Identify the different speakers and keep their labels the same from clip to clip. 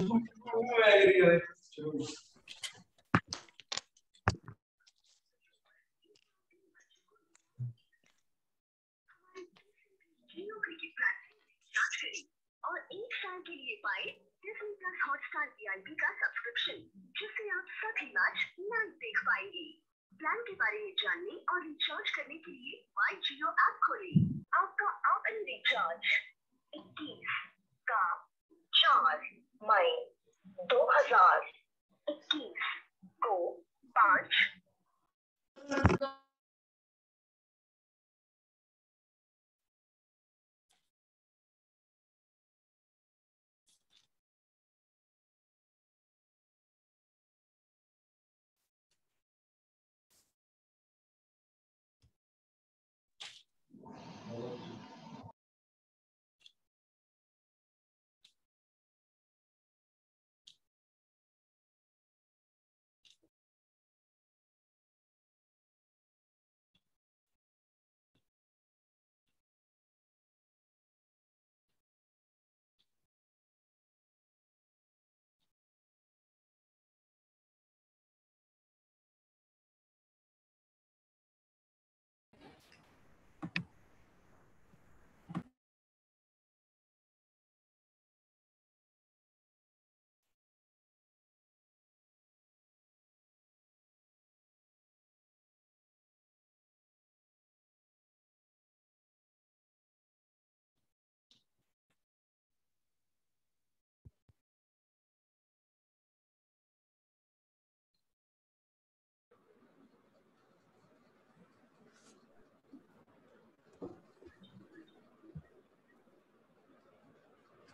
Speaker 1: और एक साल के लिए पाए डिज्नी प्लस हॉटस्टार वीआईपी का सब्सक्रिप्शन, जिससे आप सभी मैच लाइव देख पाएंगे। प्लान के बारे में जानने और रिचार्ज करने के लिए माई जियो ऐप खोलें। आपका ओपन रिचार्ज 21 का 4 मई 2021 को 5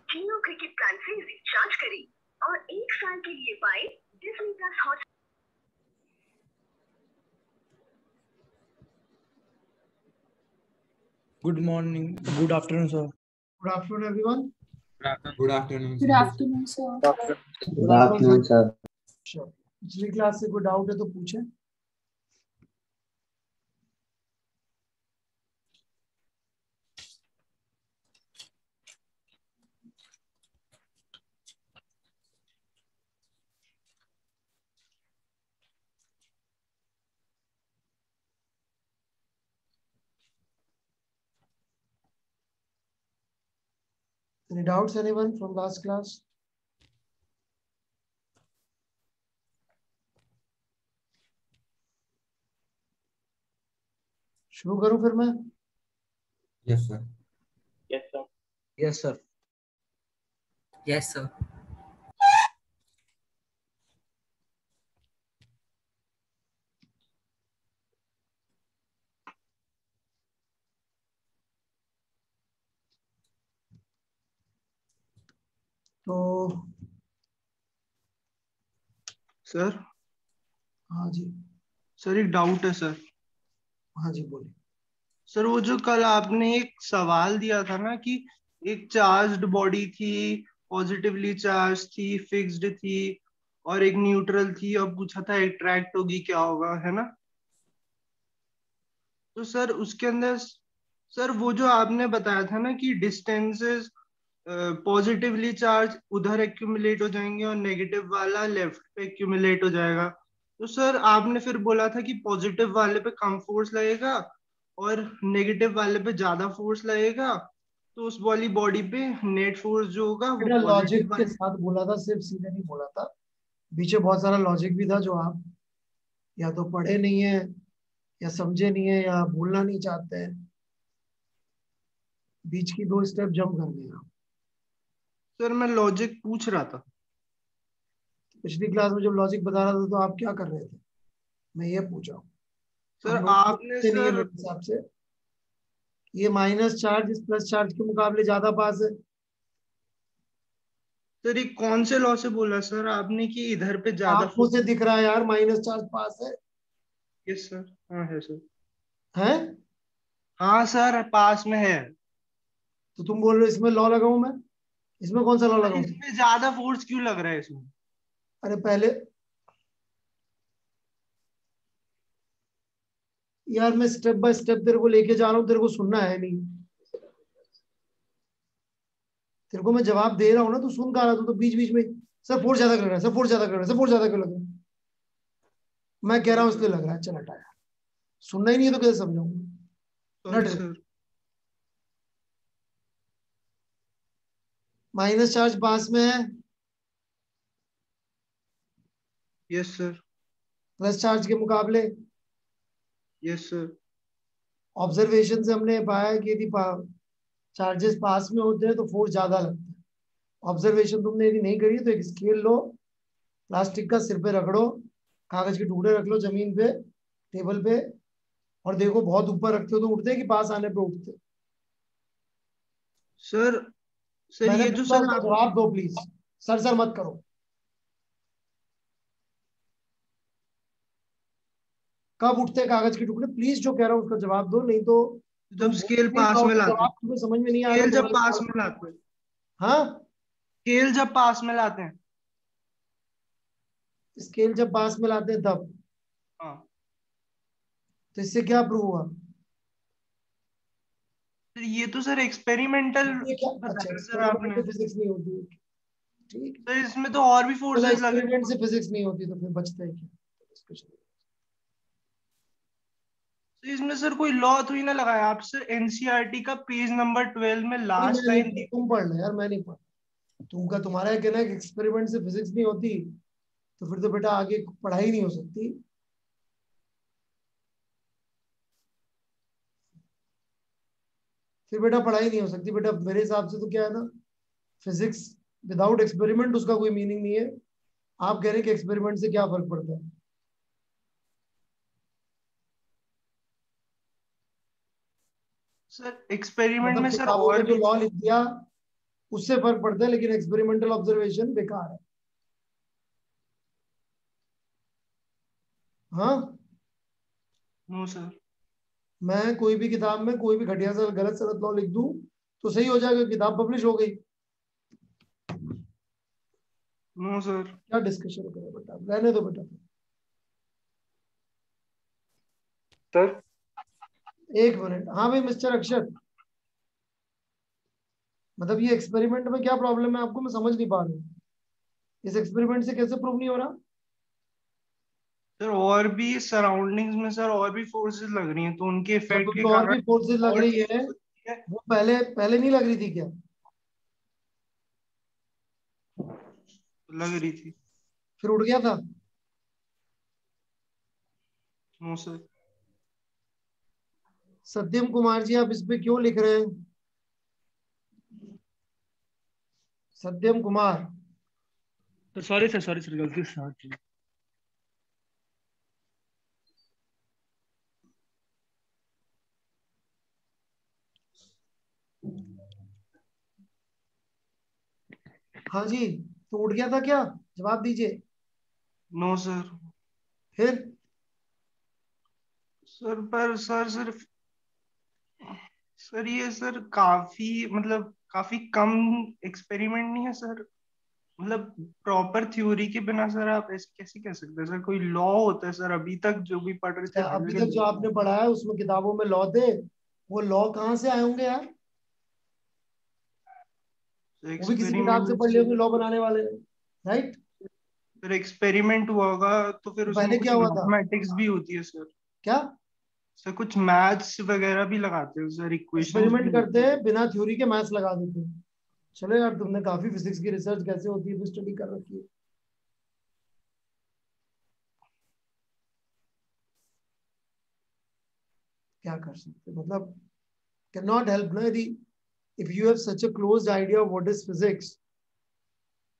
Speaker 1: जियो क्रिकेट प्लान से रिचार्ज करें और एक साल के लिए पाए Disney plus hot.
Speaker 2: Good morning. Good afternoon, sir.
Speaker 3: Good afternoon, everyone.
Speaker 4: Good afternoon.
Speaker 5: Good afternoon, sir.
Speaker 6: Good afternoon, sir.
Speaker 3: Sure. पिछली क्लास से कोई डाउट है तो पूछें। Any doubts, anyone from last class? शुरू करूं फिर मैं?
Speaker 4: Yes, sir.
Speaker 6: Yes, sir.
Speaker 2: Yes, sir.
Speaker 7: Yes, sir.
Speaker 3: तो
Speaker 8: सर
Speaker 3: हाँ जी,
Speaker 8: सर एक डाउट है सर।
Speaker 3: हाँ जी बोलिए।
Speaker 8: सर वो जो कल आपने एक सवाल दिया था ना कि एक चार्ज्ड बॉडी थी, पॉजिटिवली चार्ज थी, फिक्स्ड थी और एक न्यूट्रल थी, और पूछा था अट्रैक्ट होगी क्या होगा, है ना? तो सर उसके अंदर सर वो जो आपने बताया था ना कि डिस्टेंसेस पॉजिटिवली चार्ज उधर एक्यूमुलेट हो जाएंगे और नेगेटिव वाला लेफ्ट पे एक्यूमुलेट हो जाएगा। तो सर आपने फिर बोला था कि पॉजिटिव वाले पे कम फोर्स लगेगा और नेगेटिव वाले पे ज्यादा फोर्स लगेगा, तो उस वाली बॉडी पे नेट फोर्स जो होगा वो
Speaker 3: लॉजिक
Speaker 8: पॉजिटिव
Speaker 3: के साथ बोला था, सिर्फ सीधे नहीं बोला था। पीछे बहुत सारा लॉजिक भी था जो आप या तो पढ़े नहीं है या समझे नहीं है या भूलना नहीं चाहते हैं। बीच की 2 स्टेप जंप कर दिया।
Speaker 8: सर मैं लॉजिक पूछ रहा था।
Speaker 3: पिछली क्लास में जब लॉजिक बता रहा था तो आप क्या कर रहे थे, मैं ये पूछा हूँ।
Speaker 8: सर आपने
Speaker 3: नहीं है
Speaker 8: सर
Speaker 3: मेरे हिसाब से ये माइनस चार्ज इस प्लस चार्ज के मुकाबले ज्यादा पास है।
Speaker 8: सर ये कौन से लॉ से बोला सर आपने कि इधर पे ज्यादा
Speaker 3: आंखों से दिख रहा है यार, माइनस चार्ज पास है।
Speaker 8: यस सर, हाँ है सर।
Speaker 3: है
Speaker 8: हाँ सर पास में है।
Speaker 3: तो तुम बोल रहे हो इसमें लॉ लगाऊं मैं? इसमें कौन सा लॉ लगाऊं?
Speaker 8: इसमें ज्यादा फोर्स क्यों लग रहा है इसमें?
Speaker 3: अरे पहले यार मैं स्टेप बाय स्टेप तेरे को लेके जा रहा हूँ, तेरे को सुनना है नहीं। तेरे को मैं जवाब दे रहा हूँ ना, तू सुन का रहा, तू तो बीच बीच में सर फोर्स ज्यादा लग रहा है, सर फोर्स ज्यादा लग रहा है, सर फोर्स ज्यादा क्यों लग रहा है? मैं कह रहा हूँ इसलिए लग रहा है, चल हटा यार, सुनना ही नहीं है तो कैसे समझाऊंगा?
Speaker 8: Sorry sir.
Speaker 3: माइनस चार्ज पास में है,
Speaker 8: यस सर।
Speaker 3: प्लस चार्ज के मुकाबले
Speaker 8: यस सर।
Speaker 3: ऑब्जर्वेशन से हमने पाया कि यदि चार्जेस पास में होते हैं तो फोर्स ज्यादा लगता है। ऑब्जर्वेशन तुमने यदि नहीं करी तो एक स्केल लो, प्लास्टिक का सिर पे रगड़ो, कागज के टुकड़े रख लो जमीन पे, टेबल पे, और देखो बहुत ऊपर रखते हो तो उठते हैं कि पास आने पे उठते?
Speaker 8: सर सर
Speaker 3: मैंने
Speaker 8: ये जो
Speaker 3: पूछा,
Speaker 8: सर
Speaker 3: उसका
Speaker 8: आप
Speaker 3: जवाब दो प्लीज, सर सर मत करो। कब उठते हैं कागज के टुकड़े? प्लीज जो कह रहा हूँ उसका जवाब दो, नहीं तो
Speaker 8: जब
Speaker 3: तुम बोल
Speaker 8: स्केल
Speaker 3: नहीं
Speaker 8: पास में
Speaker 3: पाओगे,
Speaker 8: लाते हैं,
Speaker 3: जवाब तुम्हें समझ में नहीं आ रहा
Speaker 8: स्केल जब
Speaker 3: तुम्हारे
Speaker 8: पास
Speaker 3: सवाल
Speaker 8: में
Speaker 3: का।
Speaker 8: लाते हैं,
Speaker 3: हाँ,
Speaker 8: स्केल जब पास में लाते हैं।
Speaker 3: स्केल जब पास में लाते हैं तब,
Speaker 8: हाँ
Speaker 3: तो इससे क्या प्रूव हुआ?
Speaker 8: सर, ये तो सर एक्सपेरिमेंटल
Speaker 3: ये क्या? अच्छा,
Speaker 8: बताया सर
Speaker 3: एक्सपेरिमेंट
Speaker 8: आपने।
Speaker 3: से फिजिक्स नहीं होती है, ठीक।
Speaker 8: सर इसमें तो और भी
Speaker 3: चलो,
Speaker 8: फोर्सेस लगे।
Speaker 3: एक्सपेरिमेंट से फिजिक्स नहीं होती तो फिर बचता है क्या? डिस्कशन।
Speaker 8: तो इसमें सर कोई लॉ तो ही ना लगाया आप सर? एनसीईआरटी का पेज नंबर 12 में
Speaker 3: नहीं,
Speaker 8: लास्ट
Speaker 3: मैं नहीं,
Speaker 8: लाइन दी।
Speaker 3: तुम पढ़ लो यार, मैं नहीं पढ़। तुम्हारा ये कहना है कि एक्सपेरिमेंट से फिजिक्स नहीं होती, तो फिर तो बेटा आगे पढ़ाई नहीं हो सकती। फिर बेटा पढ़ाई नहीं हो सकती बेटा, मेरे हिसाब से तो क्या है ना, फिजिक्स विदाउट एक्सपेरिमेंट उसका कोई मीनिंग नहीं है। आप कह रहे हैं कि एक्सपेरिमेंट से क्या फर्क पड़ता है?
Speaker 8: सर एक्सपेरिमेंट
Speaker 3: मतलब
Speaker 8: में सर
Speaker 3: किताबों में
Speaker 8: और
Speaker 3: जो
Speaker 8: भी।
Speaker 3: लॉ लिख दिया उससे फर्क पड़ता है, लेकिन एक्सपेरिमेंटल ऑब्जर्वेशन बेकार है। हाँ,
Speaker 8: नो सर।
Speaker 3: मैं कोई भी किताब में कोई भी घटिया सा गलत सलत लॉ लिख दूं तो सही हो जाएगा, किताब पब्लिश हो गई।
Speaker 8: No sir.
Speaker 3: क्या डिस्कशन करें बेटा, रहने दो बेटा।
Speaker 8: सर
Speaker 3: एक मिनट, हाँ भाई मिस्टर अक्षत, मतलब ये एक्सपेरिमेंट में क्या प्रॉब्लम है आपको, मैं समझ नहीं पा रहा हूँ। इस एक्सपेरिमेंट से कैसे प्रूव नहीं हो रहा?
Speaker 8: सर और भी सराउंडिंग्स में सर और भी फोर्सेस लग रही हैं, तो उनके
Speaker 3: जब
Speaker 8: इफेक्ट के
Speaker 3: तो और
Speaker 8: कारण
Speaker 3: भी फोर्सेस लग
Speaker 8: और
Speaker 3: रही
Speaker 8: चीजें
Speaker 3: है,
Speaker 8: होती है।
Speaker 3: वो पहले पहले नहीं लग रही थी क्या?
Speaker 8: लग रही थी।
Speaker 3: फिर उड़ गया था?
Speaker 8: No sir.
Speaker 3: सत्यम कुमार जी, आप इस पे क्यों लिख रहे हैं? सत्यम कुमार,
Speaker 2: तो सॉरी सर, गलती से हट गई।
Speaker 3: हाँ जी, तो उड़ गया था क्या? जवाब दीजिए।
Speaker 8: No sir.
Speaker 3: फिर
Speaker 8: सर पर सर सिर्फ सर ये सर काफी मतलब काफी कम एक्सपेरिमेंट नहीं है सर? मतलब प्रॉपर थ्योरी के बिना सर आप ऐसे कैसे कह सकते हैं? सर कोई लॉ होता है सर? अभी तक जो भी पढ़ रहे थे
Speaker 3: अभी
Speaker 8: हाइलाइट।
Speaker 3: तक जो आपने पढ़ा है उसमें किताबों में लॉ थे, वो लॉ कहाँ से आए होंगे यार? वो भी किसी किताब से
Speaker 8: एक्सपेरिमेंट
Speaker 3: पढ़ लिए होंगे लॉ बनाने वाले ने, राइट?
Speaker 8: फिर एक्सपेरिमेंट हुआ होगा तो फिर
Speaker 3: तो
Speaker 8: उसमें
Speaker 3: पहले
Speaker 8: कुछ
Speaker 3: क्या हुआ था?
Speaker 8: मैथमेटिक्स भी होती है सर?
Speaker 3: क्या
Speaker 8: सर कुछ मैथ्स वगैरह भी लगाते हैं सर, इक्वेशंस भी
Speaker 3: एक्सपेरिमेंट करते
Speaker 8: होती है।
Speaker 3: हैं बिना थ्योरी के मैथ्स लगा देते हैं? चलो यार, तुमने काफी फिजिक्स की रिसर्च कैसे होती है स्टडी कर रखी है। क्या कर सकते हैं? मतलब कैन नॉट हेल्प ना, यदि if you have such a closed idea of what is physics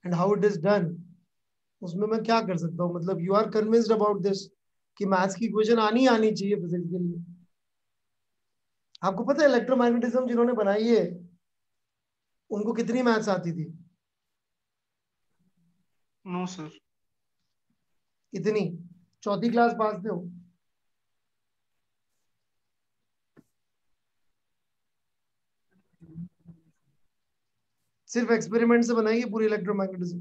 Speaker 3: and how it is done, उसमें मैं क्या कर सकता हूँ? मतलब you are convinced about this कि मैथ्स की इक्वेशन आनी चाहिए फिजिक्स के लिए। आपको पता है इलेक्ट्रोमैग्नेटिज्म जिन्होंने बनाई है उनको कितनी मैथ्स आती थी?
Speaker 8: No sir.
Speaker 3: कितनी? चौथी क्लास पास थे हो? सिर्फ एक्सपेरिमेंट से बनाई है पूरी इलेक्ट्रोमैग्नेटिज्म।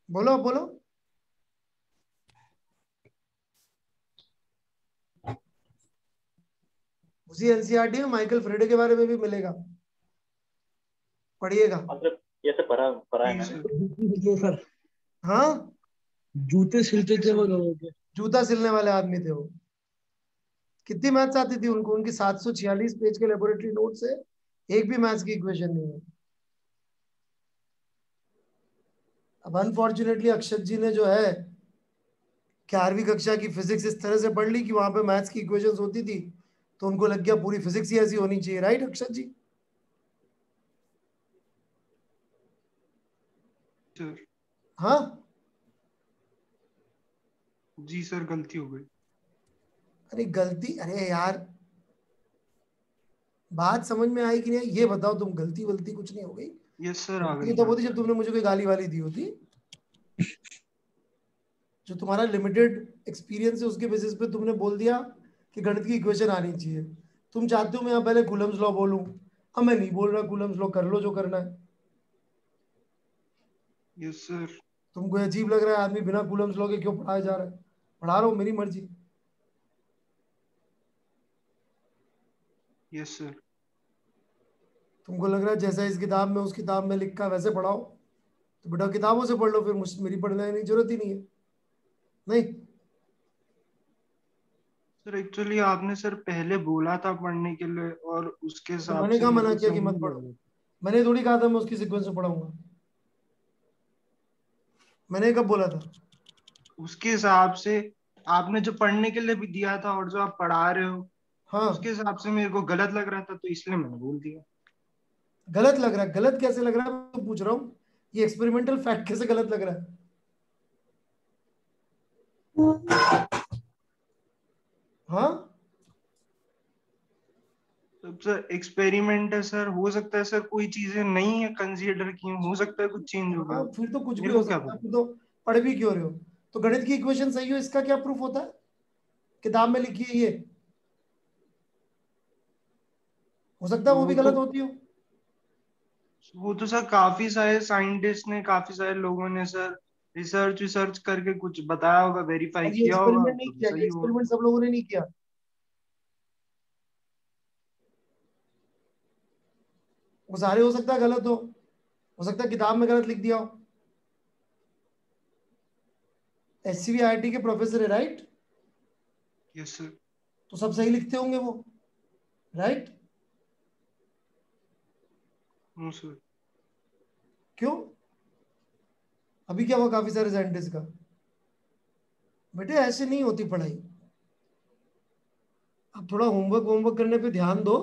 Speaker 3: बोलो बोलो। उसी एनसीईआरटी में माइकल फ्रेडे के बारे में भी मिलेगा। पढ़िएगा।
Speaker 6: मतलब ये तो पढ़ा है मैंने।
Speaker 2: सर
Speaker 3: हाँ,
Speaker 2: जूते सिलते थे वो लोगों के।
Speaker 3: जूता सिलने वाले आदमी थे वो। कितनी मैथ्स आती थी उनको? उनकी 746 पेज के लेबोरेटरी नोट से एक भी मैथ्स की इक्वेशन नहीं है। अब अनफॉर्चुनेटली अक्षत जी ने जो है 11वीं कक्षा की फिजिक्स इस तरह से पढ़ ली कि वहां पे मैथ्स की इक्वेशंस होती थी, तो उनको लग गया पूरी फिजिक्स ही ऐसी होनी चाहिए। राइट अक्षत जी?
Speaker 8: सर
Speaker 3: हाँ
Speaker 8: जी सर, गलती हो गई।
Speaker 3: अरे गलती, अरे यार बात समझ में आई कि नहीं? ये बताओ, तुम गलती वलती कुछ नहीं हो गई?
Speaker 8: यस सर, आ
Speaker 3: ये
Speaker 8: गई।
Speaker 3: तब होती जब तुमने मुझे कोई गाली वाली दी होती। जो तुम्हारा लिमिटेड एक्सपीरियंस है उसके बेसिस पे तुमने बोल दिया कि गणित की इक्वेशन आनी चाहिए। तुम चाहते हो मैं यहाँ पहले कूलम्स लॉ बोलूं? अब मैं नहीं बोल रहा कूलम्स लॉ, कर लो जो करना है।
Speaker 8: Yes sir.
Speaker 3: तुमको अजीब लग रहा है आदमी बिना कूलम्स लॉ के क्यों पढ़ाया जा रहा है? पढ़ा रहा हूँ, मेरी मर्जी।
Speaker 8: Yes sir.
Speaker 3: तुमको लग रहा है जैसा इस किताब में उस किताब में लिखा वैसे पढ़ाओ, तो बेटा किताबों से पढ़ लो, फिर मुझसे मेरी पढ़ने की जरूरत ही नहीं है। नहीं,
Speaker 8: सर एक्चुअली आपने सर पहले बोला था पढ़ने के लिए, और उसके
Speaker 3: तो
Speaker 8: हिसाब
Speaker 3: मैंने
Speaker 8: से
Speaker 3: कहा
Speaker 8: मेरे
Speaker 3: मना
Speaker 8: को
Speaker 3: किया कि
Speaker 8: समझ
Speaker 3: मत
Speaker 8: नहीं
Speaker 3: पढ़ो?
Speaker 8: आ रहा।
Speaker 3: मैंने थोड़ी कहा था मैं उसकी सीक्वेंस में पढ़ाऊंगा। मैंने कब बोला था?
Speaker 8: उसके हिसाब से आपने जो पढ़ने के लिए भी दिया था और जो आप पढ़ा रहे हो,
Speaker 3: हाँ,
Speaker 8: उसके हिसाब से मेरे को गलत लग रहा था, तो इसलिए मैंने बोल दिया।
Speaker 3: गलत लग रहा है? गलत कैसे लग रहा है मैं तो पूछ रहा हूँ। ये एक्सपेरिमेंटल फैक्ट कैसे गलत लग रहा है? हाँ,
Speaker 8: तो सर एक्सपेरिमेंट है सर, हो सकता है सर कोई चीजें नहीं है कंसीडर की, हो सकता है कुछ चेंज हो गया।
Speaker 3: हाँ फिर तो कुछ भी
Speaker 8: मेरे
Speaker 3: हो
Speaker 8: को क्या
Speaker 3: सकता है,
Speaker 8: पता।
Speaker 3: फिर तो पढ़ भी क्यों रहे हो? तो गणित की इक्वेशन सही हो इसका क्या प्रूफ होता है? किताब में लिखी है ये, हो सकता है वो भी गलत होती हो।
Speaker 8: वो तो सर काफी सारे साइंटिस्ट ने, काफी सारे लोगों ने सर रिसर्च विसर्च करके कुछ बताया होगा, वेरीफाई
Speaker 3: और ये
Speaker 8: किया होगा,
Speaker 3: एक्सपेरिमेंट नहीं
Speaker 8: तो
Speaker 3: किया, ये
Speaker 8: सही होगा।
Speaker 3: एक्सपेरिमेंट सब लोगों ने नहीं किया। वो सारे हो सकता है गलत हो सकता है किताब में गलत लिख दिया हो। SCVIT के प्रोफेसर है, राइट?
Speaker 8: Yes sir.
Speaker 3: तो सब सही लिखते होंगे वो, राइट?
Speaker 8: No sir.
Speaker 3: क्यों? अभी क्या हुआ काफी सारे साइंटिस्ट का? बेटे ऐसे नहीं होती पढ़ाई। आप थोड़ा होमवर्क होमवर्क करने पे ध्यान दो।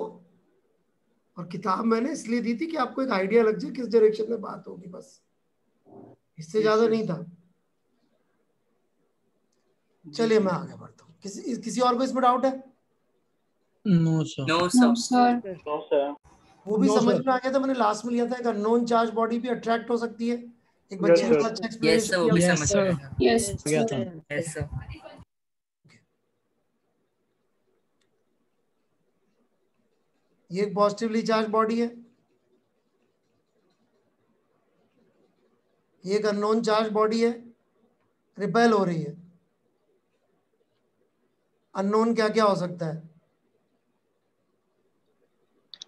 Speaker 3: और किताब मैंने इसलिए दी थी कि आपको एक आइडिया लग जाए किस डायरेक्शन में बात होगी, बस इससे ज्यादा नहीं था। चलिए मैं आगे बढ़ता हूँ। किसी और को इसमें डाउट है?
Speaker 2: No sir.
Speaker 7: No
Speaker 5: No,
Speaker 7: sir.
Speaker 5: sir.
Speaker 6: No sir.
Speaker 3: वो भी
Speaker 2: No,
Speaker 3: समझ
Speaker 2: sir.
Speaker 3: में आ गया था, मैंने लास्ट में लिया था। एक अननोन चार्ज बॉडी भी अट्रैक्ट हो सकती है। एक
Speaker 2: Yes,
Speaker 3: बच्चे ने
Speaker 2: sir.
Speaker 3: बड़ा अच्छा
Speaker 7: यस
Speaker 3: एक्सप्लेनेशन
Speaker 7: सर, वो
Speaker 3: किया।
Speaker 7: भी
Speaker 2: Yes,
Speaker 7: समझ
Speaker 2: sir.
Speaker 7: में आया।
Speaker 5: Yes,
Speaker 2: आ गया था।
Speaker 7: Yes sir.
Speaker 3: ये एक पॉजिटिवली चार्ज बॉडी है, ये एक अननोन चार्ज बॉडी है, रिपेल हो रही है। अननोन क्या क्या हो सकता है?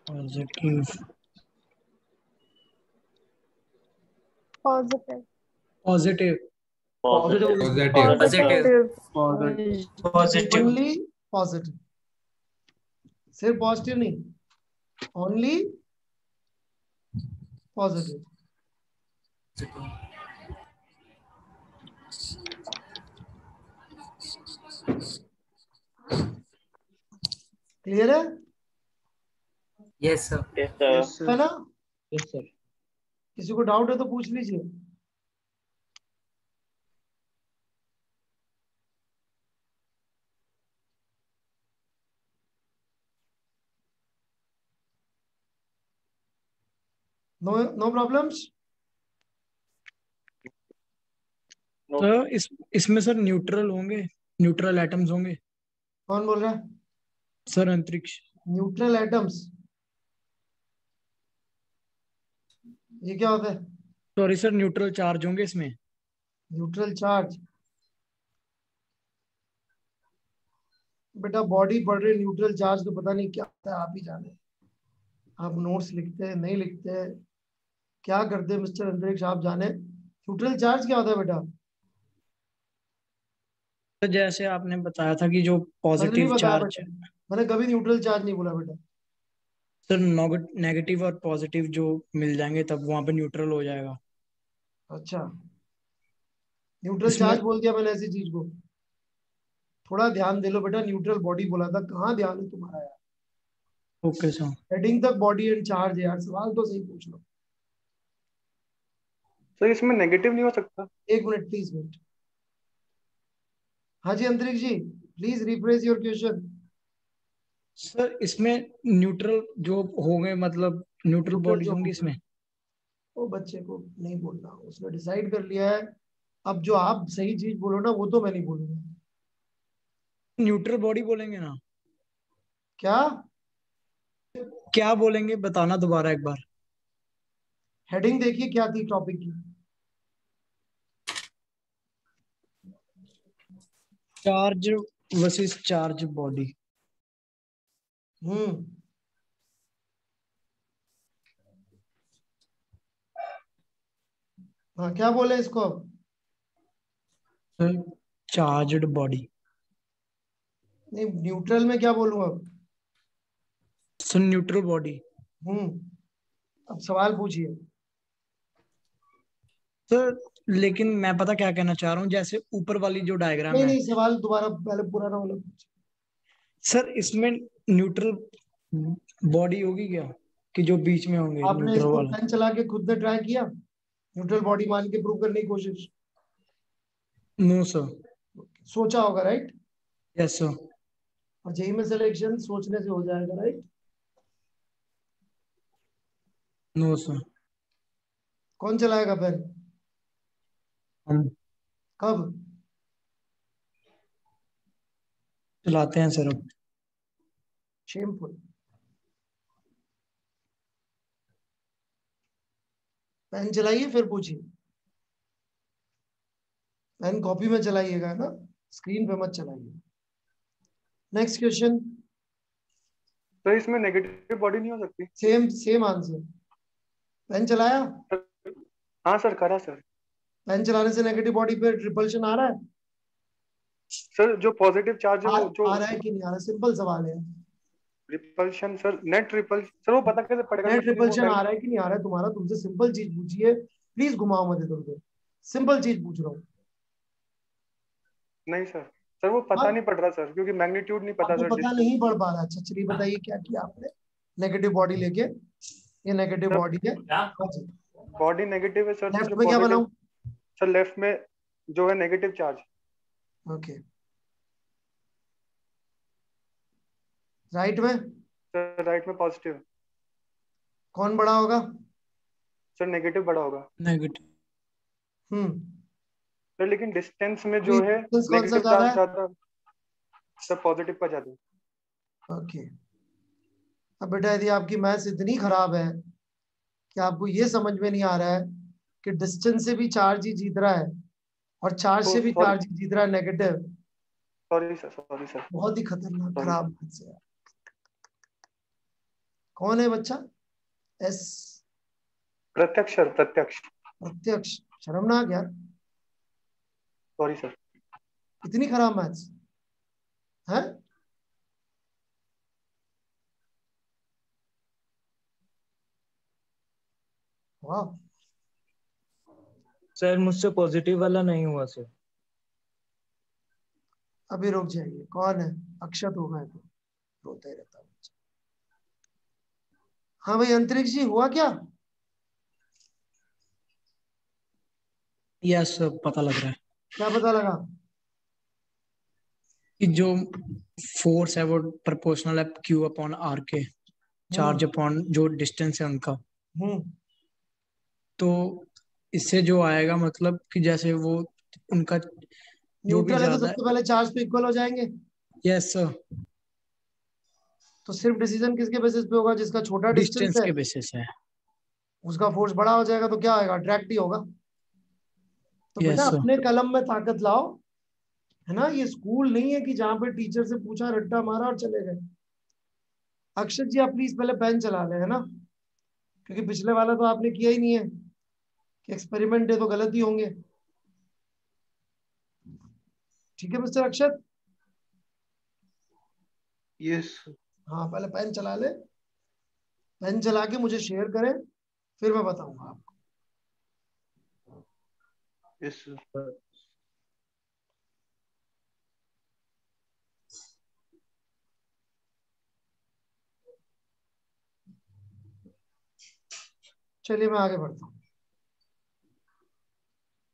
Speaker 2: Positive.
Speaker 5: Positive.
Speaker 2: Positive.
Speaker 6: Positive.
Speaker 4: Positive.
Speaker 7: Positive.
Speaker 2: Positive.
Speaker 3: Only positive, सिर्फ पॉजिटिव नहीं, ओनली पॉजिटिव। क्लियर है?
Speaker 7: Yes sir.
Speaker 6: Yes sir.
Speaker 8: Yes
Speaker 3: है
Speaker 8: सर।
Speaker 3: ना?
Speaker 2: Yes, sir.
Speaker 3: किसी को डाउट है तो पूछ लीजिए। No no problems?
Speaker 2: तो इसमें सर न्यूट्रल होंगे, न्यूट्रल एटम्स होंगे
Speaker 3: कौन बोल रहा है?
Speaker 2: सर। अंतरिक्ष।
Speaker 3: न्यूट्रल एटम्स, ये क्या होता है?
Speaker 2: सॉरी सर, न्यूट्रल चार्ज होंगे इसमें।
Speaker 3: Neutral charge? बेटा बॉडी पढ़ रहे, न्यूट्रल चार्ज तो पता नहीं क्या होता है, आप ही जाने। आप नोट्स लिखते हैं नहीं लिखते हैं, क्या करते हैं मिस्टर अंतरिक्ष, आप जाने। न्यूट्रल चार्ज क्या होता है बेटा?
Speaker 2: तो जैसे आपने बताया था कि जो
Speaker 3: मैंने नहीं
Speaker 2: पॉजिटिव
Speaker 3: बताया
Speaker 2: चार्ज,
Speaker 3: बेटा, मैंने कभी न्यूट्रल चार्ज नहीं बोला बेटा।
Speaker 2: सर नेगेटिव और पॉजिटिव जो मिल जाएंगे तब वहां पे न्यूट्रल हो जाएगा।
Speaker 3: अच्छा, न्यूट्रल
Speaker 2: इसमें
Speaker 3: चार्ज बोल दिया मैंने ऐसी चीज को। थोड़ा ध्यान दे लो बेटा, न्यूट्रल बॉडी बोला था, कहाँ ध्यान है तुम्हारा यार?
Speaker 2: Okay sir.
Speaker 3: हेडिंग तक बॉडी एंड चार्ज है यार, सवाल तो सही पूछ लो।
Speaker 5: सर इसमें नेगेटिव नहीं हो सकता?
Speaker 3: एक मिनट प्लीज वेट। हाँ जी Antariksh ji, please refresh your question.
Speaker 2: Sir इसमें न्यूट्रल जो होंगे, मतलब न्यूट्रल
Speaker 3: न्यूट्रल
Speaker 2: बॉडीज
Speaker 3: जो
Speaker 2: होंगी
Speaker 3: होगा,
Speaker 2: इसमें।
Speaker 3: वो बच्चे को नहीं बोलना, उसने डिसाइड कर लिया है। अब जो आप सही चीज बोलो ना, वो तो मैं नहीं बोलूंगा।
Speaker 2: न्यूट्रल बॉडी बोलेंगे ना?
Speaker 3: क्या?
Speaker 2: क्या बोलेंगे बताना दोबारा एक बार।
Speaker 3: हेडिंग देखिए क्या थी टॉपिक की।
Speaker 2: Charge versus charge body.
Speaker 3: हम्म, हाँ क्या बोले इसको अब?
Speaker 2: Charged body.
Speaker 3: नहीं, न्यूट्रल में क्या बोलूंगा अब?
Speaker 2: Sir neutral body.
Speaker 3: अब सवाल पूछिए।
Speaker 2: सर लेकिन मैं पता क्या कहना चाह रहा हूँ, जैसे ऊपर वाली जो डायग्राम
Speaker 3: नहीं
Speaker 2: है
Speaker 3: नहीं, सवाल दोबारा पहले पुराना वाला पूछिए।
Speaker 2: सर, इसमें न्यूट्रल बॉडी होगी क्या, कि जो बीच में होंगे
Speaker 3: आपने
Speaker 2: न्यूट्रल
Speaker 3: इसको
Speaker 2: वाला?
Speaker 3: पेन चला के खुद ने ट्राई किया, न्यूट्रल बॉडी मान के प्रूव करने की कोशिश?
Speaker 2: No sir.
Speaker 3: सोचा होगा राइट?
Speaker 2: Yes sir.
Speaker 3: और जेई में सिलेक्शन सोचने से हो जाएगा राइट?
Speaker 2: No sir.
Speaker 3: कौन चलाएगा पेन?
Speaker 2: हम
Speaker 3: कब?
Speaker 2: चलाते हैं सर अब।
Speaker 3: शेमफुल। पेन चलाइए फिर पूछिए। पेन कॉपी में चलाइएगा ना, स्क्रीन पे मत चलाइए। Next question.
Speaker 5: सर इसमें नेगेटिव बॉडी नहीं हो सकती?
Speaker 3: Same same answer. पेन चलाया?
Speaker 5: हाँ सर करा सर।
Speaker 3: पेन चलाने से नेगेटिव बॉडी पे रिपल्शन आ रहा है?
Speaker 5: सर जो पॉजिटिव चार्ज है वो जो
Speaker 3: आ रहा है कि नहीं आ रहा? सिंपल सवाल है।
Speaker 5: Repulsion, sir net repulsion, sir वो पता कैसे पड़ेगा
Speaker 3: नेट
Speaker 5: जब कि वो
Speaker 3: रिपल्शन आ रहा है कि नहीं आ रहा है तुम्हारा? तुमसे सिंपल चीज पूछिए, प्लीज घुमाओ मत इधर उधर। सिंपल चीज पूछ रहा हूँ।
Speaker 5: नहीं सर, सर वो पता
Speaker 3: हाँ,
Speaker 5: नहीं पड़ रहा सर, क्योंकि मैग्नीट्यूड नहीं पता
Speaker 3: आपको
Speaker 5: सर,
Speaker 3: पता
Speaker 5: डिस्टेंस।
Speaker 3: नहीं पड़ पा रहा? अच्छा चलिए बताइए क्या किया आपने। नेगेटिव बॉडी लेके, ये नेगेटिव बॉडी है।
Speaker 5: बॉडी नेगेटिव है सर, तो
Speaker 3: लेफ्ट
Speaker 5: जो
Speaker 3: में क्या
Speaker 5: पॉजिटिव,
Speaker 3: बनाऊं?
Speaker 5: सर लेफ्ट में जो है नेगेटिव चार्ज।
Speaker 3: ओके, राइट में?
Speaker 5: सर राइट में पॉजिटिव।
Speaker 3: कौन बड़ा होगा?
Speaker 5: सर नेगेटिव बड़ा होगा।
Speaker 2: नेगेटिव।
Speaker 3: हम्म,
Speaker 5: सर लेकिन डिस्टेंस में
Speaker 3: अभी
Speaker 5: जो है
Speaker 3: डिस्टेंस कौन सा
Speaker 5: नेगेटिव
Speaker 3: ज्यादा
Speaker 5: चार्ज
Speaker 3: है?
Speaker 5: ज्यादा, सर पॉजिटिव का ज्यादा।
Speaker 3: ओके। अब बेटा यदि आपकी मैथ्स इतनी खराब है कि आपको ये समझ में नहीं आ रहा है कि डिस्टेंस से भी चार्ज ही जीत रहा है और चार्ज
Speaker 5: तो
Speaker 3: से भी
Speaker 5: सॉरी,
Speaker 3: चार्ज ही जीत रहा है negative,
Speaker 5: sorry sir, sorry sir,
Speaker 3: बहुत ही खतरनाक
Speaker 5: सॉरी।
Speaker 3: खराब मैथ्स है। कौन है बच्चा? एस?
Speaker 5: प्रत्यक्ष सर, प्रत्यक्ष।
Speaker 3: प्रत्यक्ष? शर्मनाक यार,
Speaker 5: सॉरी सर।
Speaker 3: इतनी खराब मैथ्स है। वाह।
Speaker 6: सर मुझसे पॉजिटिव वाला नहीं हुआ सर।
Speaker 3: अभी रुक जाइए, कौन है? अक्षत होगा तो रोता ही रहता है बच्चा। हाँ भाई अंतरिक्ष जी, हुआ क्या?
Speaker 2: यस सर, पता लग रहा है
Speaker 3: क्या पता लगा?
Speaker 2: कि जो फोर्स है वो प्रोपोर्शनल है क्यू अपॉन आर के, चार्ज अपॉन जो डिस्टेंस है उनका।
Speaker 3: हम्म,
Speaker 2: तो इससे जो आएगा, मतलब कि जैसे वो उनका जो भी
Speaker 3: न्यूट्रल है तो
Speaker 2: ज्यादा है।
Speaker 3: सबसे पहले चार्ज तो इक्वल हो जाएंगे।
Speaker 2: Yes sir.
Speaker 3: तो सिर्फ डिसीजन किसके बेसिस पे होगा? जिसका छोटा डिस्टेंस
Speaker 2: डिस्टेंस
Speaker 3: है
Speaker 2: के बेसिस है।
Speaker 3: उसका फोर्स बड़ा हो जाएगा, तो क्या आएगा? अट्रैक्ट ही होगा। तो बेटा
Speaker 2: यस सर।
Speaker 3: अपने कलम में ताकत लाओ, है ना? ये स्कूल नहीं है कि जहां पे टीचर से पूछा, रट्टा मारा और चले गए। अक्षत जी आप प्लीज पहले पेन चला लें, है ना? क्योंकि पिछले वाला तो आपने किया ही नहीं है कि एक्सपेरिमेंट है तो गलत ही होंगे। ठीक है मिस्टर अक्षत?
Speaker 8: यस
Speaker 3: हाँ, पहले पेन चला ले, पेन चला के मुझे शेयर करें, फिर मैं बताऊंगा आपको।
Speaker 8: Yes sir.
Speaker 3: चलिए मैं आगे बढ़ता हूँ।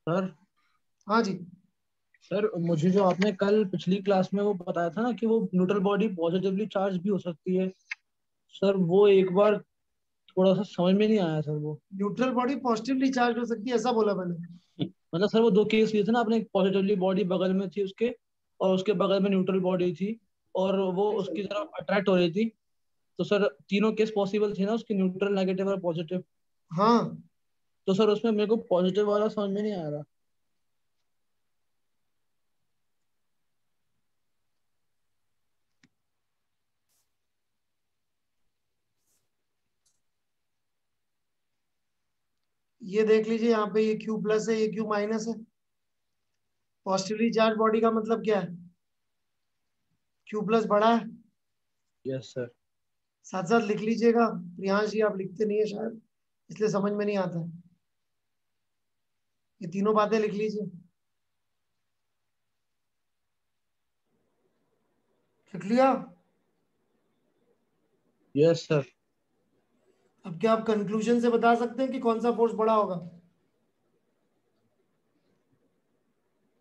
Speaker 6: सर
Speaker 3: हाँ जी।
Speaker 6: सर मुझे जो आपने कल पिछली क्लास में वो बताया था ना कि वो न्यूट्रल बॉडी पॉजिटिवली चार्ज भी हो सकती है, सर वो एक बार थोड़ा सा समझ में नहीं आया सर। वो
Speaker 3: न्यूट्रल बॉडी पॉजिटिवली चार्ज हो सकती है, ऐसा बोला मैंने?
Speaker 6: मतलब सर वो दो केस लिए थे ना आपने, एक पॉजिटिवली बॉडी बगल में थी उसके और उसके बगल में न्यूट्रल बॉडी थी और वो उसकी तरफ अट्रैक्ट हो रही थी, तो सर तीनों केस पॉसिबल थे ना उसके, न्यूट्रल, नेगेटिव और पॉजिटिव।
Speaker 3: हाँ,
Speaker 6: तो सर उसमें मेरे को पॉजिटिव वाला समझ में नहीं आ रहा।
Speaker 3: ये देख लीजिए यहाँ पे, ये क्यू प्लस है, ये क्यू माइनस है। पॉजिटिवली चार्ज बॉडी का मतलब क्या है? क्यू प्लस बड़ा है।
Speaker 6: Yes sir.
Speaker 3: साथ साथ लिख लीजिएगा, प्रियांश जी आप लिखते नहीं है शायद, इसलिए समझ में नहीं आता है। ये तीनों बातें लिख लीजिए। लिख लिया?
Speaker 6: Yes sir.
Speaker 3: अब क्या आप कंक्लूजन से बता सकते हैं कि कौन सा फोर्स बड़ा होगा?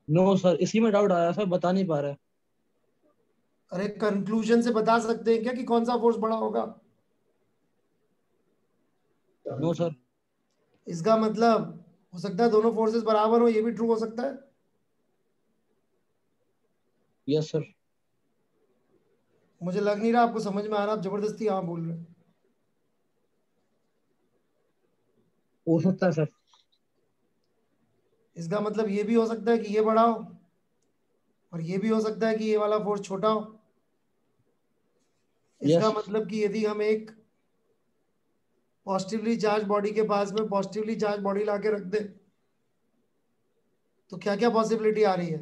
Speaker 6: नो सर, इसी में डाउट आया सर, बता नहीं पा रहा है।
Speaker 3: अरे कंक्लूजन से बता सकते हैं क्या कि कौन सा फोर्स बड़ा होगा?
Speaker 6: No sir.
Speaker 3: इसका मतलब हो सकता है दोनों फोर्सेस बराबर हो, ये भी ट्रू हो सकता है।
Speaker 6: Yes sir.
Speaker 3: मुझे लग नहीं रहा आपको समझ में आ रहा, आप जबरदस्ती हाँ बोल रहे हैं।
Speaker 6: हो सकता है सर।
Speaker 3: इसका मतलब ये भी हो सकता है कि ये बड़ा हो, और ये भी हो सकता है कि ये वाला फोर्स छोटा हो। इसका
Speaker 6: यस।
Speaker 3: मतलब कि यदि हम एक पॉजिटिवली चार्ज बॉडी के पास में पॉजिटिवली चार्ज बॉडी लाके रख दे, तो क्या क्या पॉसिबिलिटी आ रही है?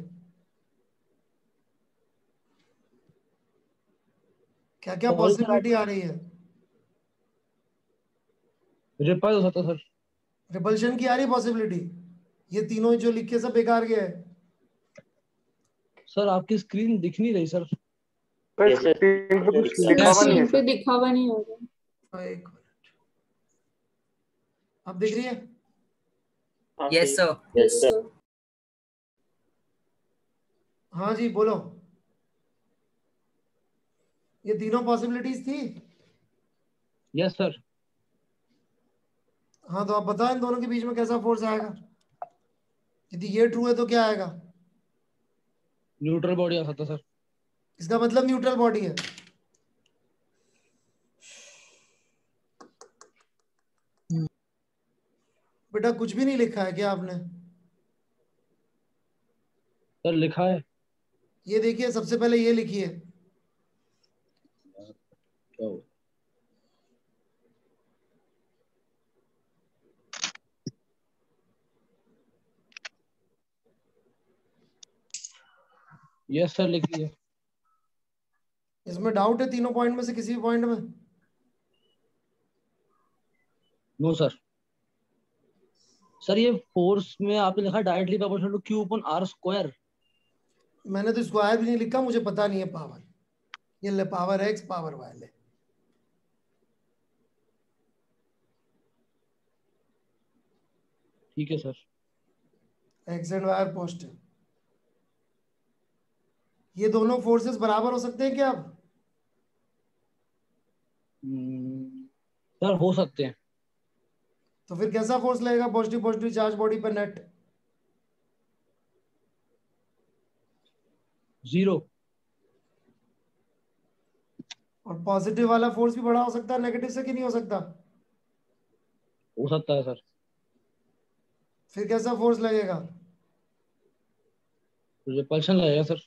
Speaker 3: क्या क्या
Speaker 6: और
Speaker 3: पॉसिबिलिटी आ रही है?
Speaker 6: रिपेयर हो सकता है सर।
Speaker 3: रिपल्शन की आ रही है पॉसिबिलिटी। ये तीनों जो लिखे सब बेकार के है।
Speaker 6: सर आपकी स्क्रीन दिख नहीं रही सर।
Speaker 5: सर स्क्रीन पे कुछ लिखा हुआ नहीं है
Speaker 9: स्क्रीन पे
Speaker 5: सर।
Speaker 9: दिखा हुआ नहीं होगा।
Speaker 3: एक मिनट, अब दिख रही है?
Speaker 7: Yes sir.
Speaker 9: Yes sir.
Speaker 3: हाँ जी बोलो। ये तीनों पॉसिबिलिटीज थी।
Speaker 6: Yes sir.
Speaker 3: हाँ तो आप बताओ इन दोनों के बीच में कैसा फोर्स आएगा? यदि ये ट्रू है तो क्या आएगा?
Speaker 6: न्यूट्रल बॉडी आ सकता सर।
Speaker 3: इसका मतलब न्यूट्रल बॉडी है। बेटा कुछ भी नहीं लिखा है क्या आपने?
Speaker 6: सर लिखा है।
Speaker 3: ये देखिए, सबसे पहले ये लिखिए।
Speaker 6: क्या हुआ? यस सर लिख लीजिए।
Speaker 3: इसमें डाउट है तीनों पॉइंट में से किसी भी पॉइंट में?
Speaker 6: No sir. सर ये फोर्स में आपने लिखा directly proportional to q upon r square.
Speaker 3: मैंने तो स्क्वायर भी नहीं लिखा, मुझे पता नहीं है पावर। ये ले पावर एक्स पावर वाई ले।
Speaker 6: ठीक है sir.
Speaker 3: X and y positive. ये दोनों फोर्सेस बराबर हो सकते हैं क्या? अब
Speaker 6: सर हो सकते हैं।
Speaker 3: तो फिर कैसा फोर्स लगेगा पॉजिटिव पॉजिटिव चार्ज बॉडी पर नेट?
Speaker 6: 0।
Speaker 3: और पॉजिटिव वाला फोर्स भी बड़ा हो सकता है नेगेटिव से कि नहीं हो सकता?
Speaker 6: हो सकता है सर।
Speaker 3: फिर कैसा फोर्स लगेगा?
Speaker 6: रिपल्शन लगेगा सर।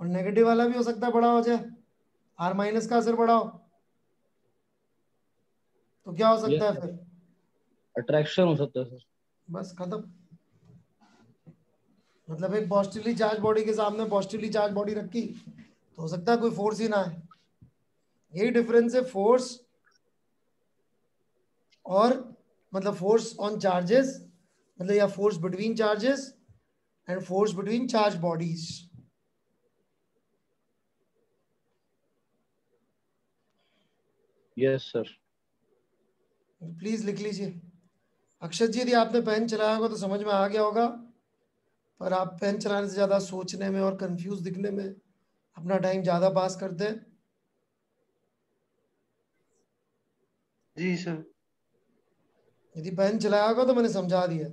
Speaker 3: और नेगेटिव वाला भी हो सकता है बड़ा हो जाए, आर माइनस का असर बड़ा हो। तो क्या हो सकता है फिर?
Speaker 6: अट्रैक्शन हो सकता है सर।
Speaker 3: बस खत्म। मतलब एक पॉजिटिवली चार्ज बॉडी के सामने पॉजिटिवली चार्ज बॉडी रखी तो हो सकता है कोई फोर्स ही ना आए। यही डिफरेंस है फोर्स और मतलब फोर्स ऑन चार्जेस, मतलब या force between charges and force between charge bodies.
Speaker 6: Yes sir.
Speaker 3: Please लिख लीजिए। अक्षत जी, यदि आपने पेन चलाया होगा तो समझ में आ गया होगा, पर आप पेन चलाने से ज्यादा सोचने में और कंफ्यूज दिखने में अपना टाइम ज्यादा पास करते हैं।
Speaker 8: जी सर।
Speaker 3: यदि पेन चलाया होगा तो मैंने समझा दिया।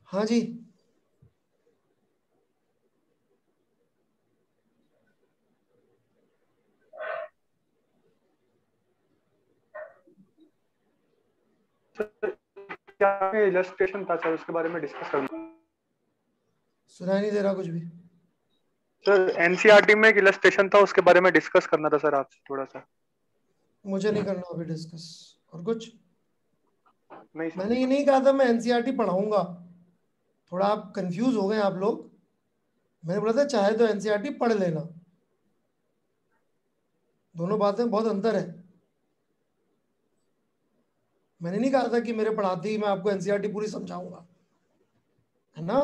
Speaker 3: हाँ जी।
Speaker 5: क्या इलस्ट्रेशन था सर, उसके बारे में डिस्कस करना।
Speaker 3: सुनाई नहीं दे रहा कुछ भी।
Speaker 5: सर एनसीईआरटी में एक इलस्ट्रेशन था, उसके बारे में डिस्कस करना था सर आपसे थोड़ा सा।
Speaker 3: मुझे नहीं करना अभी डिस्कस। और कुछ?
Speaker 5: नहीं सर।
Speaker 3: मैंने ये नहीं कहा था मैं एनसीईआरटी पढ़ाऊंगा। थोड़ा आप कंफ्यूज हो गए आप लोग। मैंने बोला था चाहे तो एनसीईआरटी पढ़ लेना। दोनों बातें बहुत अंतर है। मैंने नहीं कहा था कि मेरे पढ़ाते ही मैं आपको एनसीईआरटी पूरी समझाऊंगा, है ना।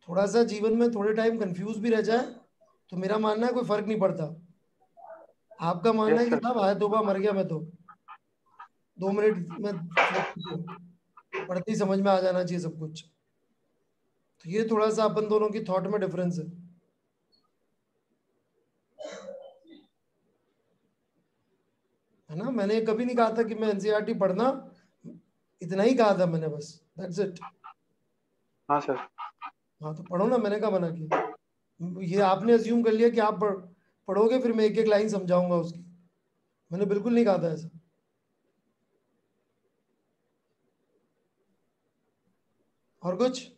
Speaker 3: थोड़ा सा जीवन में थोड़े टाइम कंफ्यूज भी रह जाए तो मेरा मानना है कोई फर्क नहीं पड़ता। आपका मानना है
Speaker 5: यस
Speaker 3: कि
Speaker 5: सर।
Speaker 3: साहब हाय तौबा मर गया मैं तो 2 मिनट में पढ़ते ही समझ में आ जाना चाहिए सब कुछ। तो ये थोड़ा सा अपन दोनों की थॉट में डिफरेंस है ना। मैंने कभी नहीं कहा था कि मैं एनसीईआरटी पढ़ना, इतना ही कहा था मैंने, बस दैट्स इट।
Speaker 5: हाँ सर।
Speaker 3: हाँ तो पढ़ो ना, मैंने कहा मना किया? ये आपने अज्यूम कर लिया कि आप पढ़ोगे फिर मैं एक एक लाइन समझाऊंगा उसकी। मैंने बिल्कुल नहीं कहा था ऐसा। और कुछ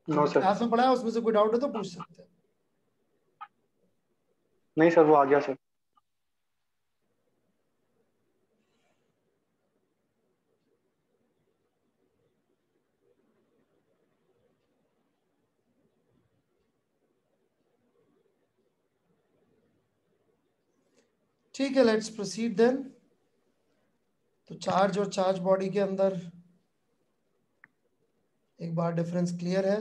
Speaker 5: नो सर।
Speaker 3: क्लास में पढ़ा है उसमें से कोई डाउट है तो पूछ सकते हैं।
Speaker 5: नहीं सर, वो आ गया सर।
Speaker 3: ठीक है, लेट्स प्रोसीड देन। तो चार्ज और चार्ज बॉडी के अंदर एक बार डिफरेंस क्लियर है।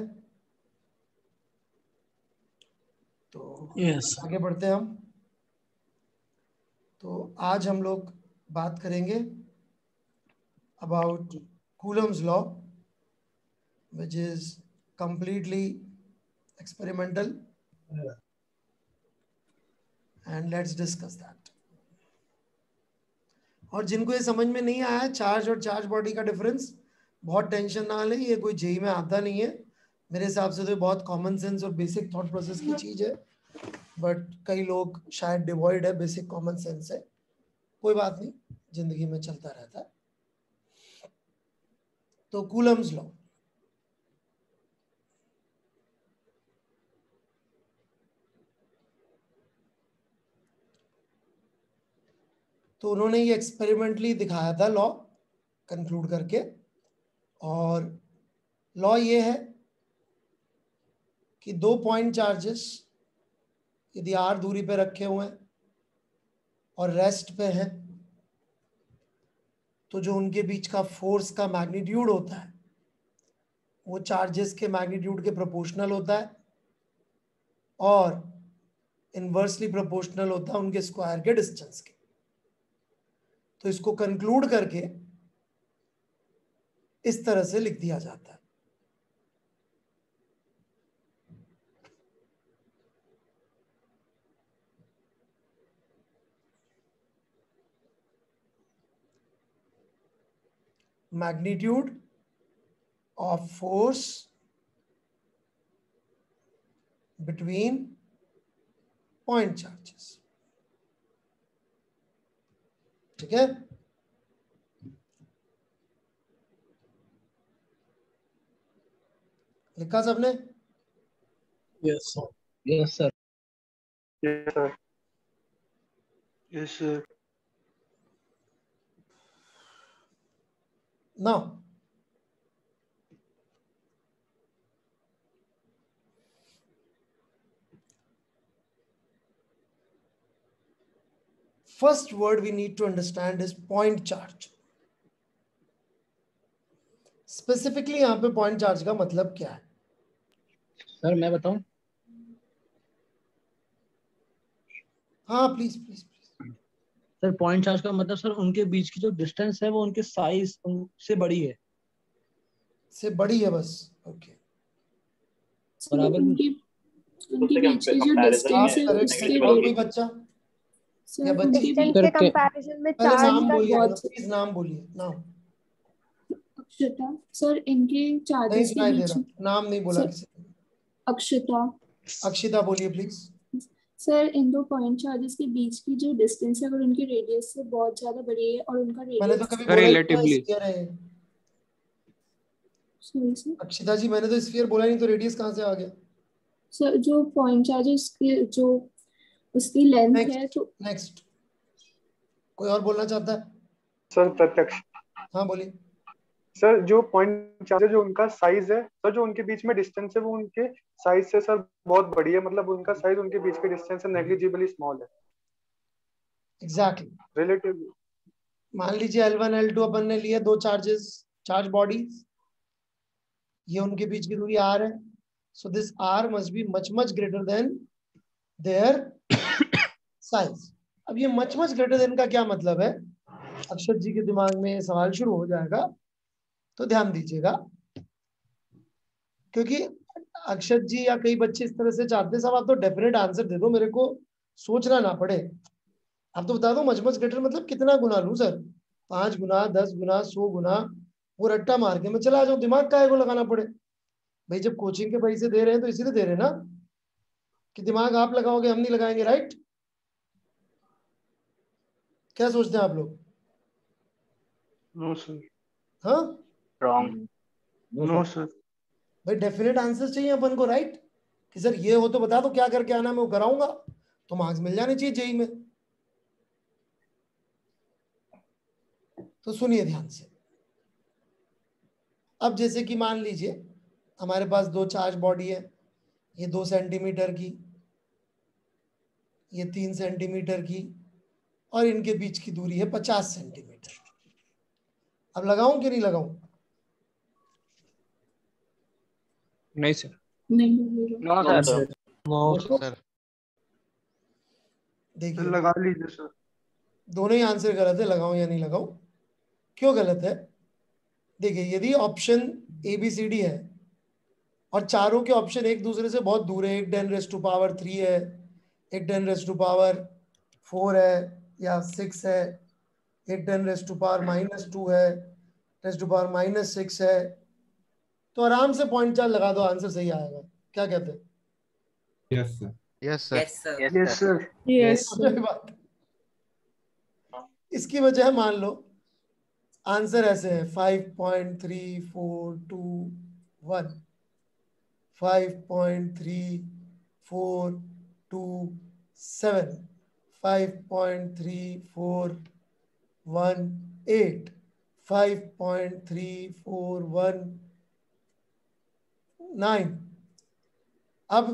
Speaker 3: तो
Speaker 2: यस।
Speaker 3: आगे बढ़ते हैं हम। तो आज हम लोग बात करेंगे about Coulomb's law, which is completely experimental, and let's discuss that. और जिनको ये समझ में नहीं आया चार्ज और चार्ज बॉडी का डिफरेंस, बहुत टेंशन ना लें, ये कोई जेई में आता नहीं है। मेरे हिसाब से तो ये बहुत कॉमन सेंस और बेसिक थॉट प्रोसेस की चीज है, बट कई लोग शायद डिवॉइड है बेसिक कॉमन सेंस से। कोई बात नहीं, जिंदगी में चलता रहता है। तो कूलम्स लॉ, तो उन्होंने ये एक्सपेरिमेंटली दिखाया था लॉ कंक्लूड करके। और लॉ ये है कि 2 पॉइंट चार्जेस यदि आर दूरी पे रखे हुए हैं और रेस्ट पे हैं, तो जो उनके बीच का फोर्स का मैग्नीट्यूड होता है वो चार्जेस के मैग्नीट्यूड के प्रोपोर्शनल होता है और इनवर्सली प्रोपोर्शनल होता है उनके स्क्वायर के डिस्टेंस के। तो इसको कंक्लूड करके इस तरह से लिख दिया जाता है। Magnitude of force between point charges. ठीक है, लिखा सबने?
Speaker 6: Yes sir, yes sir,
Speaker 5: yes sir,
Speaker 8: yes sir.
Speaker 3: Now first word we need to understand is point charge. Specifically यहाँ पे point charge का मतलब क्या है?
Speaker 6: सर मैं बताऊं?
Speaker 3: हाँ please please please.
Speaker 6: Sir point charge का मतलब सर उनके बीच की जो डिस्टेंस है वो उनके साइज से बड़ी है,
Speaker 3: से बड़ी है बस। ओके,
Speaker 6: बराबर
Speaker 9: उनके बीच की जो डिस्टेंस है उसके
Speaker 3: कोई बच्चा
Speaker 9: सर
Speaker 3: या बच्ची?
Speaker 10: डिस्टेंस के कंपैरिजन में
Speaker 3: पहले
Speaker 10: चार्ज
Speaker 3: नाम
Speaker 10: का
Speaker 3: बोलिए,
Speaker 10: क्या?
Speaker 3: प्लीज नाम बोलिए, नाम।
Speaker 9: अक्षता सर, इनके
Speaker 3: नहीं
Speaker 9: चार्जेस के
Speaker 3: सुनाई दे
Speaker 9: बीच
Speaker 3: रहा, नाम नहीं बोला
Speaker 9: सर,
Speaker 3: किसी ने।
Speaker 9: अक्षता।
Speaker 3: अक्षिता बोलिए प्लीज।
Speaker 9: सर इन दो पॉइंट चार्जेस के बीच की जो डिस्टेंस है अगर उनके रेडियस से बहुत ज्यादा बड़ी है और उनका
Speaker 3: मैंने तो
Speaker 9: रेडियस
Speaker 3: कभी बोला नहीं स्फीयर है।
Speaker 9: सॉरी सर,
Speaker 3: अक्षिता जी मैंने तो स्फीयर बोला नहीं, तो रेडियस कहाँ से आ गया?
Speaker 9: सर जो पॉइंट चार्जेस के जो उसकी लेंथ है तो
Speaker 3: नेक्स्ट कोई और बोलना चाहता है?
Speaker 5: सर प्रत्यक्ष।
Speaker 3: हाँ बोलिए।
Speaker 5: सर जो पॉइंट चार्ज है, जो उनका साइज है सर, जो उनके बीच में डिस्टेंस है वो उनके साइज से सर बहुत बड़ी है, मतलब उनका साइज उनके बीच के डिस्टेंस से नेग्लिजिबली स्मॉल है।
Speaker 3: Exactly
Speaker 5: relatively.
Speaker 3: मान लीजिए L1 L2 अपन ने लिए दो चार्जेस, चार्ज बॉडीज, ये उनके बीच की दूरी r है, so this r must be much much greater than their size. अब ये मच मच ग्रेटर देन का क्या मतलब है? अक्षत जी के दिमाग में सवाल शुरू हो जाएगा, तो ध्यान दीजिएगा, क्योंकि अक्षत जी या कई बच्चे इस तरह से चाहते हैं साहब आप तो डेफिनेट आंसर दे दो, मेरे को सोचना ना पड़े, आप तो बता दो मच मच ग्रेटर मतलब कितना गुना लूं सर, 5 गुना, 10 गुना, 100 गुना, वो रट्टा मार के मैं चला जाऊं, दिमाग काहे को लगाना पड़े? भाई जब कोचिंग के पैसे दे रहे हैं तो इसीलिए दे रहे हैं ना, कि दिमाग आप लगाओगे हम नहीं लगाएंगे, राइट? क्या सोचते हैं आप लोग?
Speaker 8: No sir.
Speaker 3: हाँ
Speaker 11: रॉन्ग।
Speaker 8: No sir.
Speaker 3: भाई डेफिनेट आंसर चाहिए अपन को, राइट? कि सर ये हो तो बता दो क्या करके आना, मैं वो कराऊंगा, तो मार्क्स मिल जाने चाहिए जेई में। तो सुनिए ध्यान से, अब जैसे कि मान लीजिए हमारे पास दो चार्ज बॉडी है, ये 2 सेंटीमीटर की, ये 3 सेंटीमीटर की, और इनके बीच की दूरी है 50 सेंटीमीटर। अब लगाऊं कि नहीं लगाऊं?
Speaker 11: नहीं सर।
Speaker 9: नहीं
Speaker 11: सर।
Speaker 3: देखिए
Speaker 8: लगा लीजिए सर।
Speaker 3: दोनों ही आंसर गलत है, लगाऊं या नहीं लगाऊं? क्यों गलत है? देखिए यदि ऑप्शन ABCD है और चारों के ऑप्शन एक दूसरे से बहुत दूर है, एक 10⁻³ है, एक 10⁻⁴ है या 6 है, एक 10⁻⁻² है, 10⁻⁻6 है, तो आराम से पॉइंट चार्ज लगा दो, आंसर सही आएगा। क्या कहते हैं?
Speaker 4: Yes sir.
Speaker 11: Yes sir.
Speaker 8: Yes sir.
Speaker 9: Yes
Speaker 3: बात इसकी वजह मान लो आंसर ऐसे है 5.3421, 5.3427, 5.3418, 5.3419। अब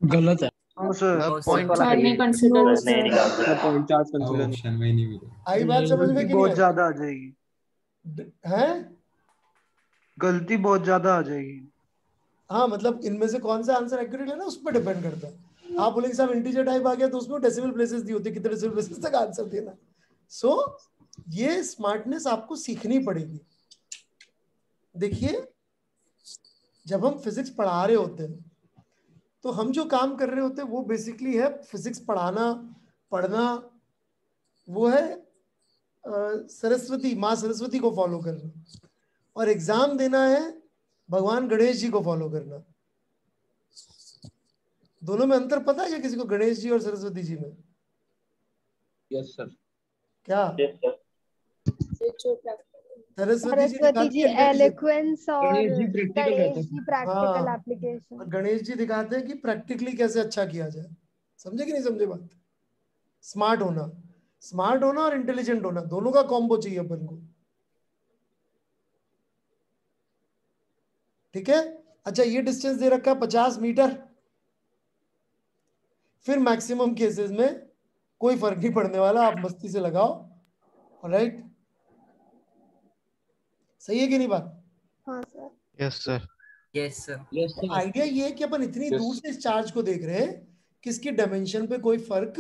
Speaker 6: गलत है।
Speaker 11: पॉइंट
Speaker 9: नहीं consider
Speaker 11: point charge consider
Speaker 4: option में नहीं मिला।
Speaker 3: आई बात समझ में कि नहीं
Speaker 8: बहुत
Speaker 3: आई?
Speaker 8: ज्यादा आ जाएगी,
Speaker 3: है
Speaker 8: गलती बहुत ज्यादा आ जाएगी।
Speaker 3: हाँ, मतलब इनमें से कौन सा आंसर एक्यूरेट है ना उस पर डिपेंड करता है। आप बोलेंगे साहब इंटीजर टाइप आ गया तो उसमें डेसिमल प्लेसेस दी होती है, कितने डेसिमल प्लेसेस तक आंसर देना। सो ये स्मार्टनेस आपको सीखनी पड़ेगी। देखिए जब हम फिजिक्स पढ़ा रहे होते हैं तो हम जो काम कर रहे होते हैं वो बेसिकली है फिजिक्स पढ़ाना, पढ़ना, वो है सरस्वती, माँ सरस्वती को फॉलो करना, और एग्जाम देना है भगवान गणेश जी को फॉलो करना। दोनों में अंतर पता है क्या किसी को, गणेश जी और सरस्वती जी में?
Speaker 6: Yes sir.
Speaker 3: क्या? सरस्वती जी
Speaker 10: सरस्वती जी एलोक्वेंस और
Speaker 6: गणेश जी प्रैक्टिकल रहते
Speaker 10: गणेश
Speaker 6: हैं।
Speaker 10: जी प्रैक्टिकल
Speaker 3: हाँ,
Speaker 10: एप्लीकेशन।
Speaker 3: और गणेश जी दिखाते हैं कि प्रैक्टिकली कैसे अच्छा किया जाए। समझे कि नहीं समझे बात? स्मार्ट होना, स्मार्ट होना और इंटेलिजेंट होना, दोनों का कॉम्बो चाहिए अपन को। ठीक है। अच्छा, ये डिस्टेंस दे रखा है 50 मीटर। फिर मैक्सिमम केसेस में कोई फर्क नहीं पड़ने वाला, आप मस्ती से लगाओ। राइट, सही है कि नहीं बात?
Speaker 10: हाँ sir.
Speaker 11: Yes sir.
Speaker 7: Yes sir.
Speaker 6: Yes sir.
Speaker 3: Idea ये है कि अपन इतनी दूर से इस चार्ज को देख रहे हैं कि इसकी डायमेंशन पे कोई फर्क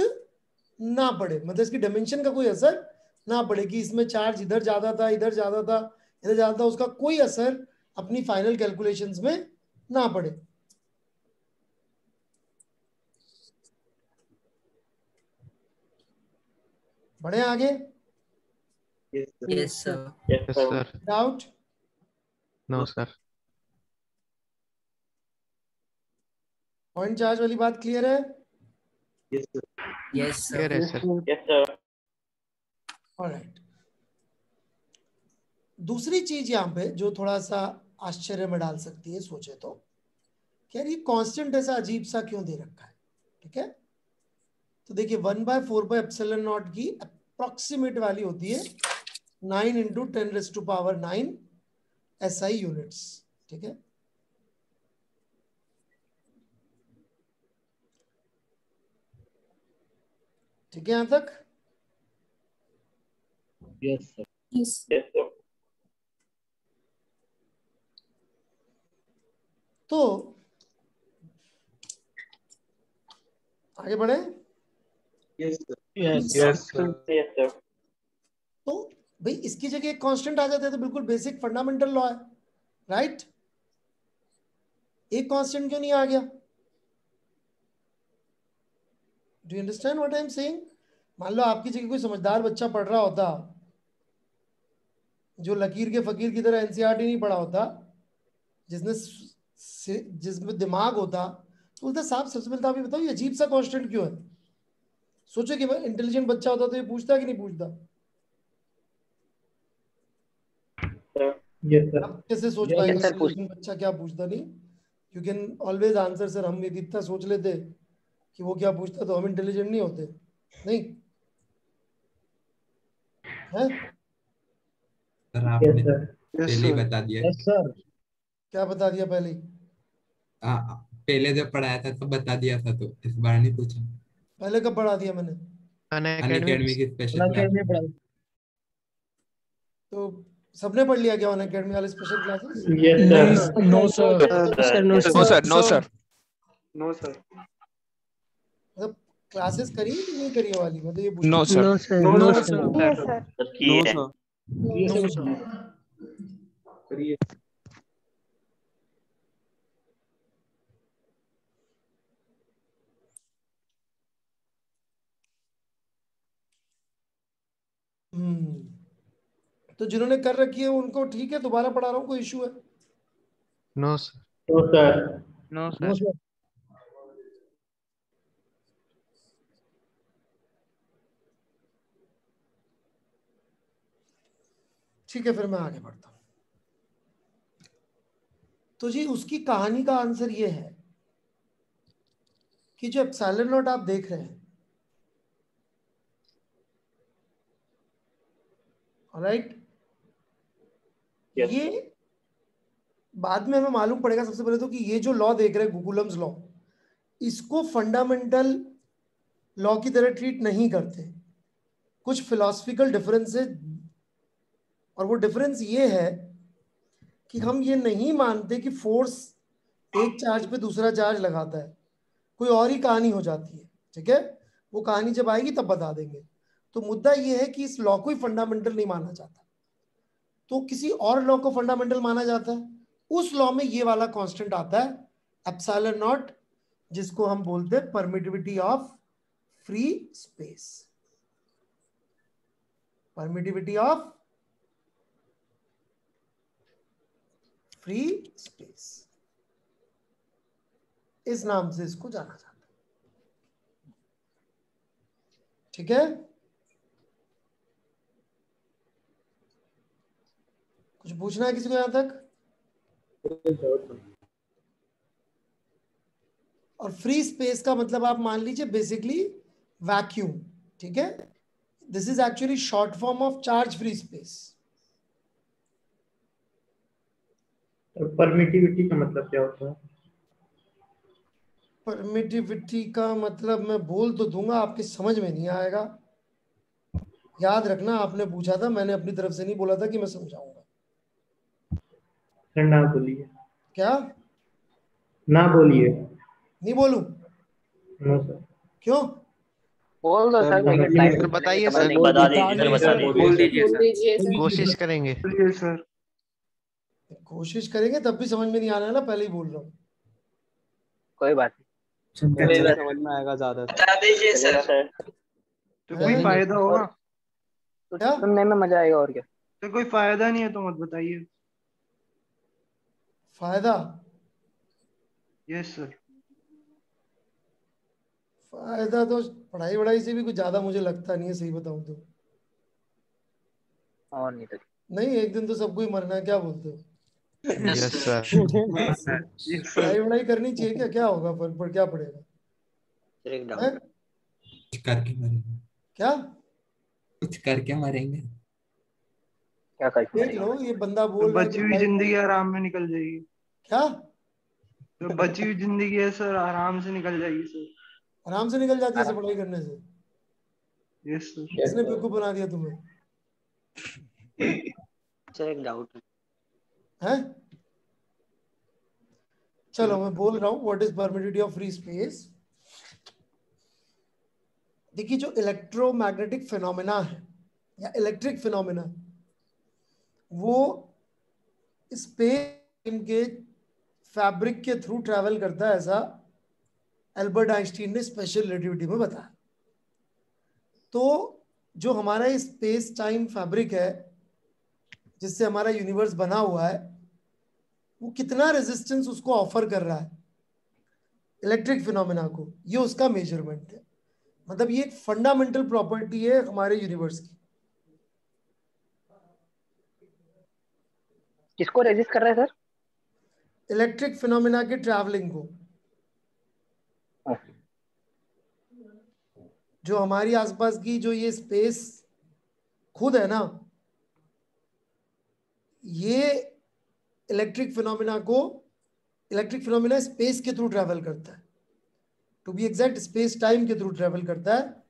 Speaker 3: ना पड़े, मतलब इसकी डायमेंशन का कोई असर ना पड़े कि इसमें चार्ज इधर ज्यादा था, इधर ज्यादा था, इधर ज्यादा था, उसका कोई असर अपनी फाइनल कैलकुलेशंस में ना पड़े। बढ़े आगे?
Speaker 7: Yes sir.
Speaker 11: Yes sir.
Speaker 3: Doubt?
Speaker 11: No sir.
Speaker 3: Point charge वाली बात क्लियर है?
Speaker 7: यस
Speaker 11: क्लियर है
Speaker 7: सर।
Speaker 11: सर।
Speaker 3: ऑलराइट। दूसरी चीज यहाँ पे जो थोड़ा सा आश्चर्य में डाल सकती है सोचे तो, कि यार ये कांस्टेंट ऐसा अजीब सा क्यों दे रखा है? ठीक है, तो देखिए 1/4/ε0 की अप्रोक्सीमेट वैल्यू होती है 9 इंटू 10⁹ SI यूनिट्स। ठीक है, ठीक है यहां तक?
Speaker 6: Yes sir.
Speaker 3: तो आगे बढ़े।
Speaker 6: यस
Speaker 3: तो भाई इसकी जगह एक कांस्टेंट आ जाता है तो बिल्कुल बेसिक फंडामेंटल लॉ है, राइट? एक कांस्टेंट क्यों नहीं आ गया? Do you understand what I am saying? मान लो आपकी जगह कोई समझदार बच्चा पढ़ रहा होता जो लकीर के फकीर की तरह एनसीईआरटी नहीं पढ़ा होता, जिसमें दिमाग होता, तो बोलता साहब सबसे पहले आप ये बताओ ये अजीब सा कांस्टेंट क्यों है? सोचो कि इंटेलिजेंट बच्चा होता तो ये पूछता कि नहीं पूछता? अब कैसे सोच पाएगा इंटेलिजेंट बच्चा क्या पूछता? नहीं, you can always answer sir. हम यदि इतना सोच लेते कि वो क्या पूछता तो हम इंटेलिजेंट नहीं होते, नहीं है?
Speaker 4: सर आपने
Speaker 5: Yes,
Speaker 4: पहले ही
Speaker 5: sir.
Speaker 4: बता दिया।
Speaker 6: Yes sir.
Speaker 3: क्या बता दिया पहले ही?
Speaker 4: पहले जब पढ़ाया था तब बता दिया था, तो इस बार नहीं पूछा।
Speaker 3: पहले कब पढ़ा दिया मैंने?
Speaker 4: अनअकैडमी की स्पेशल क्लास।
Speaker 3: तो सबने पढ़ लिया क्या ऑन अकेडमी वाले special classes?
Speaker 2: No sir.
Speaker 11: No sir. No sir.
Speaker 5: No, sir.
Speaker 3: मतलब क्लासेस करी कि नहीं करी ये वाली, मतलब ये पूछ
Speaker 11: no sir.
Speaker 10: No sir.
Speaker 3: No
Speaker 10: sir.
Speaker 11: No sir.
Speaker 3: तो जिन्होंने कर रखी है उनको ठीक है, दोबारा पढ़ा रहा हूँ, कोई इशू है?
Speaker 11: No sir. No sir.
Speaker 3: ठीक है, फिर मैं आगे बढ़ता हूँ। तो जी उसकी कहानी का आंसर ये है कि जो एप्सिलॉन नॉट आप देख रहे हैं, ऑलराइट, ये बाद में हमें मालूम पड़ेगा। सबसे पहले तो कि ये जो लॉ देख रहे हैं कूलम्स लॉ, इसको फंडामेंटल लॉ की तरह ट्रीट नहीं करते। कुछ फिलोसफिकल डिफरेंस है, और वो डिफरेंस ये है कि हम ये नहीं मानते कि फोर्स एक चार्ज पे दूसरा चार्ज लगाता है, कोई और ही कहानी हो जाती है। ठीक है, वो कहानी जब आएगी तब बता देंगे। तो मुद्दा ये है कि इस लॉ को ही फंडामेंटल नहीं माना जाता, तो किसी और लॉ को फंडामेंटल माना जाता है। उस लॉ में ये वाला कांस्टेंट आता है एप्सिलॉन नॉट, जिसको हम बोलते हैं permittivity of free space. Permittivity of free space, इस नाम से इसको जाना जाता है। ठीक है, कुछ पूछना है किसी को यहां तक? और फ्री स्पेस का मतलब आप मान लीजिए बेसिकली वैक्यूम, ठीक है। This is actually short form of charge free space.
Speaker 11: Permittivity का मतलब क्या होता है?
Speaker 3: परमिटिविटी का मतलब मैं बोल तो दूंगा, आपकी समझ में नहीं आएगा। याद रखना, आपने पूछा था, मैंने अपनी तरफ से नहीं बोला था कि मैं समझाऊंगा।
Speaker 11: ना बोलिए।
Speaker 3: क्या?
Speaker 11: ना बोलिए।
Speaker 3: नहीं बोलूं?
Speaker 11: No sir.
Speaker 3: क्यों?
Speaker 12: बोल दो सर, लेकिन टाइम
Speaker 13: बताइए सर,
Speaker 12: बता दीजिए सर,
Speaker 13: बोल
Speaker 12: दीजिए
Speaker 13: दीजिए
Speaker 12: सर।
Speaker 13: कोशिश करेंगे।
Speaker 8: सर
Speaker 3: कोशिश करेंगे, तब भी समझ में नहीं आना है ना, पहले ही बोल रहा हूँ।
Speaker 12: कोई बात
Speaker 14: नहीं, समझ में आएगा ज्यादा।
Speaker 12: बता दीजिए सर।
Speaker 8: तो कोई फायदा होगा?
Speaker 12: सुनने में मजा आएगा और क्या।
Speaker 8: तो कोई फायदा नहीं है तो मत बताइए।
Speaker 3: फायदा?
Speaker 8: Yes sir.
Speaker 3: फायदा तो पढ़ाई वढ़ाई से भी कुछ ज्यादा मुझे लगता नहीं है, सही बताऊं तो।
Speaker 12: और नहीं तो
Speaker 3: नहीं, एक दिन तो सबको ही मरना है, क्या बोलते हो?
Speaker 13: Yes sir.
Speaker 3: पढ़ाई वढ़ाई करनी चाहिए क्या? क्या होगा, फर्क पर क्या पड़ेगा? हैं?
Speaker 4: कुछ करके मरेंगे।
Speaker 3: क्या
Speaker 4: कुछ करके मरेंगे।
Speaker 12: क्या करके
Speaker 3: देख लो, ये बंदा
Speaker 8: तो
Speaker 3: बोल रहा है
Speaker 8: बची
Speaker 3: कि
Speaker 8: हुई जिंदगी आराम में निकल जाएगी।
Speaker 3: क्या?
Speaker 8: तो बची हुई जिंदगी है सर, आराम से निकल जाएगी सर।
Speaker 3: आराम से निकल जाती है इसे पढ़ाई करने से?
Speaker 8: Yes sir.
Speaker 3: किसने बेवकूफ बना दिया तुम्हें?
Speaker 12: सर एक डाउट
Speaker 3: है? चलो मैं बोल रहा हूं, what is permittivity of free space. देखिए, जो इलेक्ट्रोमैग्नेटिक फिनोमेना है या इलेक्ट्रिक फिनोमेना, वो स्पेस के फैब्रिक के थ्रू ट्रैवल करता है, ऐसा एल्बर्ट आइंस्टीन ने स्पेशल रिलेटिविटी में बताया। तो जो हमारा स्पेस टाइम फैब्रिक है जिससे हमारा यूनिवर्स बना हुआ है, वो कितना रेजिस्टेंस उसको ऑफर कर रहा है इलेक्ट्रिक फिनोमेना को, ये उसका मेजरमेंट है। मतलब ये एक फंडामेंटल प्रॉपर्टी है हमारे यूनिवर्स की।
Speaker 12: किसको रेजिस्ट कर रहा है सर?
Speaker 3: इलेक्ट्रिक फिनोमेना के ट्रैवलिंग को। जो हमारी आसपास की जो ये स्पेस खुद है ना, ये इलेक्ट्रिक फिनोमेना स्पेस के थ्रू ट्रैवल करता है, to be exact space time के थ्रू ट्रैवल करता है,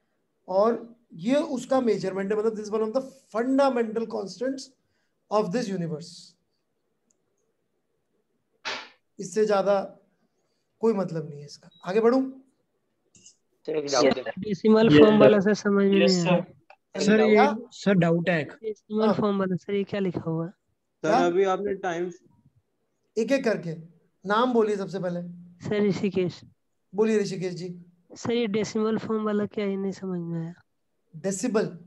Speaker 3: और ये उसका मेजरमेंट है। मतलब this one of the fundamental constants of this universe. इससे ज्यादा कोई मतलब नहीं है इसका। आगे बढ़ूं?
Speaker 15: डेसिमल फॉर्म वाला सर समझ में नहीं आया।
Speaker 2: सर ये सर डाउट है एक।
Speaker 15: डेसिमल फॉर्म वाला सर ये क्या लिखा हुआ है?
Speaker 14: सर अभी आपने टाइम
Speaker 3: एक एक करके नाम बोलिए सबसे पहले।
Speaker 15: सर ऋषिकेश।
Speaker 3: बोलिए ऋषिकेश जी।
Speaker 15: सर ये डेसिमल फॉर्म वाला क्या, ये नहीं समझ में आया।
Speaker 3: डेसिबल?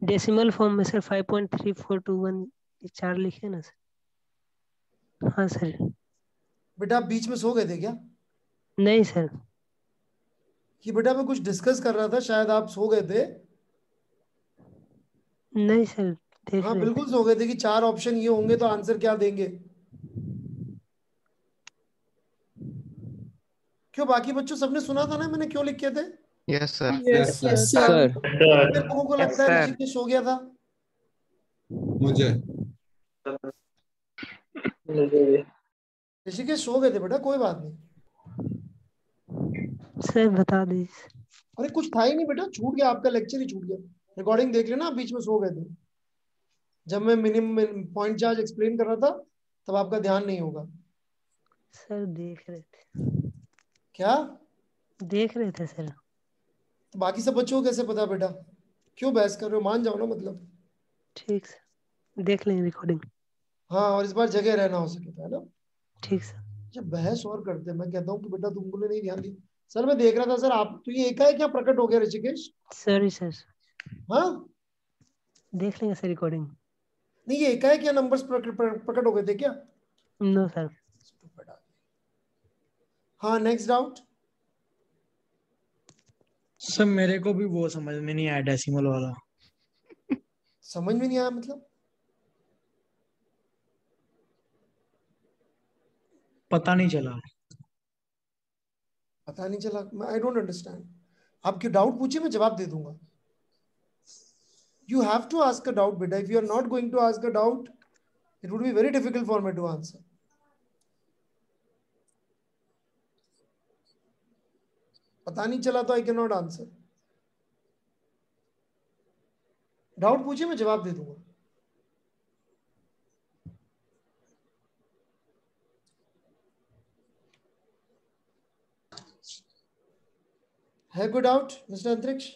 Speaker 15: डेसिमल फॉर्म में सर 5.3421 ये 4 लिखे ना सर। हाँ सर।
Speaker 3: बेटा आप बीच में सो गए थे क्या?
Speaker 15: नहीं सर।
Speaker 3: कि बेटा मैं कुछ डिस्कस कर रहा था, शायद आप सो गए थे।
Speaker 15: नहीं सर, देख
Speaker 3: हाँ
Speaker 15: रहे
Speaker 3: बिल्कुल सो गए थे कि 4 ऑप्शन ये होंगे तो आंसर क्या देंगे। क्यों, बाकी बच्चों सबने सुना था ना मैंने क्यों लिखे थे?
Speaker 13: Yes sir.
Speaker 3: Yes sir. कितने लोगों को लगता है ऋषिकेश सो गया था?
Speaker 4: मुझे
Speaker 3: ऋषिकेश सो गए थे बेटा, कोई बात नहीं।
Speaker 15: सर बता दीजिए।
Speaker 3: अरे कुछ था ही नहीं बेटा, छूट गया, आपका लेक्चर ही छूट गया। रिकॉर्डिंग देख लेना, बीच में सो गए थे जब मैं मिनिमम पॉइंट चार्ज एक्सप्लेन कर रहा था, तब आपका ध्यान नहीं होगा।
Speaker 15: सर देख रहे थे।
Speaker 3: क्या
Speaker 15: देख रहे थे सर?
Speaker 3: तो बाकी सब बच्चों को कैसे पता बेटा? क्यों बहस कर रहे हो, मान जाओ ना। मतलब
Speaker 15: ठीक सर, देख लेंगे रिकॉर्डिंग।
Speaker 3: हाँ, और इस बार जगह रहना हो सके तो, है ना?
Speaker 15: ठीक सर।
Speaker 3: जब बहस और करते हैं, मैं कहता हूँ कि बेटा तुमको नहीं ध्यान दिया। सर मैं देख रहा था सर, आप तो ये एकाएक क्या प्रकट हो गया ऋषिकेश?
Speaker 15: Sorry sir.
Speaker 3: हाँ
Speaker 15: देख लेंगे सर रिकॉर्डिंग।
Speaker 3: नहीं, ये एकाएक क्या नंबर्स प्रकट हो गए थे क्या?
Speaker 15: No sir.
Speaker 3: हाँ नेक्स्ट डाउट।
Speaker 2: सर मेरे को भी वो समझ में नहीं आया डेसिमल वाला।
Speaker 3: समझ में नहीं आया मतलब?
Speaker 2: पता नहीं चला।
Speaker 3: पता नहीं चला? I don't understand. आपके डाउट पूछिए, मैं जवाब दे दूंगा। You have to ask a doubt, beta. If you are not going to ask a doubt, it would be very difficult for me to answer. पता नहीं चला तो I cannot answer. डाउट पूछिए, मैं जवाब दे दूंगा। है कोई डाउट मिस्टर अंतरिक्ष?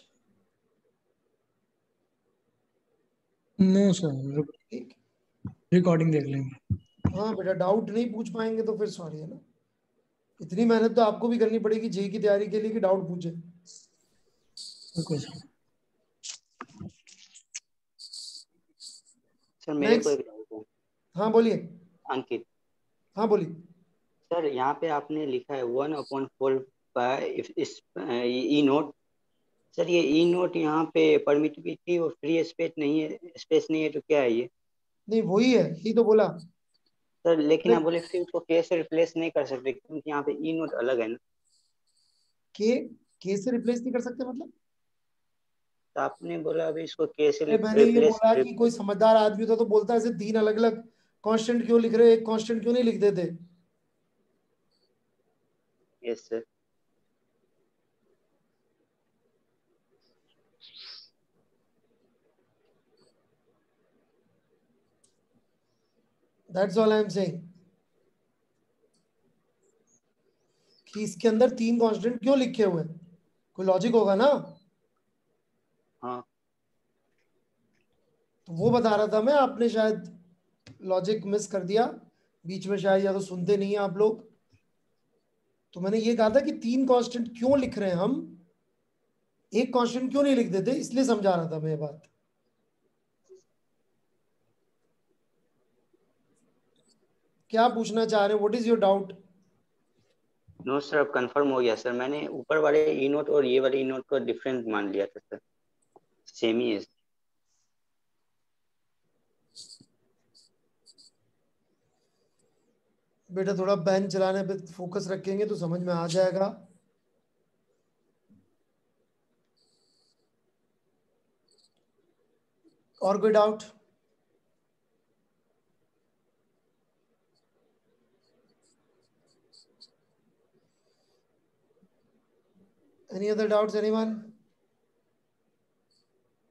Speaker 2: नो सर, रिकॉर्डिंग देख लेंगे।
Speaker 3: हाँ बेटा, डाउट नहीं पूछ पाएंगे तो फिर सॉरी है ना। इतनी मेहनत तो आपको भी करनी पड़ेगी जेई की तैयारी के लिए कि डाउट पूछे।
Speaker 2: Okay sir.
Speaker 16: सर मेरे को
Speaker 3: Next.
Speaker 16: एक डाउट है।
Speaker 3: हाँ बोलिए।
Speaker 16: अंकित,
Speaker 3: हाँ बोलिए।
Speaker 16: सर यहाँ पे आपने लिखा है 1/4 ई नोट। सर ये ई नोट यहाँ पे परमिटिविटी और फ्री स्पेस नहीं है तो क्या है ये?
Speaker 3: नहीं वही है, ही तो बोला।
Speaker 16: सर लेकिन आप बोले फिर उसको के से रिप्लेस नहीं कर सकते क्योंकि यहाँ पे ई नोट अलग है ना।
Speaker 3: के से रिप्लेस नहीं कर सकते मतलब?
Speaker 16: तो आपने बोला अभी इसको के से
Speaker 3: मैंने ये
Speaker 16: रिप्लेस।
Speaker 3: बोला कि कोई समझदार आदमी होता तो बोलता ऐसे 3 अलग अलग कांस्टेंट क्यों लिख रहे हो, एक कांस्टेंट क्यों नहीं लिख देते?
Speaker 16: Yes sir.
Speaker 3: That's all I am saying. कि इसके अंदर 3 कांस्टेंट क्यों लिखे हुए हैं, कोई लॉजिक होगा ना।
Speaker 16: हाँ
Speaker 3: तो वो बता रहा था मैं, आपने शायद लॉजिक मिस कर दिया बीच में, शायद या तो सुनते नहीं है आप लोग। तो मैंने ये कहा था कि 3 कांस्टेंट क्यों लिख रहे हैं हम, एक कांस्टेंट क्यों नहीं लिख देते, इसलिए समझा रहा था मैं ये बात। क्या पूछना चाह रहे हैं? What is your doubt?
Speaker 16: No sir, अब कंफर्म हो गया सर। मैंने ऊपर वाले ई नोट और ये वाले ई नोट को डिफरेंट मान लिया था सर, सेम ही है।
Speaker 3: बेटा थोड़ा पेन चलाने पे फोकस रखेंगे तो समझ में आ जाएगा। और कोई doubt? Any other doubts, anyone?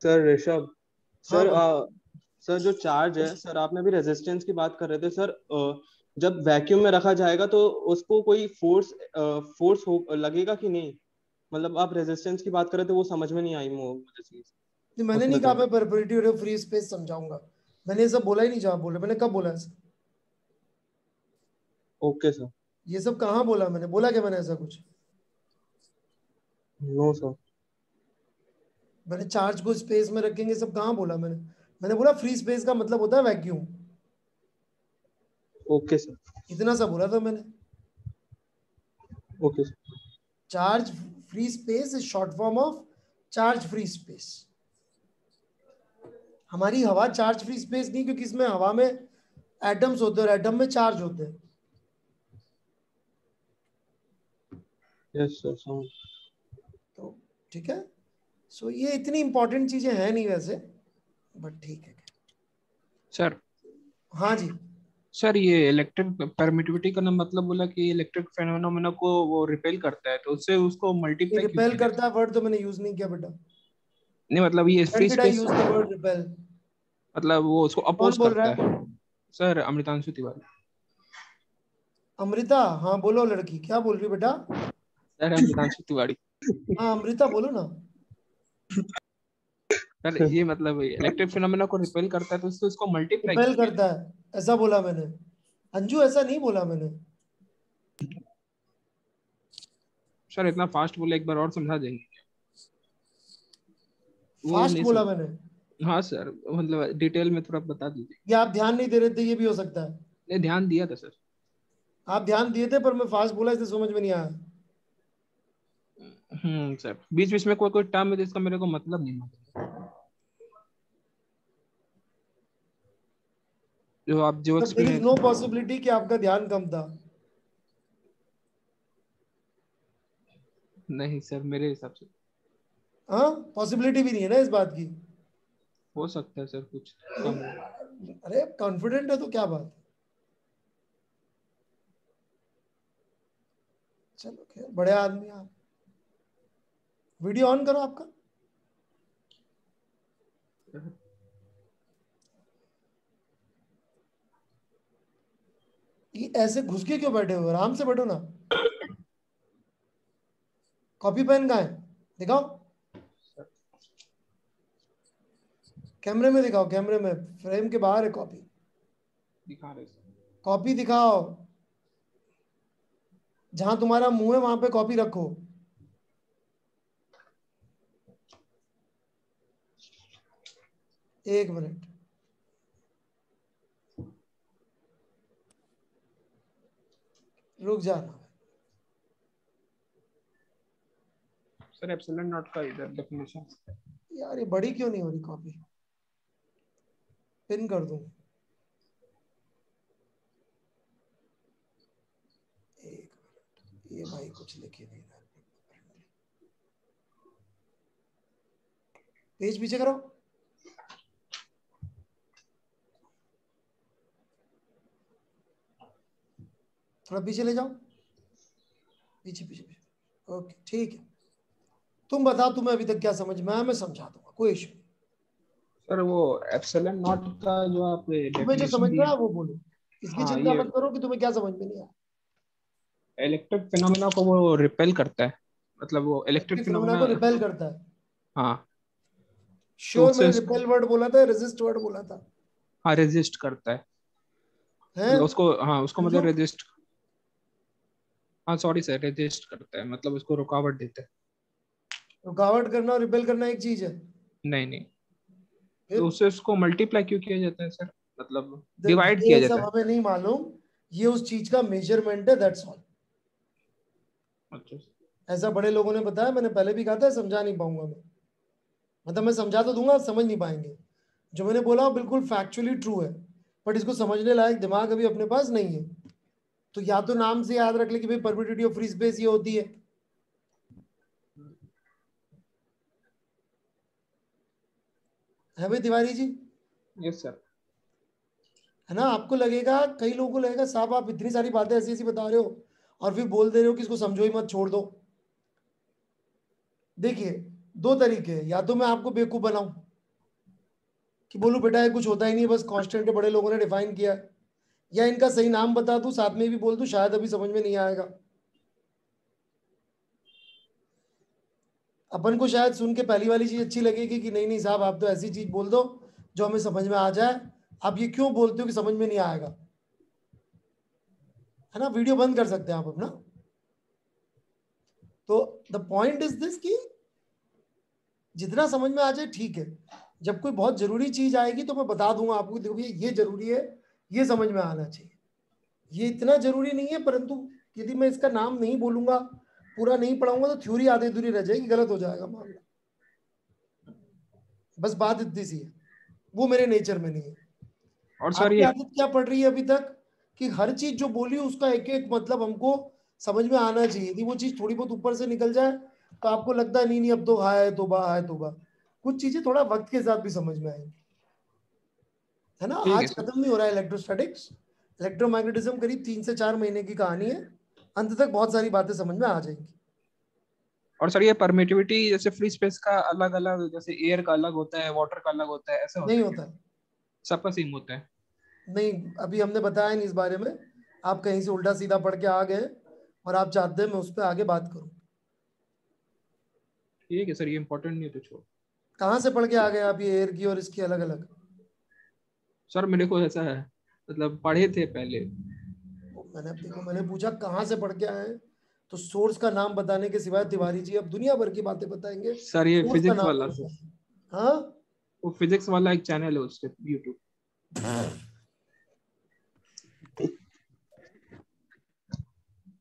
Speaker 14: Sir Rishabh, sir
Speaker 3: हाँ,
Speaker 14: सर जो चार्ज है सर, आपने अभी रेजिस्टेंस की बात कर रहे थे सर। जब वैक्यूम में रखा जाएगा तो उसको कोई फोर्स लगेगा कि नहीं? मतलब आप रेजिस्टेंस की बात कर रहे थे, वो समझ में नहीं आई मुझे चीज।
Speaker 3: नहीं मैंने नहीं कहा मैं परपेटिव और फ्री स्पेस समझाऊंगा, मैंने ये सब बोला ही नहीं। जवाब बोला मैंने, कब बोला ऐसा?
Speaker 14: Okay sir.
Speaker 3: ये सब कहाँ बोला मैंने? बोला क्या मैंने ऐसा कुछ?
Speaker 14: No sir.
Speaker 3: मैंने चार्ज को स्पेस में रखेंगे सब कहाँ बोला मैंने? मैंने बोला फ्री स्पेस का मतलब होता है वैक्यूम।
Speaker 14: Okay sir.
Speaker 3: इतना सा बोला था मैंने।
Speaker 14: Okay sir.
Speaker 3: Charge free space is short form of charge free space. हमारी हवा चार्ज फ्री स्पेस नहीं, क्योंकि इसमें हवा में एटम्स होते हैं और एटम में चार्ज होते हैं।
Speaker 14: यस सर,
Speaker 3: तो ठीक है। सो ये इतनी इंपॉर्टेंट चीजें हैं नहीं वैसे, बट ठीक है।
Speaker 17: सर
Speaker 3: हाँ जी
Speaker 17: सर, ये इलेक्ट्रिक परमिटिविटी का मतलब बोला कि इलेक्ट्रिक फेनोमेना को वो रिपेल करता है, तो उससे उसको मल्टीप्लाई
Speaker 3: रिपेल करता है वर्ड तो मैंने यूज नहीं किया बेटा।
Speaker 17: नहीं मतलब ये free space,
Speaker 3: use the word repel,
Speaker 17: मतलब वो उसको अपोज करता है। सर अमृतांशु तिवारी।
Speaker 3: अमृता, हाँ बोलो लड़की, क्या बोल रही बेटा?
Speaker 17: सर अमृतांशु तिवारी।
Speaker 3: हाँ अमृता बोलो ना।
Speaker 17: सर ये मतलब इलेक्ट्रिक फिनोमेना को रिपेल करता है तो उससे उसको मल्टीप्लाई
Speaker 3: रिपेल करता है, ऐसा बोला मैंने। अंजू ऐसा नहीं बोला मैंने।
Speaker 17: सर इतना फास्ट बोले, एक बार और समझा देंगे?
Speaker 3: फास्ट बोला मैंने?
Speaker 17: हाँ सर, मतलब डिटेल में थोड़ा बता दीजिए।
Speaker 3: या आप ध्यान नहीं दे रहे थे, ये भी हो सकता है।
Speaker 17: नहीं ध्यान दिया था सर।
Speaker 3: आप ध्यान दिए थे पर मैं फास्ट बोला इसलिए समझ में नहीं आया।
Speaker 17: सर बीच बीच में कोई कोई टर्म है जिसका मेरे को मतलब नहीं मालूम, जो आप जो
Speaker 3: there is
Speaker 17: explain.
Speaker 3: No possibility कि आपका ध्यान कम था।
Speaker 17: नहीं सर मेरे हिसाब से
Speaker 3: हाँ, पॉसिबिलिटी भी नहीं है ना इस बात की।
Speaker 17: हो सकता है सर कुछ कम हो।
Speaker 3: अरे कॉन्फिडेंट है तो क्या बात है। चलो खैर, बड़े आदमी आप। वीडियो ऑन करो आपका। ये ऐसे घुस के क्यों बैठे हो? आराम से बैठो ना। कॉपी पेन कहाँ है? दिखाओ कैमरे में, दिखाओ कैमरे में, फ्रेम के बाहर है कॉपी।
Speaker 17: दिखा रहे सर।
Speaker 3: कॉपी दिखाओ, जहां तुम्हारा मुंह है वहां पे कॉपी रखो। एक मिनट, रुक जाना।
Speaker 17: सर एप्सिलॉन नॉट का इधर डेफिनेशन।
Speaker 3: यार ये बड़ी क्यों नहीं हो रही कॉपी? पिन कर दूं? एक मिनट, ये भाई कुछ लिखे नहीं रहा। पेज पीछे करो। थोड़ा पीछे ले जाओ, पीछे पीछे पीछे। ओके ठीक है, तुम बताओ तुम्हें अभी तक क्या समझ में आया, मैं समझा दूंगा, कोई इशू नहीं।
Speaker 17: सर वो एप्सिलॉन नॉट का जो आप
Speaker 3: तुम्हें जो
Speaker 17: डेफिनेशन
Speaker 3: समझ में
Speaker 17: दिया।
Speaker 3: आया वो बोलो, इसकी
Speaker 17: हाँ
Speaker 3: चिंता
Speaker 17: ये
Speaker 3: मत करो कि तुम्हें क्या समझ में नहीं आया।
Speaker 17: इलेक्ट्रिक फिनोमेना को वो रिपेल करता है, मतलब वो इलेक्ट्रिक
Speaker 3: फिनोमेना को
Speaker 17: फिनोमेना।
Speaker 3: रिपेल करता है।
Speaker 17: हाँ तो
Speaker 3: श्योर,
Speaker 17: उससे
Speaker 3: मैंने रिपेल वर्ड बोला था, रेजिस्ट वर्ड बोला था?
Speaker 17: हाँ रेजिस्ट करता है,
Speaker 3: हैं?
Speaker 17: मतलब उसको, हाँ उसको मतलब
Speaker 3: समझो?
Speaker 17: रेजिस्ट। हाँ सॉरी सर, रेजिस्ट करता है मतलब उसको रुकावट देता है।
Speaker 3: रुकावट करना और रिपेल करना एक चीज है?
Speaker 17: नहीं नहीं,
Speaker 3: फिर
Speaker 17: तो उससे उसको मल्टीप्लाई क्यों किया जाता है सर, मतलब डिवाइड किया
Speaker 3: ये
Speaker 17: जाता
Speaker 3: सब
Speaker 17: है।
Speaker 3: हमें नहीं मालूम, ये उस चीज का मेजरमेंट है, दैट्स ऑल।
Speaker 17: अच्छा
Speaker 3: ऐसा बड़े लोगों ने बताया, मैंने पहले भी कहा था, समझा नहीं पाऊंगा मैं। मतलब मैं समझा तो दूंगा, समझ नहीं पाएंगे। जो मैंने बोला वो बिल्कुल फैक्चुअली ट्रू है, बट इसको समझने लायक दिमाग अभी अपने पास नहीं है। तो या तो नाम से याद रख ले कि भाई परमिटिविटी ऑफ फ्री स्पेस ये होती है भाई तिवारी जी?
Speaker 17: Yes sir.
Speaker 3: है ना? आपको लगेगा, कई लोगों को लगेगा साहब आप इतनी सारी बातें ऐसी ऐसी बता रहे हो और फिर बोल दे रहे हो कि इसको समझो ही मत, छोड़ दो। देखिए दो तरीके हैं, या तो मैं आपको बेवकूफ बनाऊं कि बोलूं बेटा ये कुछ होता ही नहीं, बस कांस्टेंट है, बड़े लोगों ने डिफाइन किया है, या इनका सही नाम बता दूं, साथ में भी बोल दूं, शायद अभी समझ में नहीं आएगा। अपन को शायद सुन के पहली वाली चीज अच्छी लगेगी कि नहीं नहीं साहब आप तो ऐसी चीज बोल दो जो हमें समझ में आ जाए। आप ये क्यों बोलते हो कि समझ में नहीं आएगा? है ना? वीडियो बंद कर सकते हैं आप अपना। तो द पॉइंट इज दिस कि जितना समझ में आ जाए ठीक है, जब कोई बहुत जरूरी चीज आएगी तो मैं बता दूंगा आपको, देखो भैया ये जरूरी है, ये समझ में आना चाहिए। ये इतना जरूरी नहीं है, परंतु यदि मैं इसका नाम नहीं बोलूंगा, पूरा नहीं पढ़ाऊंगा, तो थ्योरी आधी अधूरी रह जाएगी, गलत हो जाएगा मामला। बस बात इतनी सी है, वो मेरे नेचर में नहीं है।
Speaker 17: और सर
Speaker 3: आपकी
Speaker 17: ये
Speaker 3: आदत क्या पड़ रही है अभी तक कि हर चीज जो बोली उसका एक एक मतलब हमको समझ में आना चाहिए। यदि वो चीज थोड़ी बहुत ऊपर से निकल जाए तो आपको लगता है नहीं नहीं अब तो हाय तौबा हाय तौबा। कुछ चीजें थोड़ा वक्त के साथ भी समझ में आएंगी, है ना?
Speaker 17: ठीक है
Speaker 3: आज
Speaker 17: सर।
Speaker 3: खत्म नहीं हो रहा है इलेक्ट्रोस्टैटिक्स, इलेक्ट्रोमैग्नेटिज्म करीब 3 से 4 महीने की कहानी है, अंत तक बहुत सारी बातें समझ में आ जाएंगी।
Speaker 17: और सर ये परमिटिविटी जैसे फ्री स्पेस का अलग अलग, जैसे एयर का अलग होता है, वाटर का अलग होता है, ऐसा होता
Speaker 3: नहीं
Speaker 17: है
Speaker 3: होता
Speaker 17: क्या?
Speaker 3: है,
Speaker 17: सबका सेम होता है?
Speaker 3: नहीं अभी हमने बताया नहीं इस बारे में, आप कहीं से उल्टा सीधा पढ़ के आ गए और आप चाहते हैं मैं उस पर आगे बात करूं।
Speaker 17: ठीक है सर, ये इम्पोर्टेंट नहीं है तो छोड़।
Speaker 3: कहाँ से पढ़ के आ गए आप ये एयर की और इसकी अलग अलग?
Speaker 17: सर मेरे को ऐसा है, मतलब पढ़े थे पहले।
Speaker 3: मैंने देखो, मैंने पूछा कहाँ से पढ़ के आए हैं, तो सोर्स का नाम बताने के सिवाय तिवारी जी अब दुनिया भर की बातें बताएंगे,
Speaker 17: सर ये
Speaker 3: सोर्स का
Speaker 17: फिजिक्स
Speaker 3: नाम
Speaker 17: वाला
Speaker 3: नहीं
Speaker 17: सर,
Speaker 3: बताएंगे। हाँ
Speaker 17: वो फिजिक्स वाला एक चैनल है उस पे यूट्यूब।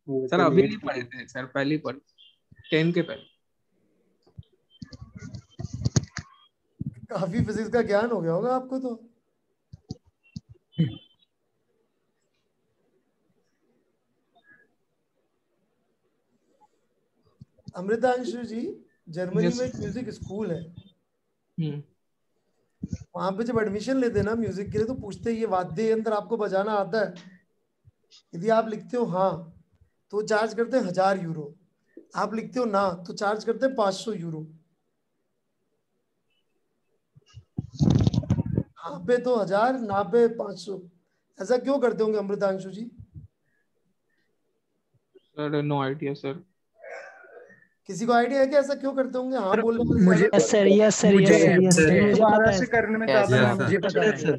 Speaker 17: सर अभी नहीं पढ़े थे सर, पहले ही पढ़े 10 के पहले।
Speaker 3: काफी फिजिक्स का ज्ञान हो गया होगा आपको तो। अमृतांशु जी, जर्मनी
Speaker 17: Yes.
Speaker 3: में एक म्यूजिक स्कूल है,
Speaker 17: हम्म।
Speaker 3: वहां पे जब एडमिशन लेते हैं ना म्यूजिक के लिए तो पूछते हैं ये वाद्य यंत्र आपको बजाना आता है? यदि आप लिखते हो हाँ तो चार्ज करते हैं 1000 यूरो, आप लिखते हो ना तो चार्ज करते हैं 500 यूरो। हाँ पे तो 1000, ना पे 500। ऐसा क्यों करते होंगे Amritanshu ji?
Speaker 17: Sir no idea sir.
Speaker 3: किसी को आइडिया है कि ऐसा क्यों करते होंगे? हाँ बोलने वाले
Speaker 2: मुझे
Speaker 3: ज्यादा-
Speaker 15: sir yes sir yes sir yes sir मुझे
Speaker 8: दोबारा
Speaker 15: पता
Speaker 8: से
Speaker 15: है
Speaker 8: करने में
Speaker 4: Yes,
Speaker 8: ज्यादा
Speaker 4: yes,
Speaker 8: मेहनत
Speaker 4: sir.
Speaker 2: मुझे पता है
Speaker 8: सर।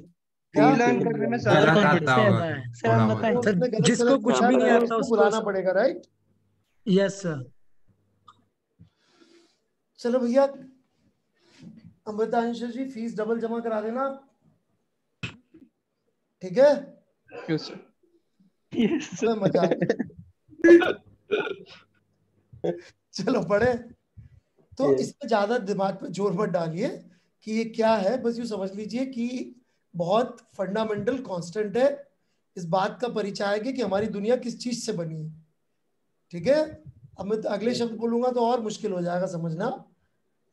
Speaker 3: क्या?
Speaker 8: रीलर्न करने में
Speaker 4: मुझे
Speaker 8: ज्यादा
Speaker 4: आता
Speaker 8: मेहनत
Speaker 4: होगा
Speaker 15: सर हम
Speaker 4: थोड़ा
Speaker 15: बताएं।
Speaker 4: बहुत।
Speaker 3: उसने गलत
Speaker 2: जिसको
Speaker 3: गलत
Speaker 2: कुछ
Speaker 3: पूछा
Speaker 2: भी
Speaker 3: है,
Speaker 2: नहीं आता
Speaker 3: उसको
Speaker 2: उसको
Speaker 3: बुलाना पड़ेगा, राइट?
Speaker 2: Yes sir.
Speaker 3: चलो भैया अमृतांशु जी फीस डबल जमा करा देना, ठीक है?
Speaker 17: Yes sir.
Speaker 3: तो मजा आ गया। चलो पढ़े। तो इसमें ज्यादा दिमाग पे जोर मत डालिए कि ये क्या है, बस यूं समझ लीजिए कि बहुत फंडामेंटल कांस्टेंट है। इस बात का परिचय है कि हमारी दुनिया किस चीज से बनी है, ठीक है? अब मैं अगले शब्द बोलूंगा तो और मुश्किल हो जाएगा समझना।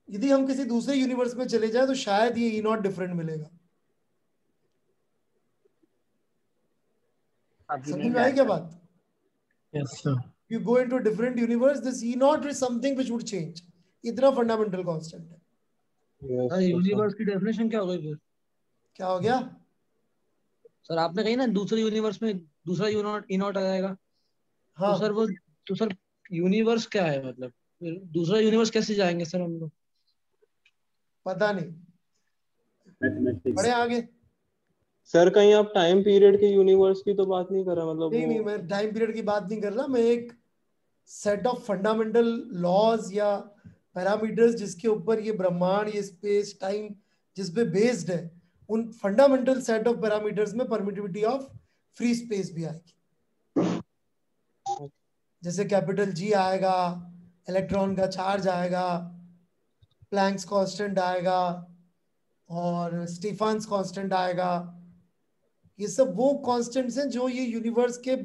Speaker 3: यदि हम किसी दूसरे यूनिवर्स में चले जाए तो शायद ये ई नॉट डिफरेंट मिलेगा। समझ में आई क्या बात?
Speaker 2: Yes sir.
Speaker 3: You go into a different universe, this E naught is something which would change. इतना फंडामेंटल कांस्टेंट है।
Speaker 6: सर यूनिवर्स की डेफिनेशन क्या हो गई फिर?
Speaker 3: क्या हो गया?
Speaker 6: सर आपने कही ना दूसरे यूनिवर्स में दूसरा ई नॉट आ जाएगा।
Speaker 3: हाँ।
Speaker 6: तो सर यूनिवर्स क्या है मतलब? फिर दूसरा यूनिवर्स कैसे जाएंगे सर हम लोग?
Speaker 3: पता नहीं, बढ़े आगे।
Speaker 14: सर कहीं आप टाइम पीरियड के यूनिवर्स की तो बात नहीं कर रहे मतलब
Speaker 3: नहीं, मैं टाइम पीरियड की बात नहीं कर रहा, मैं एक सेट ऑफ फंडामेंटल लॉज या पैरामीटर्स जिसके ऊपर ये ब्रह्मांड, ये स्पेस टाइम जिस पे बेस्ड है, उन फंडामेंटल सेट ऑफ पैरामीटर्स में परमिटिविटी ऑफ फ्री स्पेस भी आएगी। जैसे कैपिटल जी आएगा, इलेक्ट्रॉन का चार्ज आएगा, प्लैंक्स कांस्टेंट आएगा और स्टीफान्स कांस्टेंट आएगा। ये सब वो कांस्टेंट्स हैं जो ये यूनिवर्स के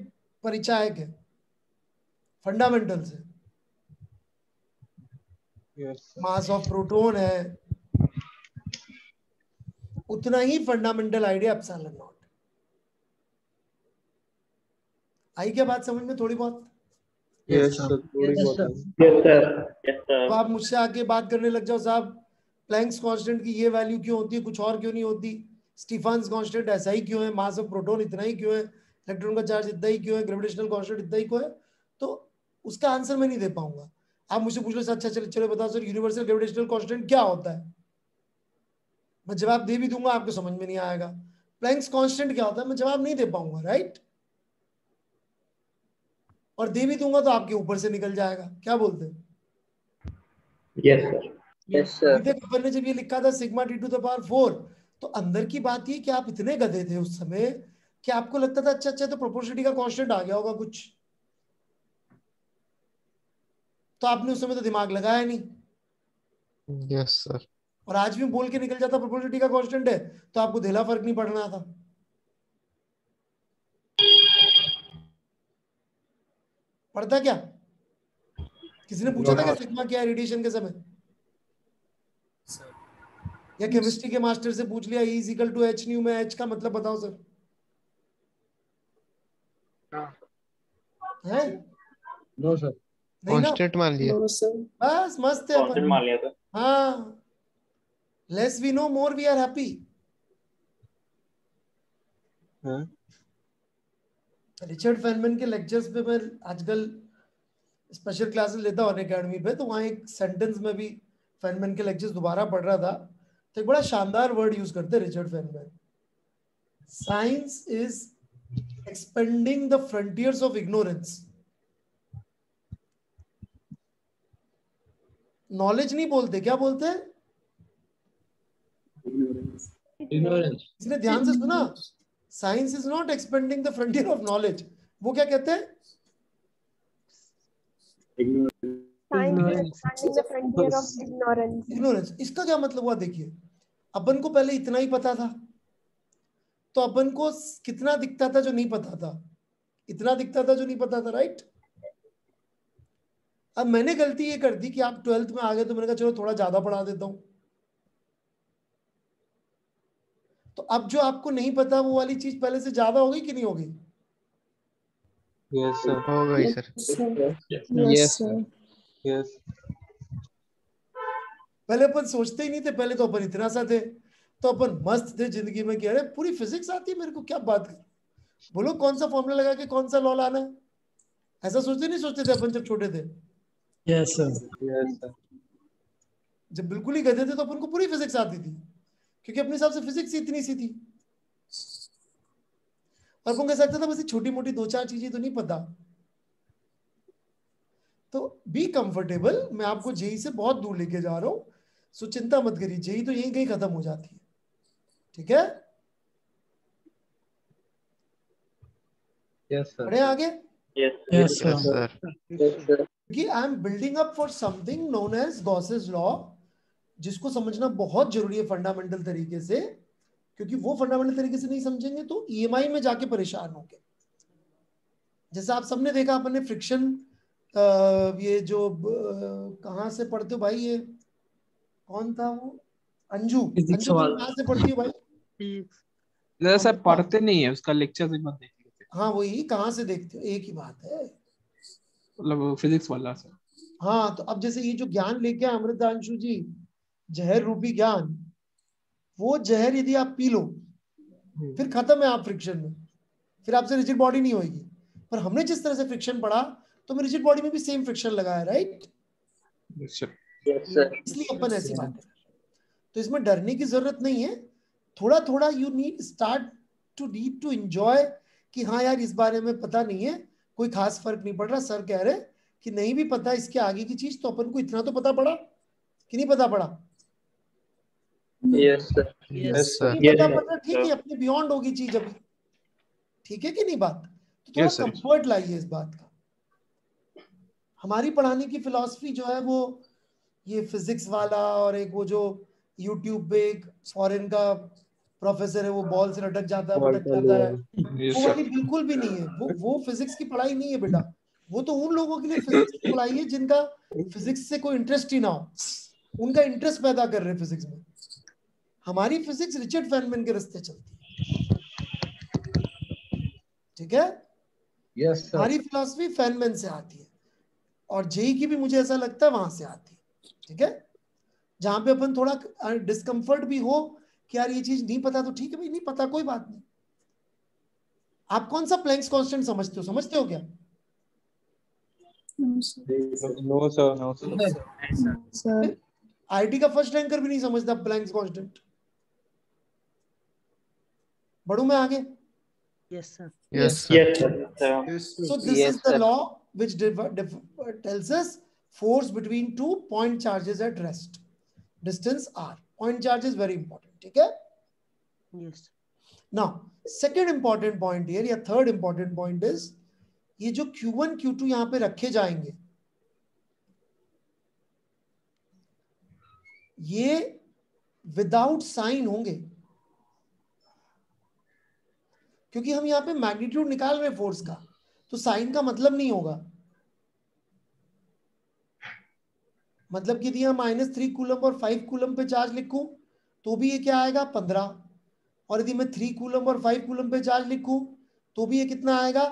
Speaker 3: परिचायक है, फंडामेंटल्स है। मास ऑफ प्रोटॉन है, उतना ही फंडामेंटल आइडिया एप्सिलॉन नॉट। आई क्या बात समझ में थोड़ी बहुत?
Speaker 14: यस सर थोड़ी बहुत है।
Speaker 11: Yes sir.
Speaker 3: तो आप मुझसे आके बात करने लग जाओ साहब प्लैंक्स कांस्टेंट की ये वैल्यू क्यों होती है, कुछ और क्यों नहीं होती, स्टीफान्स कांस्टेंट ऐसा ही क्यों है, मास ऑफ प्रोटॉन इतना ही क्यों है, इलेक्ट्रॉन का चार्ज इतना ही क्यों है, ग्रेविटेशनल कांस्टेंट इतना ही क्यों है, तो उसका आंसर मैं नहीं दे पाऊंगा। आप मुझसे पूछ लो अच्छा चलो बताओ सर यूनिवर्सल ग्रेविटेशनल कांस्टेंट क्या होता है, मैं जवाब दे भी दूंगा आपको समझ में नहीं आएगा। प्लैंक्स कांस्टेंट क्या होता है मैं जवाब नहीं दे पाऊंगा, राइट? और दे भी दूंगा तो आपके ऊपर से निकल जाएगा। क्या बोलते हैं?
Speaker 11: Yes sir.
Speaker 12: Yes sir.
Speaker 3: अपन ने जब ये लिखा था sigma T to the power 4, तो अंदर की बात ये कि आप इतने गधे थे उस समय कि आपको लगता था अच्छा तो प्रोपोर्शनलिटी का कांस्टेंट आ गया होगा कुछ, तो आपने उस समय तो दिमाग लगाया नहीं।
Speaker 13: Yes sir.
Speaker 3: और आज भी बोल के निकल जाता प्रोपोर्शनलिटी का कांस्टेंट है तो आपको धेला फर्क नहीं पड़ना था। पड़ता क्या? किसी ने पूछा था कि सिग्मा क्या है रेडिएशन के समय? या केमिस्ट्री के मास्टर से पूछ लिया E equal to H nu में H का मतलब बताओ सर? है?
Speaker 6: No sir.
Speaker 13: कांस्टेंट मान लिया।
Speaker 3: बस मस्त है अपन।
Speaker 12: मान लिया था।
Speaker 3: हाँ, less we know more we are happy. Richard Feynman के लेक्चर्स पे मैं आजकल स्पेशल क्लासेस लेता हूँ अनअकैडमी पे, तो वहाँ एक सेंटेंस में भी फेनमैन के लेक्चर्स दोबारा पढ़ रहा था, तो एक बड़ा शानदार वर्ड यूज करते हैं Richard Feynman. Science is expanding the frontiers of ignorance. Knowledge नहीं बोलते, क्या बोलते हैं?
Speaker 6: इग्नोरेंस।
Speaker 3: इसने ध्यान से सुना, science is not expanding the frontier of knowledge. वो क्या कहते हैं?
Speaker 10: Science is expanding the frontier of ignorance.
Speaker 3: Ignorance. इसका क्या मतलब हुआ देखिए, अपन को पहले इतना ही पता था, तो अपन को कितना दिखता था जो नहीं पता था, इतना दिखता था जो नहीं पता था, राइट। अब मैंने गलती ये कर दी कि आप 12th में आ गए तो मैंने कहा चलो थोड़ा ज्यादा पढ़ा देता हूं, तो अब जो आपको नहीं पता वो वाली चीज पहले से ज्यादा हो गई कि नहीं हो गई?
Speaker 14: Yes sir.
Speaker 13: हो गई सर।
Speaker 14: Yes sir. यस।
Speaker 3: पहले अपन सोचते ही नहीं थे, पहले तो अपन इतना सा थे, तो अपन मस्त थे जिंदगी में कि अरे पूरी फिजिक्स आती है मेरे को, क्या बात कर, बोलो कौन सा फॉर्मूला लगा के कौन सा लॉ लाना है, ऐसा सोचते थे अपन जब छोटे थे।
Speaker 2: Yes sir.
Speaker 14: Yes sir.
Speaker 3: जब बिल्कुल ही गधे थे तो अपन को पूरी फिजिक्स आती थी, क्योंकि अपने हिसाब से फिजिक्स इतनी सी थी, और अपन कह सकता था बस छोटी मोटी 2-4 चीजें तो नहीं पता। तो बी कंफर्टेबल, मैं आपको जेई से बहुत दूर लेके जा रहा हूं, सो चिंता मत करिए, जेई तो यहीं कहीं खत्म हो जाती है, ठीक है।
Speaker 14: Yes sir.
Speaker 3: बढ़े आगे।
Speaker 2: Yes sir.
Speaker 3: कि I am building up for something known as Gauss's law, जिसको समझना बहुत जरूरी है फंडामेंटल तरीके से, क्योंकि वो फंडामेंटल तरीके से नहीं समझेंगे तो ईएमआई में जाके परेशान होंगे। जैसे आप सबने देखा, अपन ने फ्रिक्शन, ये जो कहाँ से पढ़ते हो भाई, ये कौन था वो, अंजू कहाँ से पढ़ती है भाई?
Speaker 17: सर पढ़ते नहीं है, उसका लेक्चर भी मत देख लेते।
Speaker 3: हाँ वही, कहाँ से देखते हो, एक ही बात है,
Speaker 17: मतलब फिजिक्स वाला सर।
Speaker 3: हाँ तो अब जैसे ये जो ज्ञान लेके आए अमृतांशु जी, जहर रूपी ज्ञान, वो जहर यदि आप पी लो फिर खत्म है आप फ्रिक्शन में, फिर आपसे रिजिड बॉडी नहीं होगी। पर हमने जिस तरह से फ्रिक्शन पढ़ा तो मैं रिजिड बॉडी में भी सेम फ्रिक्शन लगाया, राइट। इसलिए अपन ऐसी बात कर, तो इसमें डरने की जरूरत नहीं है, थोड़ा थोड़ा यू नीड टू एंजॉय कि हाँ यार इस बारे में पता नहीं है, कोई खास फर्क नहीं पड़ रहा, सर कह रहे कि नहीं भी पता इसके आगे की चीज, तो अपन को इतना तो पता पड़ा कि नहीं पता पड़ा?
Speaker 11: Yes sir.
Speaker 13: Yes sir.
Speaker 3: पता पड़ा, ठीक है, अपने बियॉन्ड होगी चीज अभी, ठीक है कि नहीं बात? तो थोड़ा कंफर्ट लाइए इस बात का। हमारी पढ़ाने की फिलॉसफी जो है वो ये फिजिक्स वाला, और एक वो जो यूट्यूब पे एक फॉरेन का प्रोफेसर है, वो बॉल से लटक जाता है, भटक जाता है, वो वाली बिल्कुल भी नहीं है। वो फिजिक्स की पढ़ाई नहीं है बेटा, वो तो उन लोगों के लिए फिजिक्स की पढ़ाई है जिनका फिजिक्स से कोई इंटरेस्ट ही ना हो, उनका इंटरेस्ट पैदा कर रहे हैं फिजिक्स में। हमारी फिजिक्स रिचर्ड फेनमैन के रास्ते चलती है, ठीक है।
Speaker 14: Yes sir.
Speaker 3: हमारी फिलॉसफी फेनमैन से आती है, और जेई की भी मुझे ऐसा लगता है वहां से आती है, ठीक है। जहां पे अपन थोड़ा डिस्कम्फर्ट भी हो कि यार ये चीज नहीं पता, तो ठीक है भाई, नहीं पता कोई बात नहीं। आप कौन सा प्लैंक्स कांस्टेंट समझते हो क्या?
Speaker 14: No sir. No sir.
Speaker 3: IT का फर्स्ट रैंकर भी नहीं समझता प्लैंक्स कांस्टेंट। बढ़ू मैं आगे?
Speaker 15: Yes sir.
Speaker 13: Yes sir.
Speaker 3: So this is the law which tells us force between two point charges at rest. Distance r. Point charge is very important. ठीक है?
Speaker 15: Yes.
Speaker 3: Now, second important point here, या third important point is ये जो Q1, Q2 यहाँ पे रखे जाएंगे, ये विदाउट साइन होंगे, क्योंकि हम यहाँ पे मैग्नीट्यूड निकाल रहे हैं फोर्स का, तो साइन का मतलब नहीं होगा। मतलब कि यदि हम -3 कूलम और 5 कूलम पे चार्ज लिखूं तो भी ये क्या आएगा 15, और यदि मैं 3 कूलम और 5 कूलम पे चार्ज लिखूं तो भी ये कितना आएगा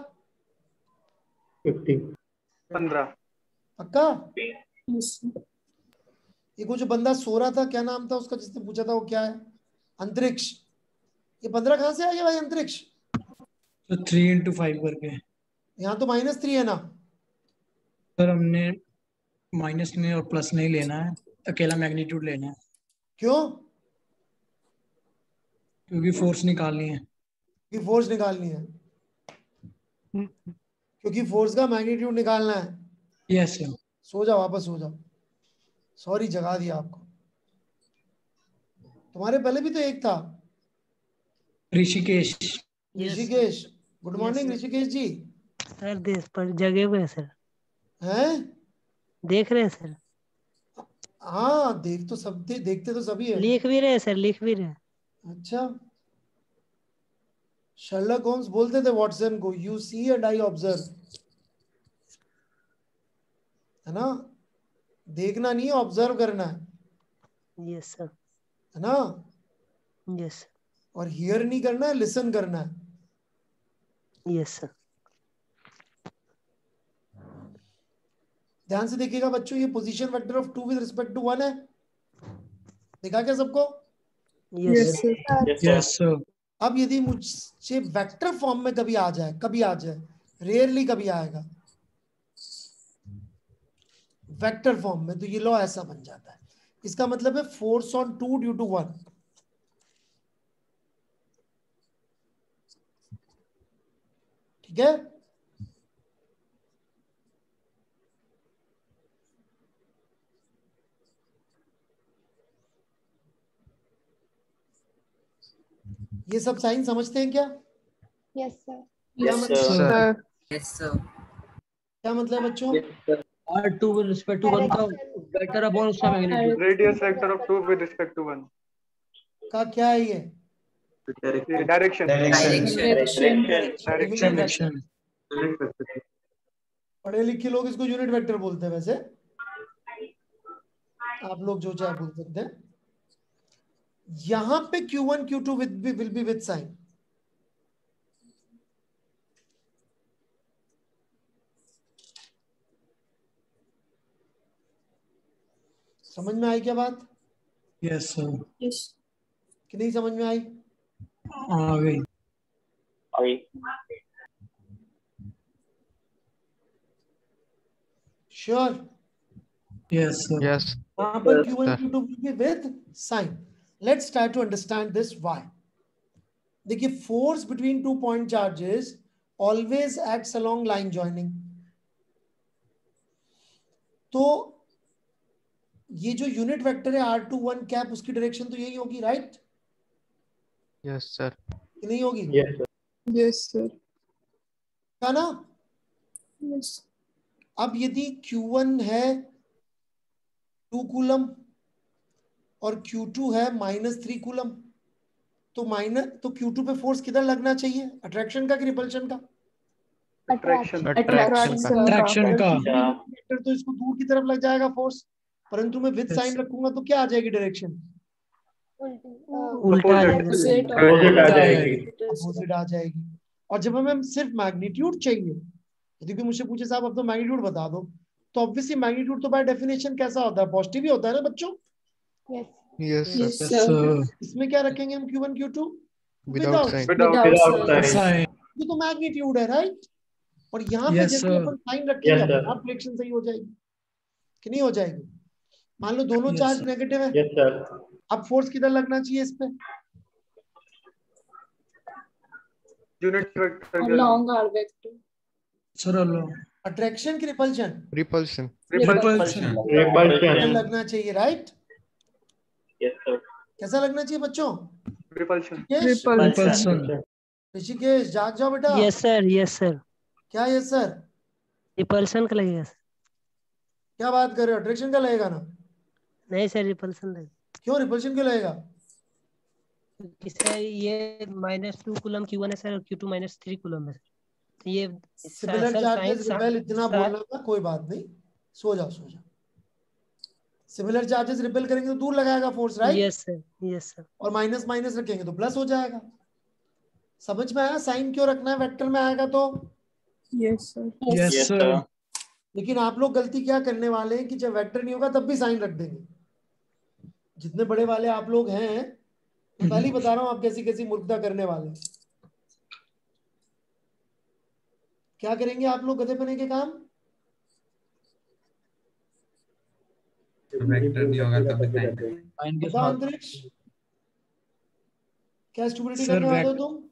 Speaker 5: 15।
Speaker 3: पक्का? ये वो जो बंदा सो रहा था, क्या नाम था उसका जिसने पूछा था, वो क्या है? अंतरिक्ष। ये 15 कहां से आ गया भाई अंतरिक्ष?
Speaker 2: तो 3 × 5 करके।
Speaker 3: यहाँ तो -3 है ना
Speaker 2: सर, हमने माइनस नहीं और प्लस नहीं लेना है, अकेला मैग्नीट्यूड लेना है।
Speaker 3: क्यों?
Speaker 2: क्योंकि फोर्स निकालनी है।
Speaker 3: क्योंकि फोर्स निकालनी है, क्योंकि फोर्स का मैग्नीट्यूड निकालना है।
Speaker 2: Yes sir.
Speaker 3: सो जाओ, वापस सो जाओ, सॉरी जगा दिया आपको। तुम्हारे पहले भी तो एक था,
Speaker 2: ऋषिकेश।
Speaker 3: ऋषिकेश, गुड मॉर्निंग ऋषिकेश जी।
Speaker 15: सर देश पर जगे हुए हैं सर।
Speaker 3: हैं?
Speaker 15: देख रहे हैं सर।
Speaker 3: हाँ देख तो सब देखते तो सभी है।
Speaker 15: लिख भी रहे सर, लिख भी रहे।
Speaker 3: अच्छा, शर्लक होम्स बोलते थे वॉटसन को, you see and I observe, है ना? देखना नहीं है, ऑब्जर्व करना है।
Speaker 15: Yes sir.
Speaker 3: है ना?
Speaker 15: यस।
Speaker 3: और हियर नहीं करना है, लिसन करना है।
Speaker 15: Yes sir.
Speaker 3: ध्यान से देखिएगा बच्चों, ये position vector of 2 with respect to 1 है। देखा क्या सबको?
Speaker 15: Yes
Speaker 2: sir.
Speaker 3: अब यदि मुझसे वेक्टर फॉर्म में कभी आ जाए, रेयरली कभी आएगा वेक्टर फॉर्म में, तो ये लॉ ऐसा बन जाता है। इसका मतलब है फोर्स ऑन 2 ड्यू टू 1। ठीक है? ये सब साइन समझते हैं क्या?
Speaker 10: Yes sir.
Speaker 3: क्या मतलब?
Speaker 7: Yes sir.
Speaker 3: क्या मतलब बच्चों?
Speaker 6: R2 with respect to 1 का वेक्टर अपॉन उसका magnitude.
Speaker 5: Radius vector of 2 with respect to 1
Speaker 3: का क्या है ये?
Speaker 5: डायरेक्शन।
Speaker 3: पढ़े लिखे लोग इसको यूनिट वेक्टर बोलते हैं, वैसे आप लोग जो चाहे बोल सकते हैं। यहां पे Q1 Q2 will be with sign. समझ में आई क्या बात?
Speaker 2: Yes sir.
Speaker 3: यस। कि नहीं समझ में आई?
Speaker 2: आ गई।
Speaker 3: श्योर?
Speaker 2: Yes sir.
Speaker 13: यस
Speaker 3: वहां पर Q1 Q2 will be with sign. Let's try to understand this why. देखिए, force between 2 point charges always acts along line joining. तो ये जो यूनिट वेक्टर है R21 कैप, उसकी डायरेक्शन तो यही होगी, राइट?
Speaker 13: Yes sir.
Speaker 3: कि नहीं होगी?
Speaker 10: Yes sir.
Speaker 3: का ना?
Speaker 10: यस।
Speaker 3: अब यदि Q1 है 2 कूलम और Q2 है -3 कूलम, तो Q2 पे फोर्स किधर लगना चाहिए? अट्रैक्शन का कि रिपल्शन का?
Speaker 2: अट्रैक्शन का।
Speaker 3: तो इसको दूर की तरफ लग जाएगा फोर्स, परंतु मैं विद साइन रखूंगा तो क्या आ जाएगी डायरेक्शन?
Speaker 15: उल्टा
Speaker 3: अपोजिट आ जाएगी। और जब हमें सिर्फ मैग्नीट्यूड चाहिए, यदि कोई मुझसे पूछे साहब अब तो मैग्नीट्यूड बता दो, तो ऑब्वियसली मैग्नीट्यूड तो बाय डेफिनेशन कैसा होता है? पॉजिटिव ही होता है ना बच्चों?
Speaker 13: Yes sir.
Speaker 3: इसमें क्या रखेंगे हम Q1 Q2?
Speaker 13: Without sign.
Speaker 3: ये तो मैग्नीट्यूड है, राइट? और यहाँ पे जैसे अपन साइन रखेंगे अपना रिएक्शन सही हो जाएगी कि नहीं हो जाएगी? मान लो दोनों चार्ज नेगेटिव है। अब फोर्स किधर लगना चाहिए इस पे?
Speaker 5: Unit vector
Speaker 9: long R vector.
Speaker 2: Sir
Speaker 3: attraction की रिपल्शन?
Speaker 13: रिपल्शन।
Speaker 3: लगना चाहिए, राइट?
Speaker 11: Yes sir.
Speaker 3: कैसा लगना चाहिए बच्चों?
Speaker 2: रिपल्शन।
Speaker 3: ऋषिकेश जाग जाओ बेटा।
Speaker 15: Yes sir. Yes sir.
Speaker 3: क्या यस सर?
Speaker 15: रिपल्शन का लगेगा सर।
Speaker 3: क्या बात कर रहे हो? अट्रैक्शन का लगेगा ना?
Speaker 15: नहीं सर, रिपल्शन लगेगा।
Speaker 3: क्यों रिपल्शन क्यों लगेगा?
Speaker 15: क्योंकि सर ये -2 कूलम Q1 है सर, और Q2 -3 कूलम है। तो ये
Speaker 3: सिमिलर चार्जेस रिपेल, इतना बोलना था, कोई बात नहीं, सो जाओ सो जाओ। सिमिलर चार्जेस रिपेल करेंगे तो दूर लगाएगा force, right?
Speaker 15: Yes sir. Yes sir.
Speaker 3: और माइनस माइनस रखेंगे तो प्लस हो जाएगा। समझ में आया? साइन क्यों रखना है वेक्टर में आएगा तो?
Speaker 9: Yes sir.
Speaker 2: Yes sir.
Speaker 3: लेकिन आप लोग गलती क्या करने वाले हैं कि जब वेक्टर नहीं होगा तब भी साइन रख देंगे। जितने बड़े वाले आप लोग हैं, मैं पहले ही बता रहा हूं आप कैसी कैसी मूर्खता करने वाले हैं। क्या करेंगे आप लोग गधेपने के काम?
Speaker 4: वेक्टर नहीं होगा तब भी साइन।
Speaker 3: बताओ अंतरिक्ष, क्या स्टुपिडिटी करने वाले हो तुम?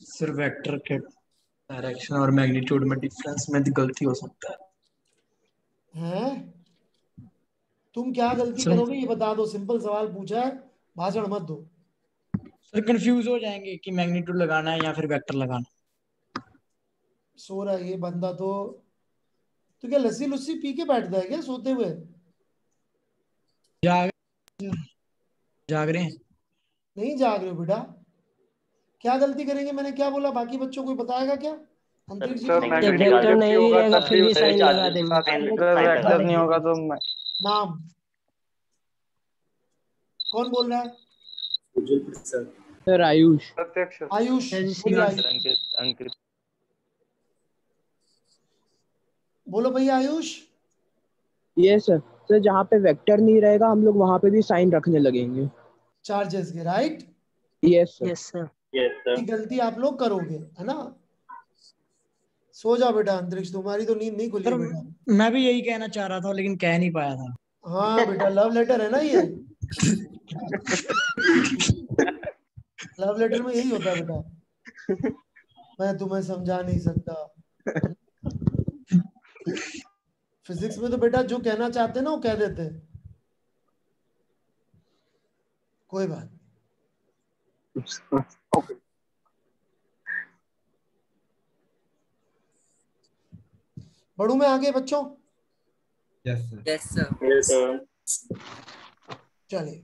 Speaker 2: सर वेक्टर के डायरेक्शन और मैग्नीट्यूड में डिफरेंस में गलती हो सकता
Speaker 3: है। तुम क्या गलती करोगे ये बता दो। सिंपल सवाल पूछा है, भाषण मत दो।
Speaker 2: सर कंफ्यूज हो जाएंगे कि मैग्नीट्यूड लगाना है या फिर वेक्टर लगाना।
Speaker 3: सो रहा है ये बंदा तो क्या लस्सी लुस्सी पी के बैठता है क्या सोते हुए?
Speaker 2: जाग जाग रहे हैं।
Speaker 3: नहीं जाग रहे हो बेटा, क्या गलती करेंगे? मैंने क्या बोला? बाकी बच्चों को बताएगा क्या? अंतरिक्ष जी
Speaker 15: वेक्टर नहीं भी रहेगा फिर भी साइन लगा देंगे।
Speaker 3: वेक्टर नहीं होगा तो नाम कौन बोल रहा है?
Speaker 17: सर आयुष।
Speaker 5: प्रत्यक्ष।
Speaker 3: आयुष बोलिए। आयुष
Speaker 13: अंकित।
Speaker 3: बोलो भैया आयुष।
Speaker 18: ये सर जहाँ पे वेक्टर नहीं रहेगा हम लोग वहां पे भी साइन रखने लगेंगे
Speaker 3: चार्जेस के, राइट?
Speaker 18: Yes
Speaker 15: sir.
Speaker 3: ये गलती आप लोग करोगे, है ना? सो जाओ बेटा अंतरिक्ष, तुम्हारी तो नींद नहीं खुली है बेटा।
Speaker 2: मैं भी यही कहना चाह रहा था लेकिन कह नहीं पाया था।
Speaker 3: हाँ बेटा, लव लेटर है ना ये। लव लेटर में यही होता है बेटा, मैं तुम्हें समझा नहीं सकता। फिजिक्स में तो बेटा जो कहना चाहते हैं ना वो कह देते हैं। कोई बात
Speaker 12: ओके।
Speaker 3: बढ़ू मैं आगे बच्चों?
Speaker 7: Yes sir.
Speaker 3: चलिए,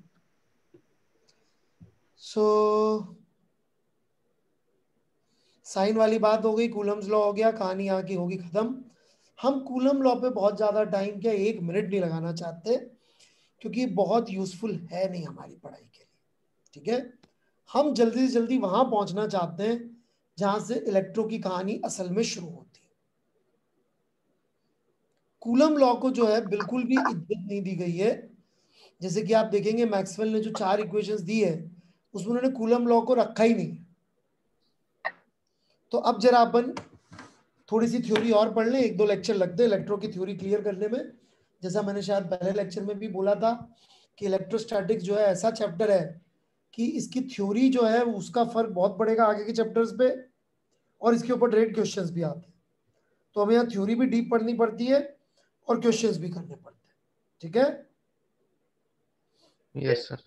Speaker 3: सो साइन वाली बात हो गई, कूलम्स लॉ हो गया, कहानी यहाँ की होगी खत्म। हम कूलम लॉ पे बहुत ज्यादा टाइम, क्या 1 मिनट नहीं लगाना चाहते, क्योंकि बहुत यूजफुल है नहीं हमारी पढ़ाई के लिए, ठीक है? हम जल्दी से जल्दी वहां पहुंचना चाहते हैं जहां से इलेक्ट्रो की कहानी असल में शुरू होती है। कूलम लॉ को जो है बिल्कुल भी इज्जत नहीं दी गई है। जैसे कि आप देखेंगे मैक्सवेल ने जो 4 इक्वेशंस दी है उसमें उन्होंने कूलम लॉ को रखा ही नहीं। तो अब जरा अपन थोड़ी सी थ्योरी और पढ़ लें, 1-2 लेक्चर लगते हैं इलेक्ट्रो की थ्योरी क्लियर करने में। जैसा मैंने शायद पहले लेक्चर में भी बोला था कि इलेक्ट्रोस्टैटिक्स जो है ऐसा चैप्टर है कि इसकी थ्योरी जो है उसका फर्क बहुत पड़ेगा आगे के चैप्टर्स पे, और इसके ऊपर डायरेक्ट क्वेश्चंस भी आते हैं। तो हमें यहाँ थ्योरी भी डीप पढ़नी पड़ती है और क्वेश्चंस भी करने पड़ते हैं, ठीक है?
Speaker 13: Yes sir.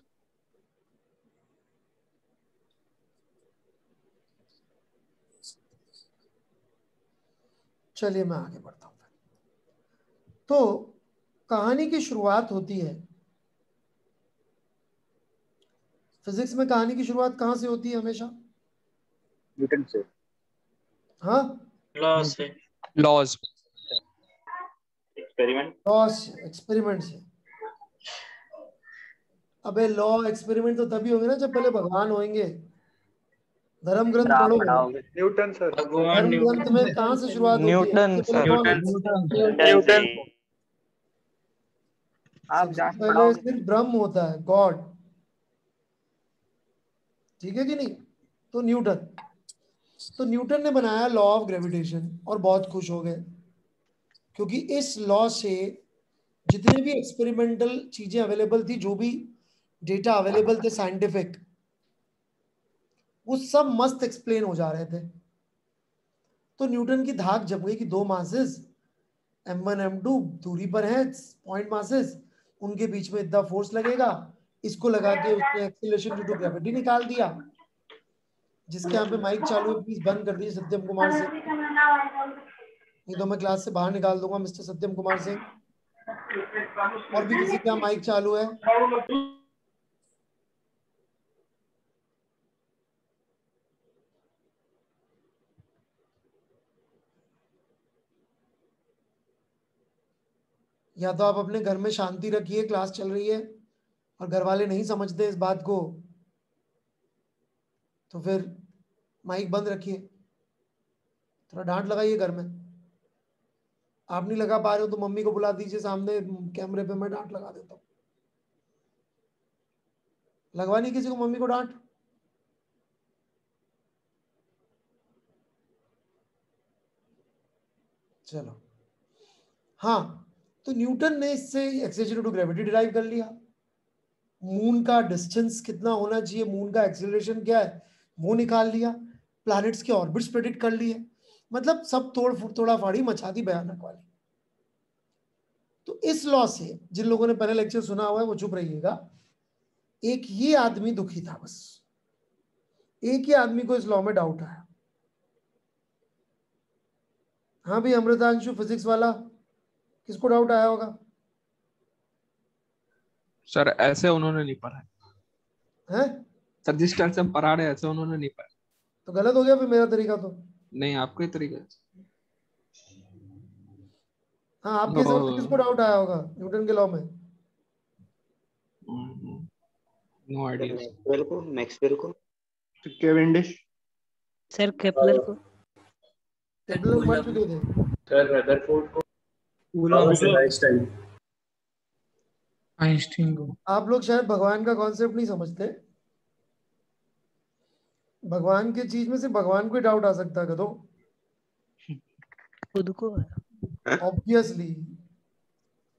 Speaker 3: चलिए मैं आगे बढ़ता हूँ। तो कहानी की शुरुआत होती है, फिजिक्स में कहानी की शुरुआत कहाँ से होती है हमेशा?
Speaker 12: न्यूटन से।
Speaker 3: हाँ,
Speaker 11: लॉ से।
Speaker 17: लॉज।
Speaker 11: एक्सपेरिमेंट।
Speaker 3: लॉ से, एक्सपेरिमेंट से। अबे लॉ एक्सपेरिमेंट तो तभी होंगे ना जब पहले भगवान होंगे। धर्म ग्रंथ पढ़ो।
Speaker 5: Newton sir.
Speaker 3: धर्म ग्रंथ में कहाँ से शुरुआत होती है?
Speaker 18: न्यूटन
Speaker 3: सबसे पहले कौन है?
Speaker 11: न्यूटन।
Speaker 12: आप
Speaker 3: सबसे पहले सिर्फ ब्रह्म होता है, गॉड, ठीक है कि नहीं? तो न्यूटन ने बनाया लॉ ऑफ ग्रेविटेशन और बहुत खुश हो गए, क्योंकि इस लॉ से जितने भी एक्सपेरिमेंटल चीजें अवेलेबल थी, जो भी डेटा अवेलेबल थे साइंटिफिक, वो सब मस्त एक्सप्लेन हो जा रहे थे। तो न्यूटन की धाक जम गई कि 2 मासेस m1 m2 दूरी पर हैं, पॉइंट मासेस, उनके बीच में इतना फोर्स लगेगा, इसको लगा के उसने एक्सीलरेशन ड्यू टू ग्रेविटी निकाल दिया। जिसके यहाँ पे माइक चालू है प्लीज बंद कर दीजिए सत्यम कुमार सिंह, नहीं तो मैं क्लास से बाहर निकाल दूंगा मिस्टर सत्यम कुमार सिंह। और भी किसी का माइक चालू है? या तो आप अपने घर में शांति रखिए, क्लास चल रही है और घर वाले नहीं समझते इस बात को, तो फिर माइक बंद रखिए, थोड़ा डांट लगाइए घर में। आप नहीं लगा पा रहे हो तो मम्मी को बुला दीजिए सामने कैमरे पे, मैं डांट लगा देता हूँ। लगवानी किसी को मम्मी को डांट? चलो, हाँ, तो न्यूटन ने इससे acceleration due to gravity derive कर लिया। मून का डिस्टेंस कितना होना चाहिए, मून का एक्सीलरेशन क्या है वो निकाल लिया, प्लैनेट्स के ऑर्बिट्स प्रेडिक्ट कर लिए, मतलब सब तोड़ा फाड़ी मचा दी भयानक वाली। तो इस लॉ से जिन लोगों ने पहले लेक्चर सुना हुआ है वो चुप रहिएगा। एक ही आदमी दुखी था, बस एक ही आदमी को इस लॉ में डाउट आया। हाँ भी अमृतांशु फिजिक्स वाला, किसको डाउट आया होगा?
Speaker 17: सर ऐसे उन्होंने नहीं पढ़ा
Speaker 3: है।
Speaker 17: सर जिस टाइम से हम पढ़ा रहे हैं ऐसे उन्होंने नहीं पढ़ा।
Speaker 3: तो गलत हो गया फिर मेरा तरीका तो।
Speaker 17: नहीं आपका ही तरीका।
Speaker 3: हाँ आपके हिसाब से किसको डाउट आया होगा न्यूटन के लॉ में?
Speaker 17: No idea.
Speaker 16: मैक्सवेल को
Speaker 8: केवेंडिश
Speaker 15: सर केपलर को।
Speaker 3: केपलर मर चुके थे
Speaker 12: सर रदरफोर्ड को,
Speaker 2: आइंस्टीन को।
Speaker 3: आप लोग शायद भगवान का कॉन्सेप्ट नहीं समझते। भगवान की चीज में से भगवान को ही डाउट आ सकता है कदो,
Speaker 15: खुद को।
Speaker 3: ऑब्वियसली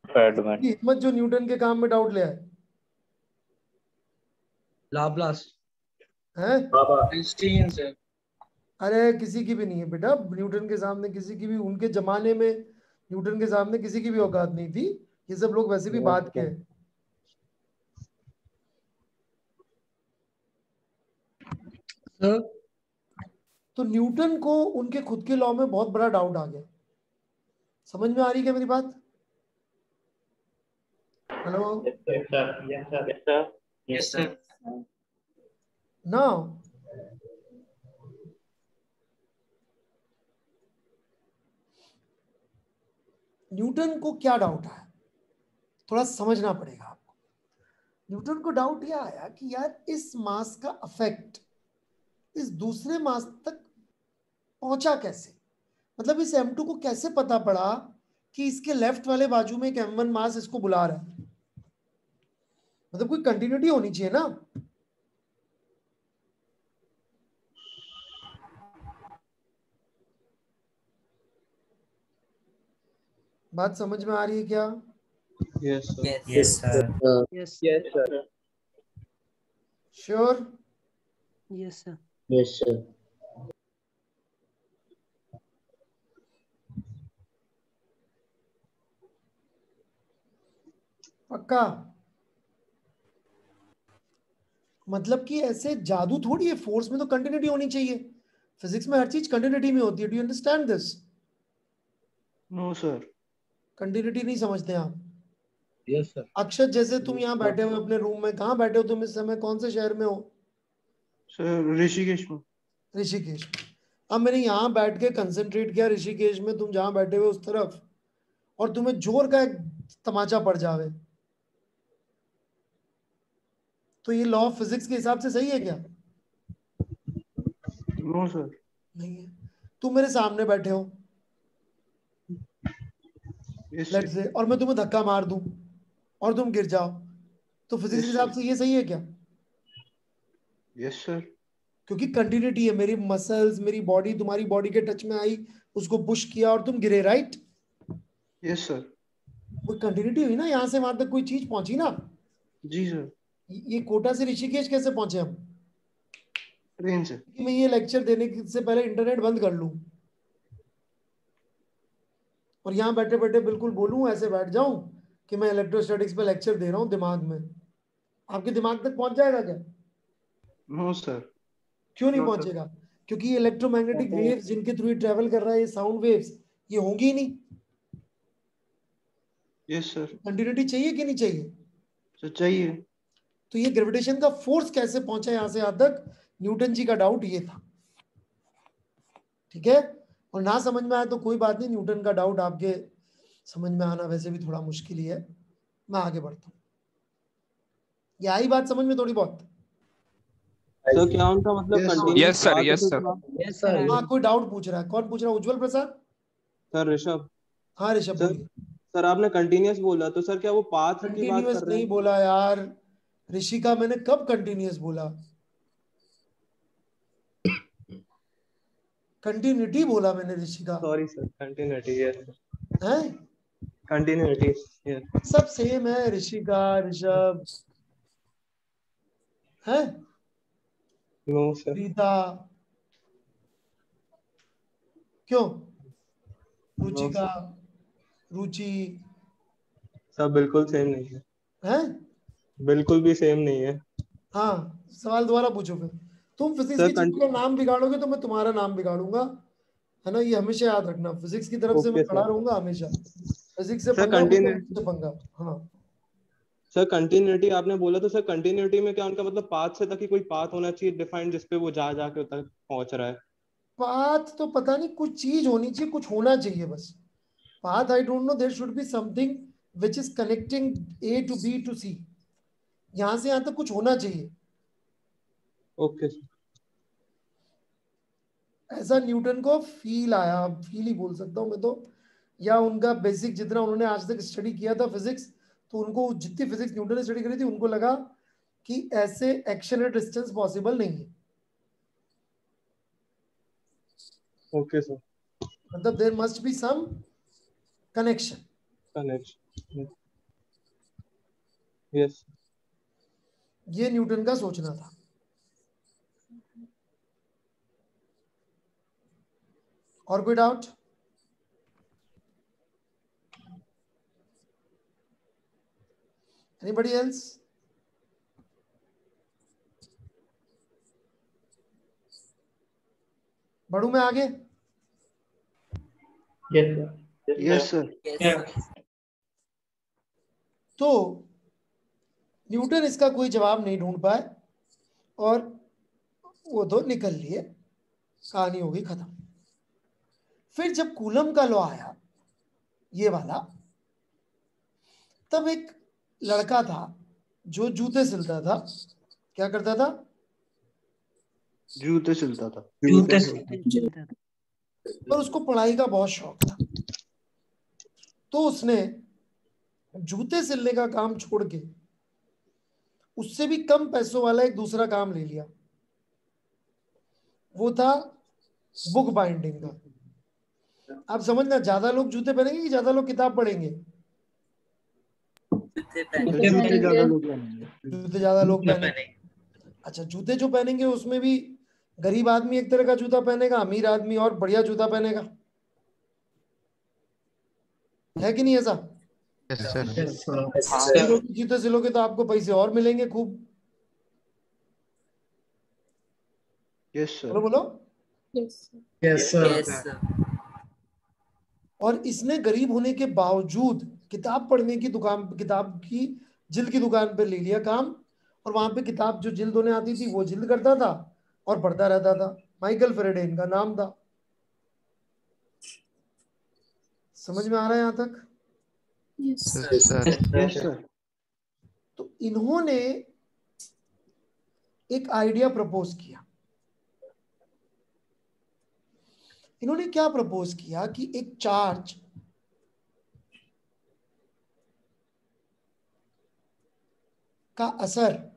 Speaker 3: हिम्मत जो न्यूटन के काम में डाउट ले आए
Speaker 6: लाप्लास
Speaker 3: है।
Speaker 6: आइंस्टीन से।
Speaker 3: अरे किसी की भी नहीं है बेटा न्यूटन के सामने, किसी की भी उनके जमाने में न्यूटन के सामने किसी की भी औकात नहीं थी। ये सब लोग वैसे भी बात के हैं। तो न्यूटन को उनके खुद के लॉ में बहुत बड़ा डाउट आ गया। समझ में आ रही है क्या मेरी बात? Hello
Speaker 11: yes sir.
Speaker 3: Now Newton को क्या डाउट आया, थोड़ा समझना पड़ेगा आपको। न्यूटन को डाउट यह आया कि यार इस मास का अफेक्ट इस दूसरे मास तक पहुंचा कैसे। मतलब इस M2 को कैसे पता पड़ा कि इसके लेफ्ट वाले बाजू में एक M1 मास इसको बुला रहा है। मतलब कोई कंटिन्यूटी होनी चाहिए ना। बात समझ में आ रही है क्या?
Speaker 14: Yes sir.
Speaker 11: Yes sir.
Speaker 15: Yes
Speaker 12: sir.
Speaker 3: Sure?
Speaker 15: Yes sir.
Speaker 12: Yes sir.
Speaker 3: पक्का? मतलब कि ऐसे जादू थोड़ी है, फोर्स में तो कंटिन्यूटी होनी चाहिए। फिजिक्स में हर चीज कंटिन्यूटी में होती है। Do you understand this?
Speaker 8: No sir.
Speaker 3: Continuity नहीं समझते आप?
Speaker 6: Yes sir.
Speaker 3: अक्षत जैसे तुम यहाँ बैठे हो अपने रूम में, कहाँ बैठे हो तुम इस समय, कौन से शहर में हो?
Speaker 8: सर ऋषिकेश में।
Speaker 3: ऋषिकेश में। अब मैंने यहाँ बैठ के कंसंट्रेट किया ऋषिकेश में, तुम जहाँ बैठे हुए उस तरफ, और तुम्हें जोर का एक तमाचा पड़ जावे, तो ये लॉ ऑफ फिजिक्स के हिसाब से सही है क्या?
Speaker 8: No sir.
Speaker 3: नहीं है। तुम मेरे सामने बैठे हो लेट्स से, और मैं तुम्हें धक्का मार दूं और तुम गिर जाओ, तो फिजिक्स के हिसाब से ये सही है क्या?
Speaker 8: Yes sir.
Speaker 3: क्योंकि कंटिन्यूटी है, मेरी मसल्स मेरी बॉडी तुम्हारी बॉडी के टच में आई, उसको पुश किया और तुम गिरे, राइट?
Speaker 8: Yes sir.
Speaker 3: कोई कंटिन्यूटी हुई ना, यहाँ से वहां तक कोई चीज पहुंची ना।
Speaker 8: जी सर।
Speaker 3: ये कोटा से ऋषिकेश कैसे पहुंचे हम?
Speaker 8: ट्रेन से।
Speaker 3: कि मैं ये लेक्चर देने से पहले इंटरनेट बंद कर लूं और यहाँ बैठे बैठे बिल्कुल बोलूं, ऐसे बैठ जाऊं कि मैं इलेक्ट्रोस्टैटिक्स पे लेक्चर दे रहा हूं दिमाग में, आपके दिमाग तक पहुंच जाएगा क्या?
Speaker 8: No sir.
Speaker 3: क्यों नहीं पहुंचेगा? क्योंकि ये इलेक्ट्रोमैग्नेटिक वेव्स जिनके थ्रू ट्रेवल कर रहा है, ये साउंड वेव्स, ये होंगी ही नहीं।
Speaker 8: Yes sir.
Speaker 3: कंटिन्यूटी चाहिए कि नहीं चाहिए?
Speaker 8: सर चाहिए।
Speaker 3: तो ये ग्रेविटेशन का फोर्स कैसे पहुंचा यहाँ से यहाँ तक, न्यूटन जी का डाउट ये था। ठीक है? और ना समझ में आया तो कोई बात नहीं, न्यूटन का डाउट आपके समझ में आना वैसे भी थोड़ा मुश्किल ही है। मैं आगे बढ़ता हूँ। ये आई बात समझ में थोड़ी बहुत?
Speaker 14: तो क्या उनका मतलब
Speaker 17: yes sir. Yes sir.
Speaker 15: Yes sir.
Speaker 3: हाँ, कोई डाउट पूछ रहा है? कौन पूछ रहा है? उज्जवल प्रसाद?
Speaker 14: सर ऋषभ।
Speaker 3: हाँ ऋषभ बोलिए।
Speaker 14: सर आपने कंटिन्यूअस बोला, तो सर क्या वो पाथ की बात
Speaker 3: कंटिन्यूअस
Speaker 14: कर रहे
Speaker 3: नहीं
Speaker 14: हैं?
Speaker 3: बोला यार ऋषिका, मैंने कब कंटिन्यूअस बोला? कंटिन्यूटी बोला मैंने Rishika.
Speaker 14: Sorry sir, continuity. Yes
Speaker 3: हैं?
Speaker 14: कंटिन्यूटी। यस
Speaker 3: सब सेम है, ऋषिका ऋषभ है,
Speaker 14: नो सर।
Speaker 3: रीता, क्यों? रुचिका, रुचि,
Speaker 14: सब बिल्कुल सेम नहीं है।
Speaker 3: हैं?
Speaker 14: बिल्कुल भी सेम नहीं है।
Speaker 3: हाँ, सवाल दोबारा पूछो फिर। तुम फिजिक्स की चीजों का नाम बिगाड़ोगे तो मैं तुम्हारा नाम बिगाड़ूंगा, है ना? ये हमेशा याद रखना। फिजिक्स की तरफ से मैं खड़ा रहूंगा हमेशा। फिजिक्स से पंगा, मुझसे पंगा। हाँ
Speaker 14: सर कंटिन्यूटी आपने बोला, तो सर कंटिन्यूटी में क्या उनका मतलब पाथ से तक ही कोई पाथ होना चाहिए डिफाइंड जिसपे वो जा जाके तक पहुंच रहा है?
Speaker 3: पाथ तो पता नहीं, कुछ चीज होनी चाहिए, कुछ होना चाहिए बस। Path I don't know, there should be something which is connecting A to B to C। यहां से यहां तक कुछ होना चाहिए।
Speaker 14: Okay sir.
Speaker 3: ऐसा न्यूटन को फील आया, फील ही बोल सकता हूं मैं तो, या उनका बेसिक जितना उन्होंने आज तक स्टडी किया था फिजिक्स, तो उनको जितनी फिजिक्स न्यूटन ने स्टडी करी थी उनको लगा कि ऐसे एक्शन एट डिस्टेंस पॉसिबल नहीं है।
Speaker 14: Okay sir.
Speaker 3: मतलब there must be some connection.
Speaker 14: Yes.
Speaker 3: ये न्यूटन का सोचना था। और कोई डाउट? Anybody else? बढ़ू मैं आगे?
Speaker 8: Yes sir.
Speaker 3: तो न्यूटन इसका कोई जवाब नहीं ढूंढ पाए और वो तो निकल लिए, कहानी हो गई खत्म। फिर जब कूलम का लॉ आया, ये वाला, तब एक लड़का था जो जूते सिलता था। क्या करता था?
Speaker 8: जूते सिलता था।
Speaker 3: और उसको पढ़ाई का बहुत शौक था, तो उसने जूते सिलने का काम छोड़ के उससे भी कम पैसों वाला एक दूसरा काम ले लिया। वो था बुक बाइंडिंग का। आप समझना, ज्यादा लोग जूते पहनेंगे कि ज्यादा लोग किताब पढ़ेंगे?
Speaker 8: जूते ज्यादा लोग पहनेंगे।
Speaker 3: जूते ज्यादा लोग पहनेंगे। अच्छा, जूते जो पहनेंगे उसमें भी गरीब आदमी एक तरह का जूता पहनेगा, अमीर आदमी और बढ़िया जूता पहनेगा, है कि नहीं ऐसा? जूते सिलोगे तो आपको पैसे और मिलेंगे खूब।
Speaker 8: Yes sir.
Speaker 3: बोलो बोलो।
Speaker 2: Yes sir.
Speaker 3: और इसने गरीब होने के बावजूद किताब पढ़ने की दुकान, किताब की जिल्द की दुकान पे ले लिया काम, और वहां पे किताब जो जिल्द होने आती थी वो जिल्द करता था और पढ़ता रहता था। माइकल फेरेडे इनका नाम था। समझ में आ रहा है यहाँ तक?
Speaker 13: Yes sir.
Speaker 3: तो इन्होंने एक आइडिया प्रपोज किया। इन्होंने क्या प्रपोज किया कि एक चार्ज का असर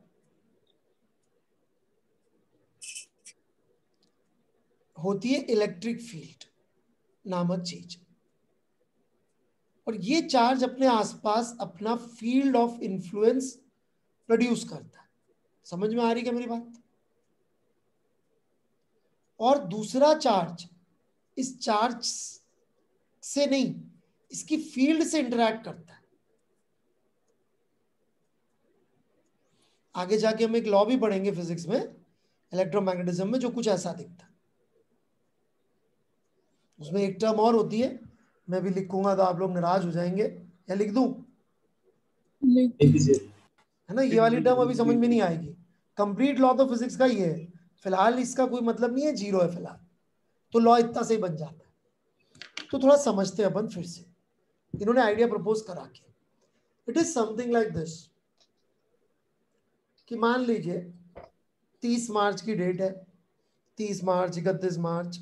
Speaker 3: होती है इलेक्ट्रिक फील्ड नामक चीज, और ये चार्ज अपने आसपास अपना फील्ड ऑफ इन्फ्लुएंस प्रोड्यूस करता है। समझ में आ रही क्या मेरी बात? और दूसरा चार्ज इस चार्ज से नहीं, इसकी फील्ड से इंटरैक्ट करता है। आगे जाके हम एक लॉ भी पढ़ेंगे फिजिक्स में, इलेक्ट्रोमैग्नेटिज्म में, जो कुछ ऐसा दिखता है। उसमें एक टर्म और होती है, मैं भी लिखूंगा तो आप लोग नाराज हो जाएंगे, या लिख दूं? है ना, ये वाली टर्म अभी समझ में नहीं आएगी। कंप्लीट लॉ तो फिजिक्स का ही है, फिलहाल इसका कोई मतलब नहीं है, जीरो है फिलहाल, तो लॉ इतना से ही बन जाता है। तो थोड़ा समझते हैं अपन फिर से। इन्होंने आइडिया प्रपोज करा के, it is something like this, कि मान लीजिए 30 मार्च की डेट है, 30 मार्च, 31 मार्च।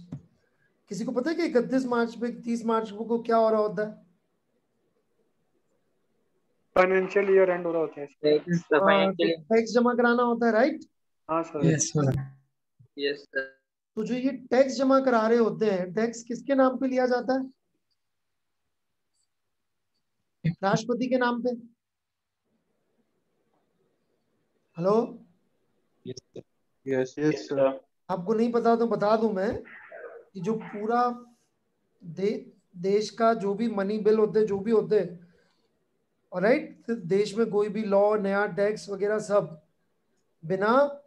Speaker 3: किसी को पता है कि 31 मार्च पे, 30 मार्च को क्या हो रहा होता है?
Speaker 5: फाइनेंशियल ईयर एंड हो रहा होता है,
Speaker 3: टैक्स जमा कराना होता है, राइट?
Speaker 5: हाँ sir.
Speaker 2: Yes sir.
Speaker 7: Yes sir.
Speaker 3: तो जो ये टैक्स जमा करा रहे होते हैं, टैक्स किसके नाम पे लिया जाता है? राष्ट्रपति के नाम पे। हेलो?
Speaker 8: Yes sir.
Speaker 3: आपको नहीं पता तो बता दूं मैं, कि जो पूरा देश का जो भी मनी बिल होते, जो भी होते, ऑलराइट, देश में कोई भी लॉ, नया टैक्स वगैरह सब बिना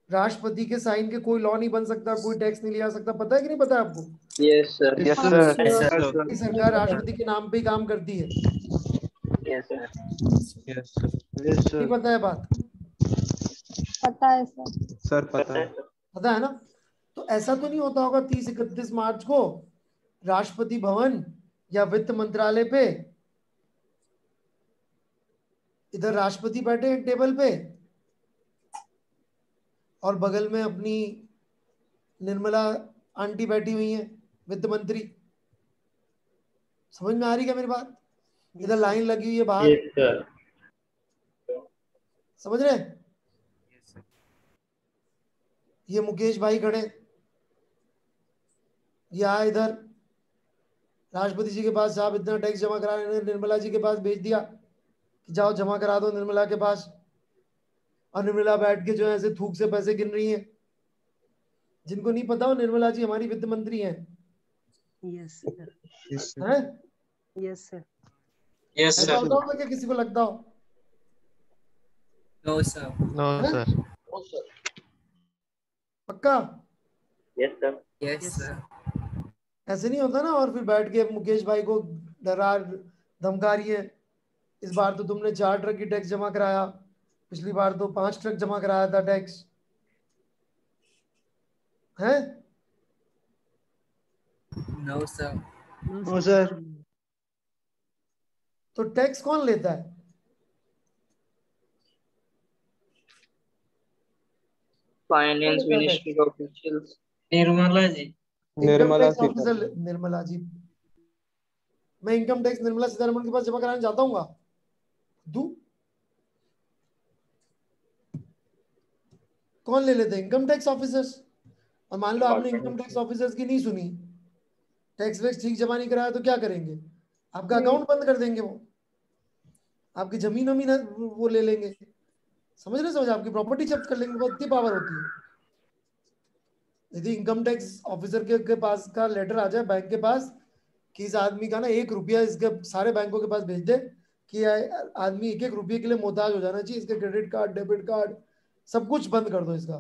Speaker 3: राष्ट्रपति के साइन के कोई लॉ नहीं बन सकता, कोई टैक्स नहीं लिया सकता। पता है कि नहीं पता है आपको?
Speaker 7: Yes sir.
Speaker 8: Yes sir.
Speaker 3: सरकार राष्ट्रपति के नाम पे ही काम करती है।
Speaker 12: Yes, sir.
Speaker 14: यस
Speaker 8: यस
Speaker 3: नहीं
Speaker 8: सर।
Speaker 3: पता है बात?
Speaker 10: पता है सर।
Speaker 14: सर पता है।
Speaker 3: पता है ना? तो ऐसा तो नहीं होता होगा 30-31 मार्च को राष्ट्रपति भवन या वित्त मंत्रालय पे इधर राष्ट्रपति बैठे एक टेबल पे और बगल में अपनी निर्मला आंटी बैठी हुई है, वित्त मंत्री। समझ में आ रही क्या मेरी बात? इधर लाइन लगी हुई है बाहर।
Speaker 12: Yes, sir.
Speaker 3: समझ रहे? ये मुकेश भाई खड़े, ये आए इधर राष्ट्रपति जी के पास, साहब इतना टैक्स जमा करा रहे हैं, निर्मला जी के पास भेज दिया कि जाओ जमा करा दो निर्मला के पास। और निर्मला बैठ के जो है ऐसे थूक से पैसे गिन रही है। जिनको नहीं पता हो, निर्मला जी हमारी वित्त मंत्री हैं।
Speaker 15: Yes sir.
Speaker 3: हैं?
Speaker 15: Yes sir.
Speaker 11: यस
Speaker 3: ऐसा
Speaker 11: सर।
Speaker 3: होता होगा क्या किसी को लगता हो?
Speaker 11: No sir.
Speaker 13: नो
Speaker 3: हैं?
Speaker 13: सर।
Speaker 3: पक्का?
Speaker 12: Yes, sir.
Speaker 11: Yes sir.
Speaker 3: ऐसे नहीं होता ना। और फिर बैठ के मुकेश भाई को डरा धमका रही है, इस बार तो तुमने 4 ट्रक की टैक्स जमा कराया, पिछली बार तो 5 ट्रक जमा कराया था टैक्स। है?
Speaker 11: No sir.
Speaker 8: No sir.
Speaker 3: तो टैक्स कौन लेता है?
Speaker 12: Finance Ministry officials.
Speaker 11: Nirmala ji.
Speaker 3: Income
Speaker 14: Nirmala
Speaker 3: tax
Speaker 14: Sitharaman.
Speaker 3: Officer Nirmala ji. मैं इनकम टैक्स निर्मला सीतारमण के पास जमा कराने जाता हूँ दू कौन ले लेते हैं? Income tax officers. और मान लो आपने इनकम टैक्स ऑफिसर्स की नहीं सुनी, टैक्स वैक्स ठीक जमा नहीं कराया, तो क्या करेंगे? आपका अकाउंट बंद कर देंगे, वो आपकी जमीन वमीन वो ले लेंगे। समझ रहे? समझ? आपकी प्रॉपर्टी जब्त कर लेंगे। बहुत इतनी पावर होती है। यदि इनकम टैक्स ऑफिसर के पास का लेटर आ जाए बैंक के पास कि इस आदमी का ना 1 रुपया इसके सारे बैंकों के पास भेज दे कि आदमी 1-1 रुपये के लिए मोहताज हो जाना चाहिए, इसके क्रेडिट कार्ड डेबिट कार्ड सब कुछ बंद कर दो इसका,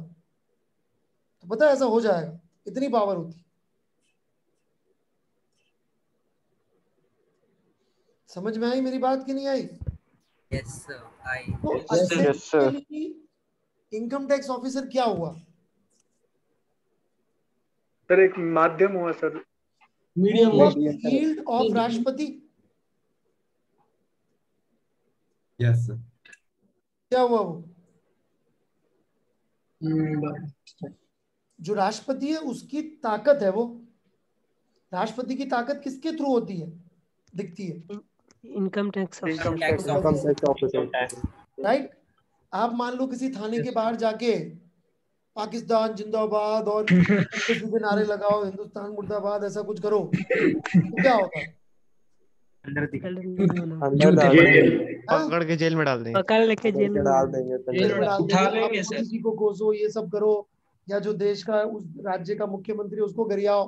Speaker 3: तो पता है ऐसा हो जाएगा। इतनी पावर होती। समझ में आई मेरी बात कि नहीं आई?
Speaker 11: Yes sir. आई।
Speaker 3: तो
Speaker 8: Yes, sir.
Speaker 3: Income tax officer क्या हुआ?
Speaker 5: सर एक माध्यम हुआ सर।
Speaker 3: मीडियम फील्ड ऑफ राष्ट्रपति।
Speaker 4: Yes sir.
Speaker 3: क्या हुआ वो? जो राष्ट्रपति है उसकी ताकत है वो। राष्ट्रपति की ताकत किसके थ्रू होती है, दिखती है?
Speaker 15: Income tax
Speaker 14: officer.
Speaker 3: राइट? आप मान लो किसी थाने के बाहर जाके पाकिस्तान जिंदाबाद और सीधे नारे लगाओ, हिंदुस्तान मुर्दाबाद, ऐसा कुछ करो, तो क्या होगा?
Speaker 13: पकड़ के जेल में डाल देंगे।
Speaker 15: पकड़ लेके जेल में डाल देंगे।
Speaker 3: उठा लेंगे। मोदी को कोसो, ये सब करो, या जो देश का उस राज्य का मुख्यमंत्री उसको गरियाओ।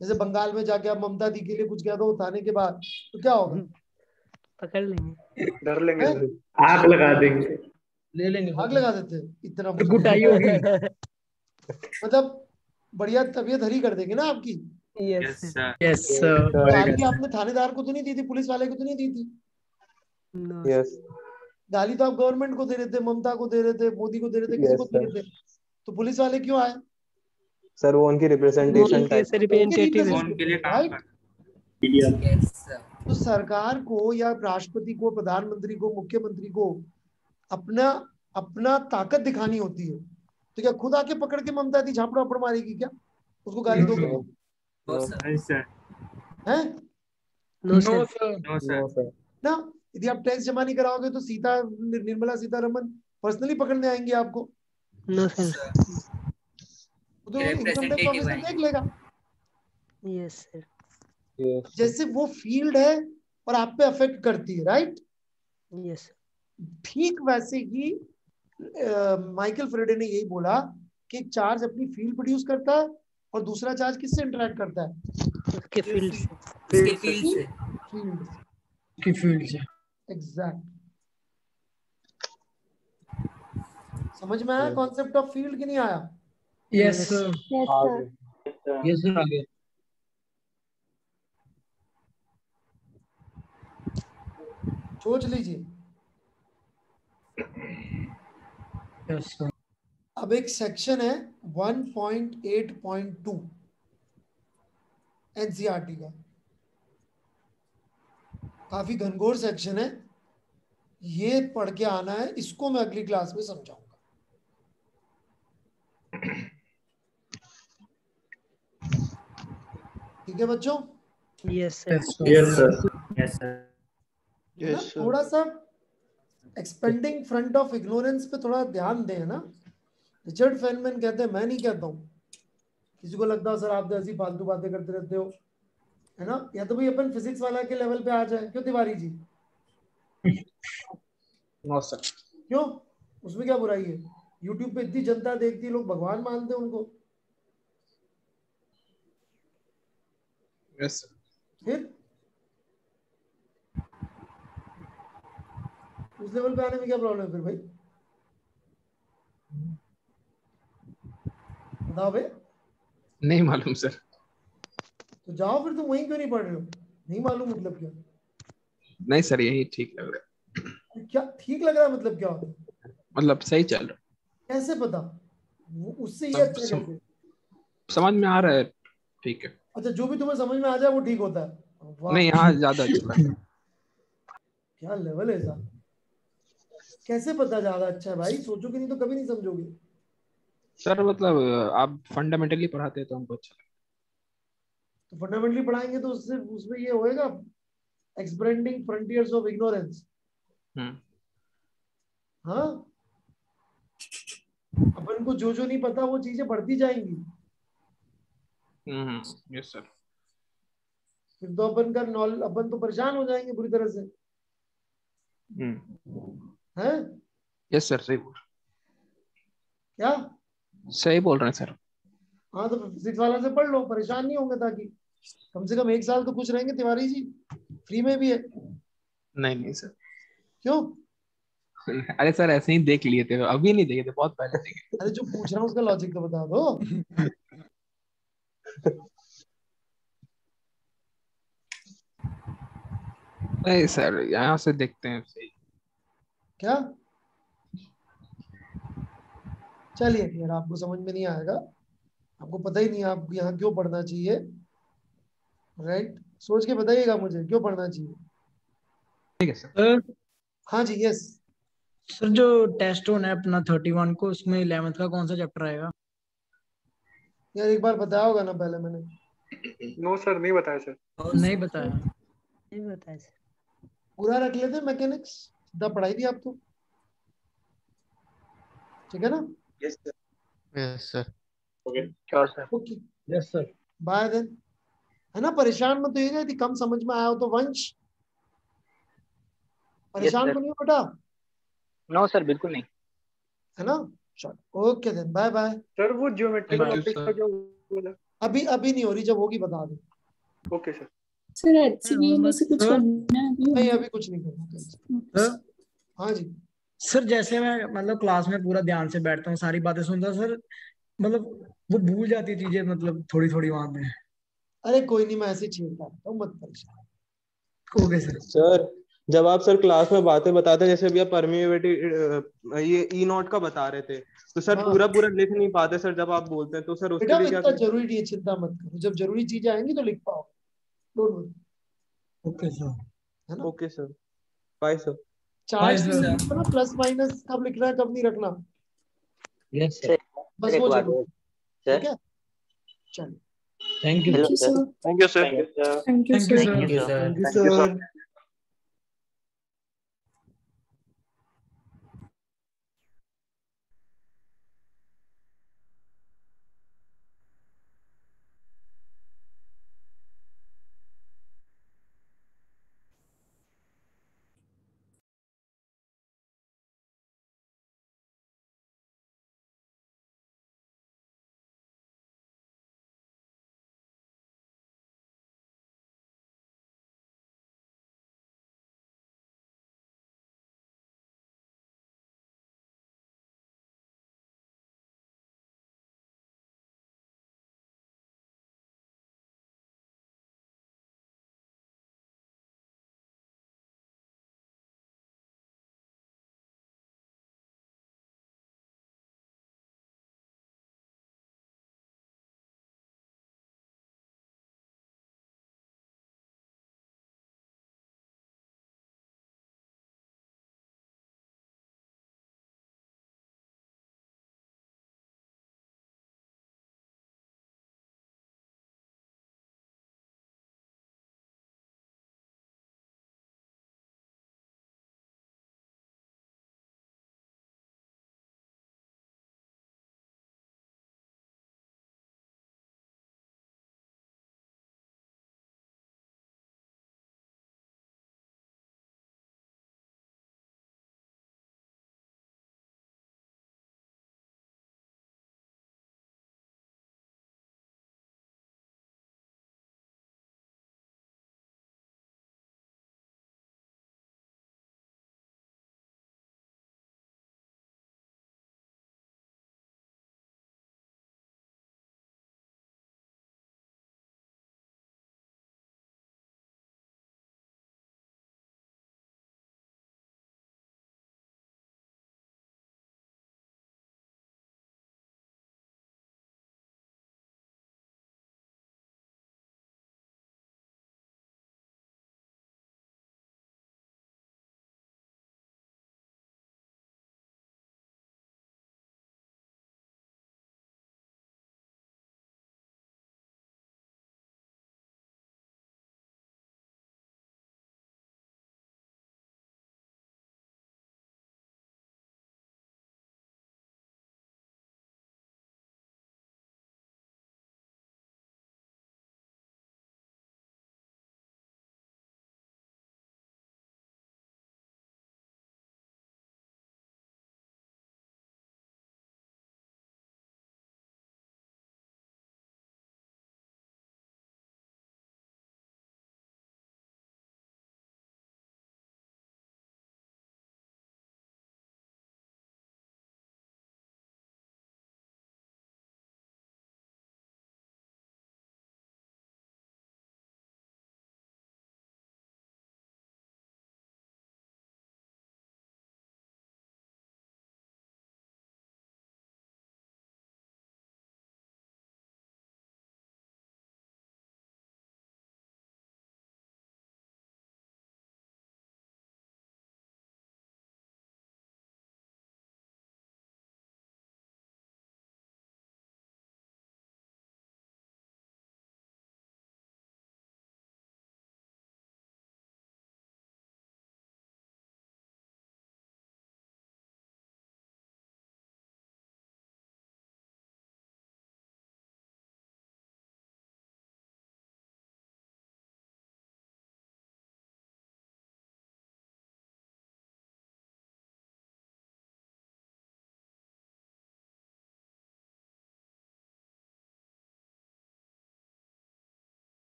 Speaker 3: जैसे बंगाल में जाके आप ममता दी के लिए कुछ कह दो थाने के बाद, तो क्या होगा?
Speaker 15: पकड़ लेंगे,
Speaker 5: डर लेंगे,
Speaker 12: आग लगा देंगे,
Speaker 3: ले लेंगे। आग लगा देते हैं इतना
Speaker 2: गुटाई होगी।
Speaker 3: मतलब बढ़िया तबीयत हरी कर देंगे ना आपकी।
Speaker 11: Yes sir.
Speaker 2: Yes sir.
Speaker 3: गाली आपने थानेदार को तो नहीं दी थी, पुलिस वाले को तो नहीं दी थी?
Speaker 14: यस।
Speaker 3: गाली तो आप गवर्नमेंट को दे रहे थे, ममता को दे रहे थे, मोदी को दे रहे थे, किसी को दे रहे थे। तो पुलिस वाले क्यों आए?
Speaker 14: सर वो उनकी रिप्रेजेंटेशन
Speaker 15: रिप्रेजेंटेटिव
Speaker 11: उनके लिए काम
Speaker 3: राइट?
Speaker 11: करते। Yes sir.
Speaker 3: तो सरकार को या राष्ट्रपति को, प्रधानमंत्री को, मुख्यमंत्री को अपना अपना ताकत दिखानी होती है। तो क्या खुद आके पकड़ के ममता दी झापड़ वापड़ मारेगी क्या? उसको गाली दोगे? हैं?
Speaker 15: No sir.
Speaker 11: No sir.
Speaker 3: ना, यदि आप टैक्स जमा नहीं कराओगे तो निर्मला सीतारमण पर्सनली पकड़ने आएंगे आपको।
Speaker 15: No sir.
Speaker 3: तो इनकम टैक्स ऑफिसर देख लेगा।
Speaker 15: Yes sir.
Speaker 3: जैसे वो फील्ड है और आप पे अफेक्ट करती है, राइट?
Speaker 15: यस।
Speaker 3: ठीक वैसे ही माइकल फेराडे ने यही बोला कि एक चार्ज अपनी फील्ड प्रोड्यूस करता है और दूसरा चार्ज किससे इंटरेक्ट करता है?
Speaker 15: उसके फील्ड से।
Speaker 2: फील्ड से।
Speaker 3: एग्जैक्ट। समझ में आया कॉन्सेप्ट ऑफ फील्ड कि नहीं आया?
Speaker 2: Yes sir.
Speaker 6: यस सर, आ गया।
Speaker 3: सोच लीजिए।
Speaker 2: Yes sir.
Speaker 3: अब एक सेक्शन है 1.8.2 एनसीईआरटी का, काफी घनघोर सेक्शन है, ये पढ़ के आना है, इसको मैं अगली क्लास में समझाऊंगा। ठीक है बच्चों?
Speaker 15: Yes sir.
Speaker 11: Yes sir. Yes sir.
Speaker 3: थोड़ा सा एक्सपेंडिंग फ्रंट ऑफ इग्नोरेंस पे थोड़ा ध्यान दें ना। रिचर्ड फेनमैन कहते हैं, मैं नहीं कहता हूँ, किसी को लगता है सर आप तो ऐसी फालतू बातें करते रहते हो, है ना, या तो भाई अपन फिजिक्स वाला के लेवल पे आ जाए। क्यों तिवारी जी?
Speaker 17: No sir.
Speaker 3: क्यों? उसमें क्या बुराई है? यूट्यूब पे इतनी जनता देखती है, लोग भगवान मानते हैं उनको।
Speaker 17: Yes sir.
Speaker 3: फिर उस लेवल पे आने में क्या प्रॉब्लम है फिर भाई? बताओ भाई।
Speaker 17: नहीं मालूम सर।
Speaker 3: तो जाओ फिर, तुम वहीं क्यों नहीं पढ़ रहे हो? नहीं मालूम मतलब क्या?
Speaker 17: नहीं सर, यही ठीक लग रहा है।
Speaker 3: क्या ठीक लग रहा है मतलब क्या होता है?
Speaker 17: मतलब सही चल रहा है।
Speaker 3: कैसे पता? उससे ये अच्छा कैसे?
Speaker 17: समझ में आ रहा है, ठीक है।
Speaker 3: अच्छा, जो भी तुम्हें समझ में आ जाए वो ठीक होता है? वाह,
Speaker 17: नहीं, यहाँ ज्यादा अच्छा लग रहा है।
Speaker 3: क्या लेवल है साहब। कैसे पता ज्यादा अच्छा है भाई? सोचोगे नहीं तो कभी नहीं समझोगे।
Speaker 17: सर मतलब आप फंडामेंटली पढ़ाते हैं तो हमको अच्छा लगता
Speaker 3: तो फंडामेंटली पढ़ाएंगे तो उससे उसमें ये होएगा, एक्सपेंडिंग फ्रंटियर्स ऑफ इग्नोरेंस।
Speaker 17: है।
Speaker 3: हाँ, अपन को जो जो नहीं पता वो चीजें बढ़ती जाएंगी।
Speaker 17: Yes sir.
Speaker 3: फिर तो अपन तो परेशान हो जाएंगे बुरी तरह से। हैं?
Speaker 17: यस सर, सही बोल
Speaker 3: क्या?
Speaker 17: सही बोल रहे हैं सर।
Speaker 3: हाँ, तो फिजिक्स वाला से पढ़ लो, परेशान नहीं होंगे, ताकि कम से कम 1 साल तो कुछ रहेंगे। तिवारी जी फ्री में भी है।
Speaker 17: नहीं सर।
Speaker 3: क्यों?
Speaker 17: अरे सर ऐसे ही देख लिए थे, अभी नहीं देखे थे, बहुत पहले देखे।
Speaker 3: अरे जो पूछ रहा हूँ उसका लॉजिक तो बता दो।
Speaker 17: नहीं सर, यहाँ से देखते हैं सही।
Speaker 3: क्या? चलिए फिर, आपको समझ में नहीं आएगा, आपको पता ही नहीं आप यहाँ क्यों पढ़ना चाहिए, राइट? सोच के बताइएगा मुझे क्यों पढ़ना चाहिए।
Speaker 17: ठीक है सर।
Speaker 3: हाँ जी, यस
Speaker 2: सर। जो टेस्ट होना है अपना 31 को, उसमें 11th का कौन सा चैप्टर आएगा?
Speaker 3: यार एक बार बताया होगा ना पहले मैंने।
Speaker 5: नो सर, नहीं बताया सर।
Speaker 2: नहीं बताया।
Speaker 15: नहीं बताया सर।
Speaker 3: पूरा रख लेते मैकेनिक्स, सीधा पढ़ाई दी आपको, ठीक है ना?
Speaker 13: Yes sir. Yes sir.
Speaker 5: Okay, sure sir.
Speaker 3: Okay,
Speaker 6: yes sir.
Speaker 3: Bye then. है ना? परेशान मत होइएगा यदि कम समझ में आया हो तो। वंश परेशान तो नहीं हो बेटा?
Speaker 11: नो सर, बिल्कुल नहीं।
Speaker 3: है ना? चलो okay then, bye bye.
Speaker 5: Sir वो ज्योमेट्रिकल ऑप्टिक्स का क्या बोला?
Speaker 3: अभी नहीं हो रही, जब होगी बता दो।
Speaker 5: Okay sir.
Speaker 9: सर HCV में से कुछ करना है अभी?
Speaker 3: नहीं, अभी कुछ नहीं करना। हाँ जी
Speaker 2: सर। जैसे मैं मतलब क्लास में पूरा ध्यान से बैठता हूँ, सारी बातें सुनता हूँ सर, मतलब वो भूल जाती चीजें, मतलब थोड़ी थोड़ी वहां पे।
Speaker 3: अरे कोई नहीं, मैं ऐसे छेड़ता हूँ, मत परेशान।
Speaker 2: Okay sir.
Speaker 14: सर जब आप सर क्लास में बातें बताते हैं, जैसे अभी आप परमिएबिलिटी ये ई नॉट का बता रहे थे, तो सर
Speaker 3: हाँ।
Speaker 14: पूरा लिख नहीं पाते सर जब आप बोलते हैं, तो सर उसके
Speaker 3: बेटा
Speaker 14: लिए क्या
Speaker 3: इतना जरूरी नहीं है, चिंता मत करो, जब जरूरी चीजें आएंगी तो लिख पाओ। Don't worry.
Speaker 2: Okay sir.
Speaker 3: है ना?
Speaker 14: Okay sir, bye sir.
Speaker 3: Charge ना प्लस माइनस कब लिखना है कब नहीं रखना,
Speaker 6: यस सर।
Speaker 3: बस वो जरूरी, ठीक है? चलो,
Speaker 6: thank you
Speaker 5: thank you sir.
Speaker 9: Thank you sir.
Speaker 2: Thank you sir.